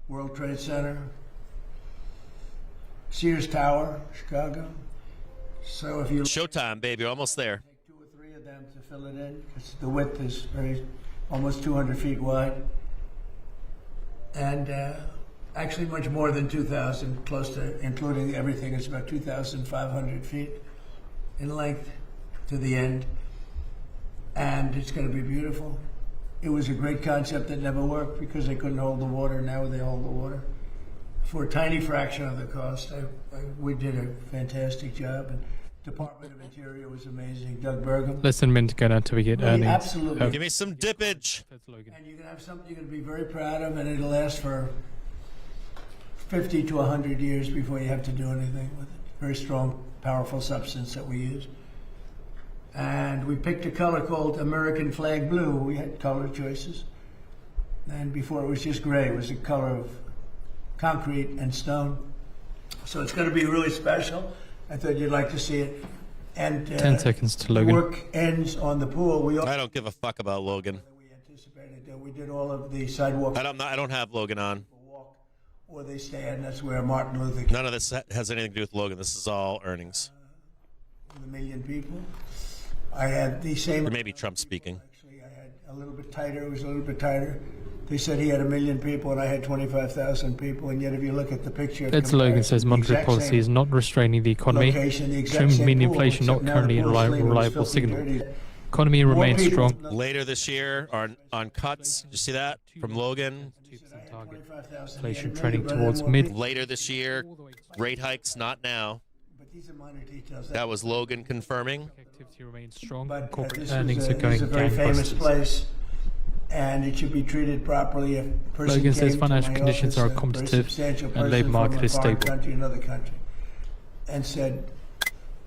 World Trade Center, Sears Tower, Chicago. So if you showtime, baby, almost there. Take 2 or 3 of them to fill it in, because the width is almost 200 feet wide, and actually much more than 2,000, close to, including everything, it's about 2,500 feet in length to the end, and it's going to be beautiful. It was a great concept that never worked because they couldn't hold the water. Now they hold the water for a tiny fraction of the cost. We did a fantastic job, and Department of Interior was amazing. Doug Burgum. Less than a minute to go now till we get earnings. Absolutely. Give me some dippage. And you're going to have something you're going to be very proud of, and it'll last for 50 to 100 years before you have to do anything with it. Very strong, powerful substance that we use. And we picked a color called American Flag Blue. We had color choices. And before it was just gray. It was a color of concrete and stone. So it's going to be really special. I thought you'd like to see it. And 10 seconds to Logan. The work ends on the pool. I don't give a fuck about Logan. We anticipated that we did all of the sidewalk. I don't have Logan on. Walk, or they stand. That's where Martin Luther King. None of this has anything to do with Logan. This is all earnings. With 1 million people. I had the same. Or maybe Trump speaking. Actually, I had a little bit tighter. It was a little bit tighter. They said he had 1 million people, and I had 25,000 people. And yet, if you look at the picture, Ed Logan says monetary policy is not restraining the economy. Trimming mean inflation not currently a reliable signal. Economy remains strong. Later this year on cuts. Did you see that from Logan? 2% target. Inflation trending towards mid. Later this year, rate hikes not now. These are minor details. That was Logan confirming. Activity remains strong. But Corporate earnings are going It's a very famous gangbusters. place, and it should be treated properly. If a person Logan says came to financial my conditions office, are a very competitive substantial and person labour market from is a foreign stable. country, another country, and said,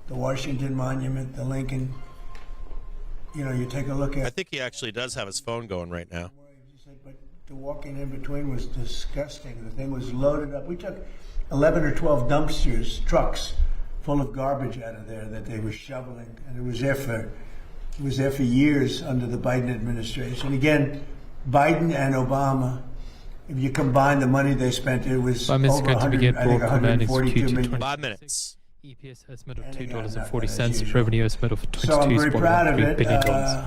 the Washington Monument, the Lincoln, you take a look I at. think he actually does have his phone going right now. But the walking in between was disgusting. The thing was loaded up. We took 11 or 12 dumpsters, trucks, full of garbage out of there that they were shoveling, and it was there for years under the Biden administration. Again, Biden and Obama. If you combine the money they spent, it was 5 minutes over ago to 100, begin I think broadcast earnings 142 Q2 million. 20. 5 minutes. EPS estimate of And again, $2.40, as usual. revenue estimate of So I'm very proud of $22.3 it. billion.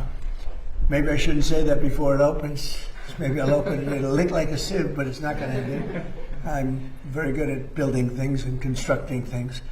Maybe I shouldn't say that before it opens. Maybe I'll open it. It'll look like a sieve, but it's not going to be. I'm very good at building things and constructing things.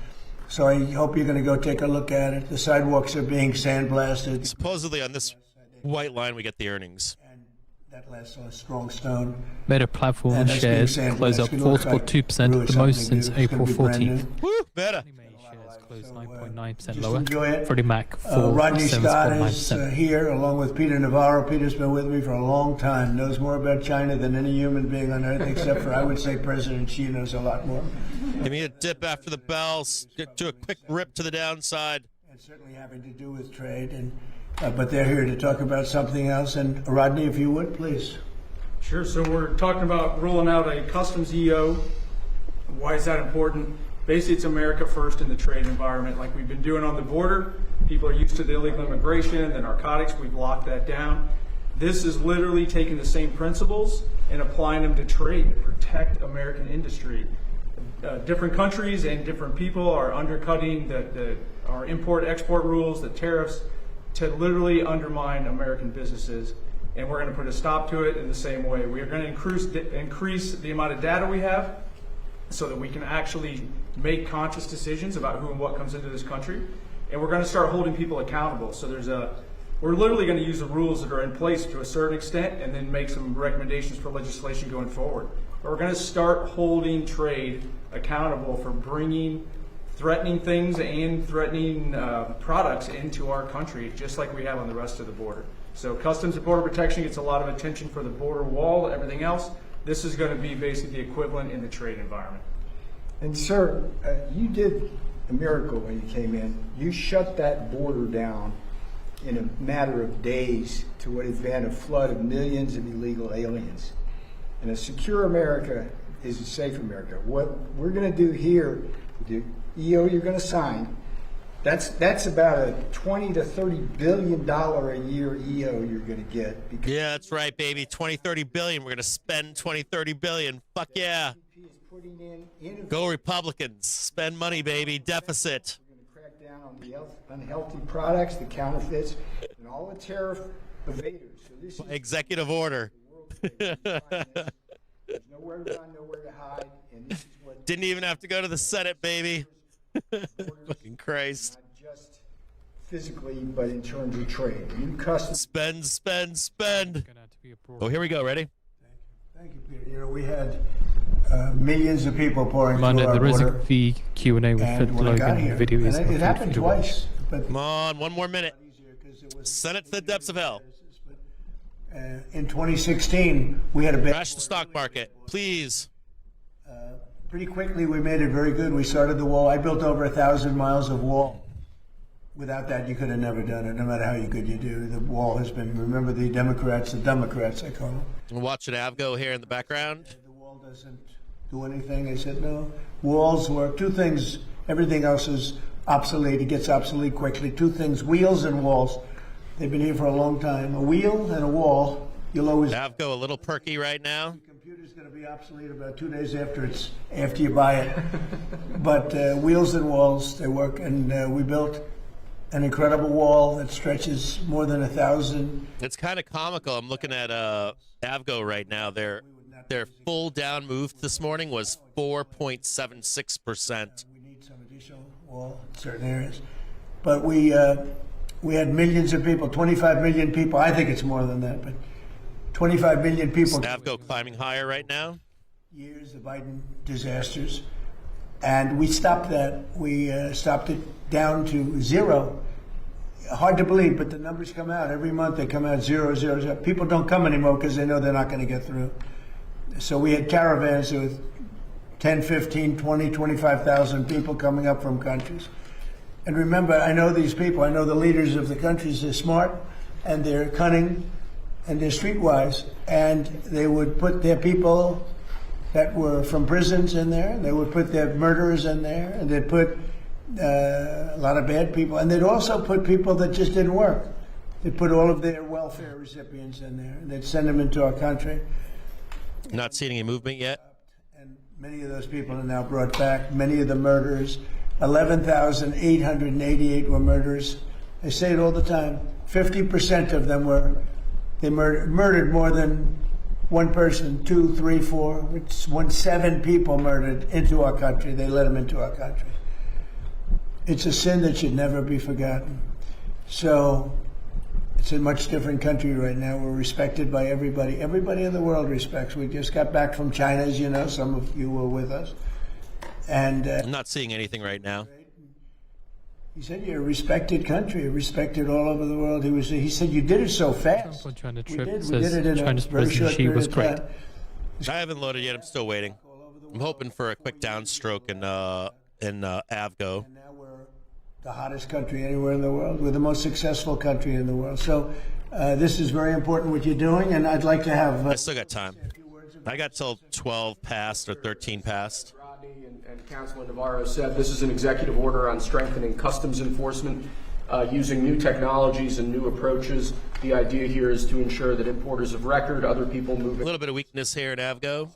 So I hope you're going to go take a look at it. The sidewalks are being sandblasted. Supposedly on this white line we get the earnings. And that lasts on a strong stone. Meta platform And that's being shares close up sandblasted. It looks like 4.2%, really the most something since new. It's gonna April be brand 14th. new. Woo, Meta. Shares closed So, 9.9% just lower. enjoy it. Freddie Mac Rodney Scott is 7.9%. here along with Peter Navarro. Peter's been with me for a long time, knows more about China than any human being on earth, except for, I would say, President Xi knows a lot more. Give me a dip after the bells. Get to a quick rip to the downside. And certainly having to do with trade, and but they're here to talk about something else. And Rodney, if you would, please. Sure. So we're talking about rolling out a customs EO. Why is that important? Basically, it's America first in the trade environment, like we've been doing on the border. People are used to the illegal immigration, the narcotics. We've locked that down. This is literally taking the same principles and applying them to trade to protect American industry. Different countries and different people are undercutting our import-export rules, the tariffs, to literally undermine American businesses. And we're going to put a stop to it in the same way. We are going to increase the amount of data we have so that we can actually make conscious decisions about who and what comes into this country. And we're going to start holding people accountable. So we're literally going to use the rules that are in place to a certain extent and then make some recommendations for legislation going forward. But we're going to start holding trade accountable for bringing threatening things and threatening products into our country, just like we have on the rest of the border. So Customs and Border Protection gets a lot of attention for the border wall, everything else. This is going to be basically the equivalent in the trade environment. And sir, you did a miracle when you came in. You shut that border down in a matter of days to what has been a flood of millions of illegal aliens. And a secure America is a safe America. What we're going to do here, the EO you're going to sign, that's about a $20 to $30 billion a year EO you're going to get. Because Yeah, that's right, baby. 20-30 billion. We're going to spend 20-30 billion. Fuck yeah. is putting in Go Republicans. Spend money, baby. Deficit. We're going to crack down on the unhealthy products, the counterfeits, and all the tariff evaders. So this is Executive order. There's nowhere to run, nowhere to hide, and this is what Didn't even have to go to the Senate, baby. Fucking Christ. not just physically, but in terms of trade. New customs. Spend, spend, spend. Gonna have to be a broad- Oh, here we go. Ready? Thank you, Peter. You know, we had millions of people pouring Reminder, through our there is border. a Q&A with And Fred when I got Logan. here, The video is and it happened completely watched. twice, but Come on. One more minute. easier 'cause it was Send it to the depths of hell. in 2016, we had a bad Crash the stock market. Please. Pretty quickly, we made it very good. We started the wall. I built over 1,000 miles of wall. Without that, you could have never done it, no matter how good you do. The wall has been, remember the Democrats, I call them. We're watching Avgo here in the background. The wall doesn't do anything. I said, no. Walls work. Two things. Everything else is obsolete. It gets obsolete quickly. Two things, wheels and walls. They've been here for a long time. A wheel and a wall, you'll always... Avgo a little perky right now. The computer's going to be obsolete about 2 days after you buy it. But wheels and walls, they work. And we built an incredible wall that stretches more than 1,000. It's kind of comical. I'm looking at Avgo right now. Their full down move this morning was 4.76%. We need some additional wall in certain areas. But we had millions of people, 25 million people. I think it's more than that, but 25 million people. Avgo climbing higher right now. Years, the Biden disasters. And we stopped that. We stopped it down to zero. Hard to believe, but the numbers come out. Every month they come out 0, 0, 0. People don't come anymore because they know they're not going to get through. So we had caravans with 10, 15, 20, 25,000 people coming up from countries. And remember, I know these people. I know the leaders of the countries. They're smart. and they're cunning, and they're streetwise, and they would put their people that were from prisons in there, and they would put their murderers in there, and they'd put a lot of bad people, and they'd also put people that just didn't work. They'd put all of their welfare recipients in there, and they'd send them into our country. Not seeing any movement yet. And many of those people are now brought back. Many of the murderers, 11,888 were murderers. I say it all the time. 50% of them murdered more than one person, 2, 3, 4. It's 7 people murdered into our country. They let them into our country. It's a sin that should never be forgotten. So it's a much different country right now. We're respected by everybody. Everybody in the world respects. We just got back from China, as you know. Some of you were with us. And I'm not seeing anything right now. he said, you're a respected country, respected all over the world. He said, you did it so fast. Trump on China We trip did says it in China's a very President short Xi period was of great. time. I haven't loaded yet. I'm still waiting. I'm hoping for a quick downstroke in Avgo. And now we're the hottest country anywhere in the world. We're the most successful country in the world. So this is very important what you're doing, and I'd like to have... I still got time. I got till 12 past or 13 past. Rodney and Councilman Navarro said this is an executive order on strengthening customs enforcement using new technologies and new approaches. The idea here is to ensure that importers of record, other people moving... A little bit of weakness here at Avgo.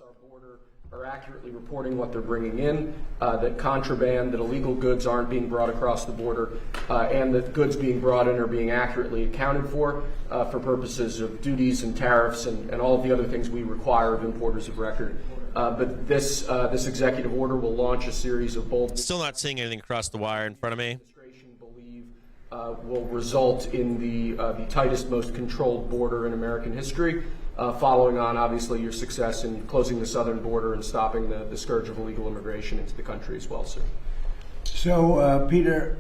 Are accurately reporting what they're bringing in, that contraband, that illegal goods aren't being brought across the border, and that goods being brought in are being accurately accounted for purposes of duties and tariffs and all of the other things we require of importers of record. But this executive order will launch a series of bold... Still not seeing anything across the wire in front of me. Believe will result in the tightest, most controlled border in American history. Following on, obviously, your success in closing the southern border and stopping the scourge of illegal immigration into the country as well, sir. So, Peter,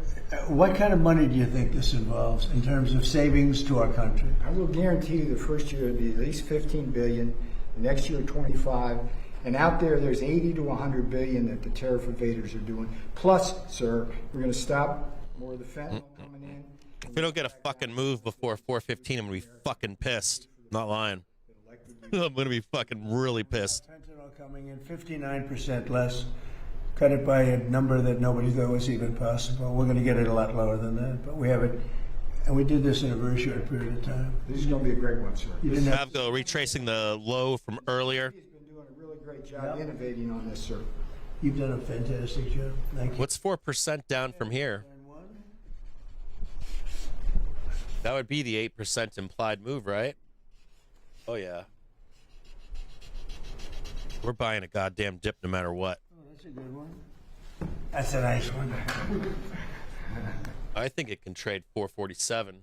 what kind of money do you think this involves in terms of savings to our country? I will guarantee you the first year will be at least $15 billion, the next year 25, and out there's 80 to 100 billion that the tariff evaders are doing. Plus, sir, we're going to stop more of the fentanyl coming in. If we don't get a fucking move before 4:15, I'm gonna be fucking pissed. Not lying. I'm gonna be fucking really pissed. Fentanyl coming in 59% less. Cut it by a number that nobody thought was even possible. We're going to get it a lot lower than that, but we have it, and we did this in a very short period of time. This is going to be a great one, sir. You didn't have Avgo retracing the low from earlier. He's been doing a really great job innovating on this, sir. You've done a fantastic job. Thank you. What's 4% down from here? That would be the 8% implied move, right? Oh yeah. We're buying a goddamn dip no matter what. Oh, that's a good one. That's a nice one. I think it can trade 447.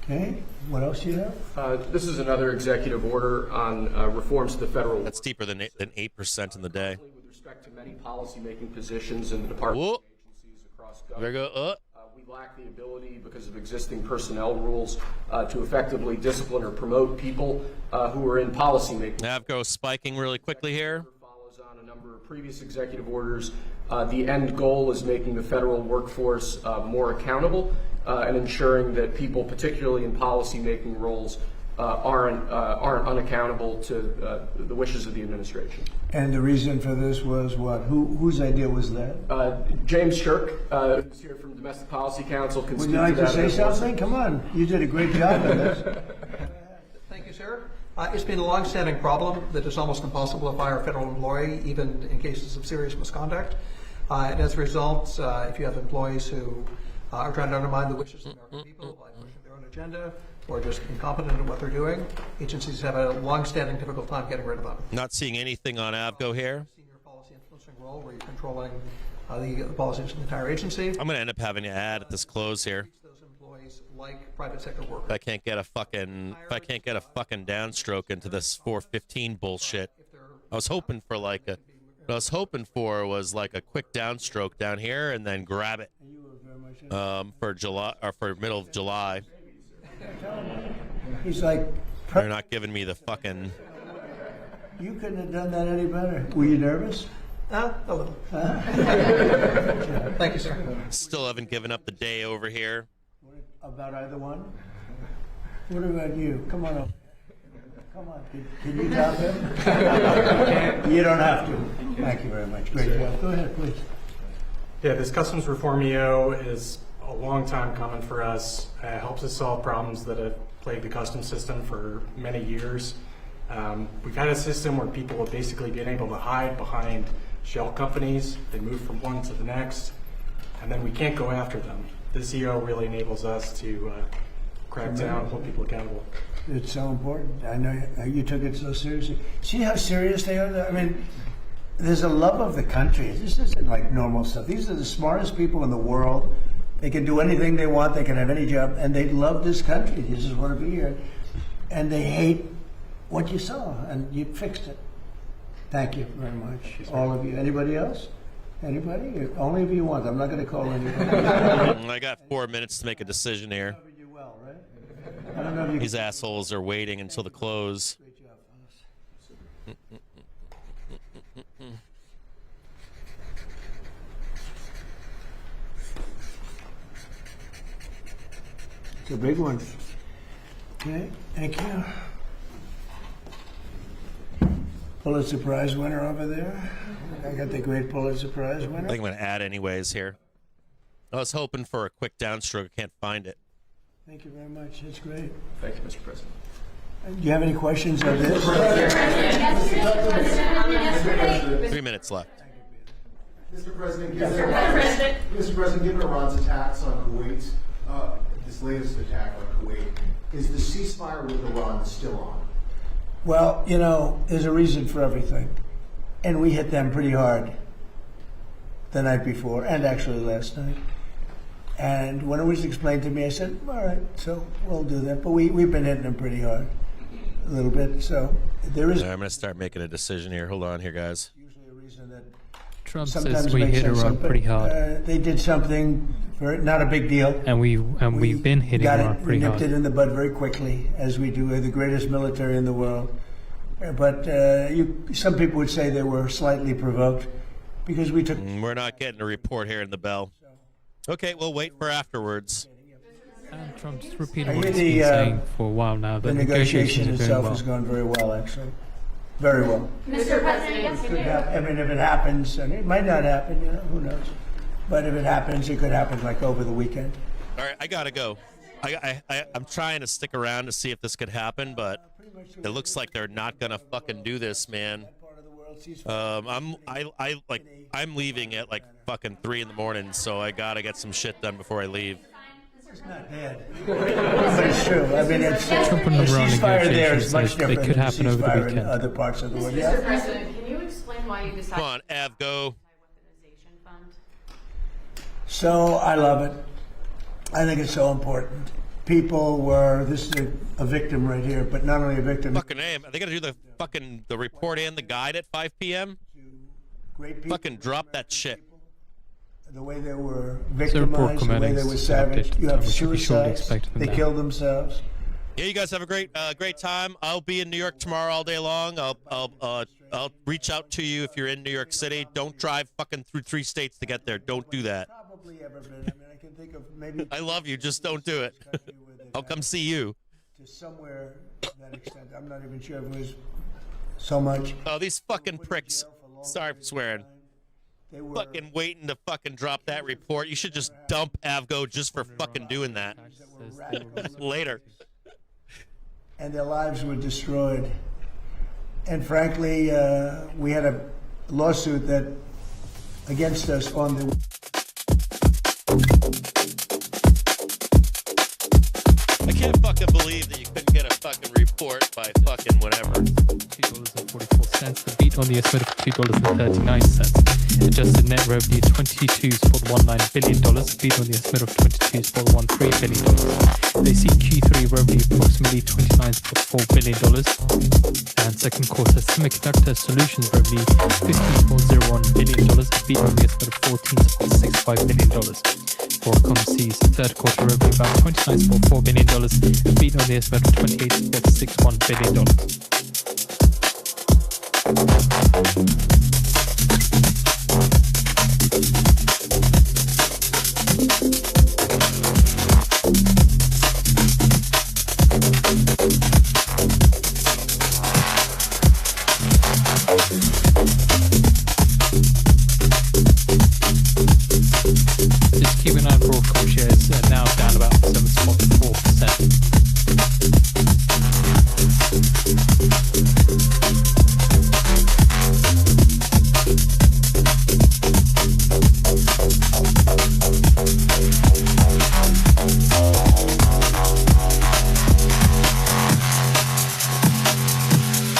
Okay. What else do you have? This is another executive order on reforms to the federal... That's deeper than 8% in the day. With respect to many policymaking positions in the department Whoa. agencies across There government. go. We lack the ability, because of existing personnel rules, to effectively discipline or promote people who are in policymaking. Avgo spiking really quickly here. Follows on a number of previous executive orders. The end goal is making the federal workforce more accountable and ensuring that people, particularly in policymaking roles, aren't unaccountable to the wishes of the administration. And the reason for this was what? Whose idea was that? James Shirk, who's here from Domestic Policy Council, can Would speak you like to to that. say as well. something? Come on. You did a great job on this. Thank you, sir. It's been a long-standing problem that it's almost impossible to fire a federal employee, even in cases of serious misconduct. And as a result, if you have employees who are trying to undermine the wishes of the American people by pushing their own agenda or just incompetent at what they're doing, agencies have a long-standing difficult time getting rid of them. Not seeing anything on Avgo here. Senior policy influencing role where you're controlling the policies of the entire agency. I'm gonna end up having to add at this close here. Those employees like private sector If workers. I can't get a fucking downstroke into this 415 bullshit. I was hoping for what I was hoping for was like a quick downstroke down here and then grab it for July or for middle of July. He's like, They're not giving me the fucking. you couldn't have done that any better. Were you nervous? A little. Thank you, sir. Still haven't given up the day over here. About either one? What about you? Come on up. Come on. Can you top him? You don't have to. Thank you very much. Great job. Go ahead, please. Yeah, this customs reform EO is a long time coming for us. It helps us solve problems that have plagued the customs system for many years. We've had a system where people have basically been able to hide behind shell companies. They move from one to the next, and then we can't go after them. This EO really enables us to crack down and hold people accountable. It's so important. I know you took it so seriously. See how serious they are? I mean, there's a love of the country. This isn't like normal stuff. These are the smartest people in the world. They can do anything they want. They can have any job. And they love this country. They just want to be here. And they hate what you saw. And you fixed it. Thank you very much. All of you. Anybody else? Anybody? Only if you want. I'm not going to call anybody. I got 4 minutes to make a decision here. You well, right? I don't know if you These assholes are waiting until the close. Great job, fellas. It's a big one. Okay, thank you. Pulitzer Prize winner over there. I got the great Pulitzer Prize I winner. think I'm going to add anyways here. I was hoping for a quick downstroke. I can't find it. Thank you very much. That's great. Thank you, Mr. President. Do you have any questions of this? 3 minutes left. Mr. President, given Iran's attacks on Kuwait, this latest attack on Kuwait, is the ceasefire with Iran still on? Well, you know, there's a reason for everything. And we hit them pretty hard the night before, and actually last night. And when it was explained to me, I said, all right, so we'll do that. But we've been hitting them pretty hard, a little bit. So there is I'm going to start making a decision here. Hold on here, guys. usually a reason that Trump sometimes says we makes hit sense, Iran but, pretty hard, they did something, not a big deal. and we've been hitting got Iran it, pretty nipped hard. it in the bud very quickly, as we do. We're the greatest military in the world. But some people would say they were slightly provoked because we took. We're not getting a report here in the bell. Okay, we'll wait for afterwards. And Trump just repeated I what hear he's been saying the for a while now. the That negotiation negotiations are itself going has well. gone very well, actually, very well. Mr. President, Could happen. I mean, if it happens, and it might not happen, you know, who knows? But if it happens, it could happen like over the weekend. All right, I gotta go. I'm trying to stick around to see if this could happen, but it looks like they're not gonna fucking do this, man. I'm leaving at like fucking 3 in the morning, so I gotta get some shit done before I leave. It's not bad, but it's true. I mean, it's Trump and the Iran ceasefire there is negotiations, much they different could than happen the over the ceasefire in weekend. other parts of the world. Mr. Yeah. President, can you explain why you decided Come on, Av, go. weaponization fund? So I love it. I think it's so important. People were. This is a victim right here, but not only a victim. Fucking A. Are they gonna do the report and the guide at 5 p.m.? Great people. Fucking drop that shit. The way they were The report victimized, the way they commenting were savage. updated, You have we should be surely suicides. expecting They that. killed themselves. Yeah, you guys have a great time. I'll be in New York tomorrow all day long. I'll reach out to you if you're in New York City. Don't drive fucking through 3 states to get there. Don't do that. Probably ever been. I mean, I can think of maybe. I love you. Just don't do it. I'll come see you. To somewhere to that extent. I'm not even sure if it was so much. Oh, these fucking pricks. Sorry for swearing. They were Fucking waiting to fucking drop that report. You should just dump Avgo just for fucking doing that. Later. and their lives were destroyed. And frankly, we had a lawsuit that against us on the. I can't fucking believe that you couldn't get a fucking report by fucking whatever. $2.44. The beat on the estimate of $2.39. Adjusted net revenue $22.19 billion. Beat on the estimate of $22.13 billion. They see Q3 revenue approximately $29.4 billion. And second quarter semiconductor solutions revenue $15.01 billion. Beat on the estimate of $14.65 billion. Qualcomm sees third quarter revenue about $29.4 billion, beat on the estimate of $28.61 billion.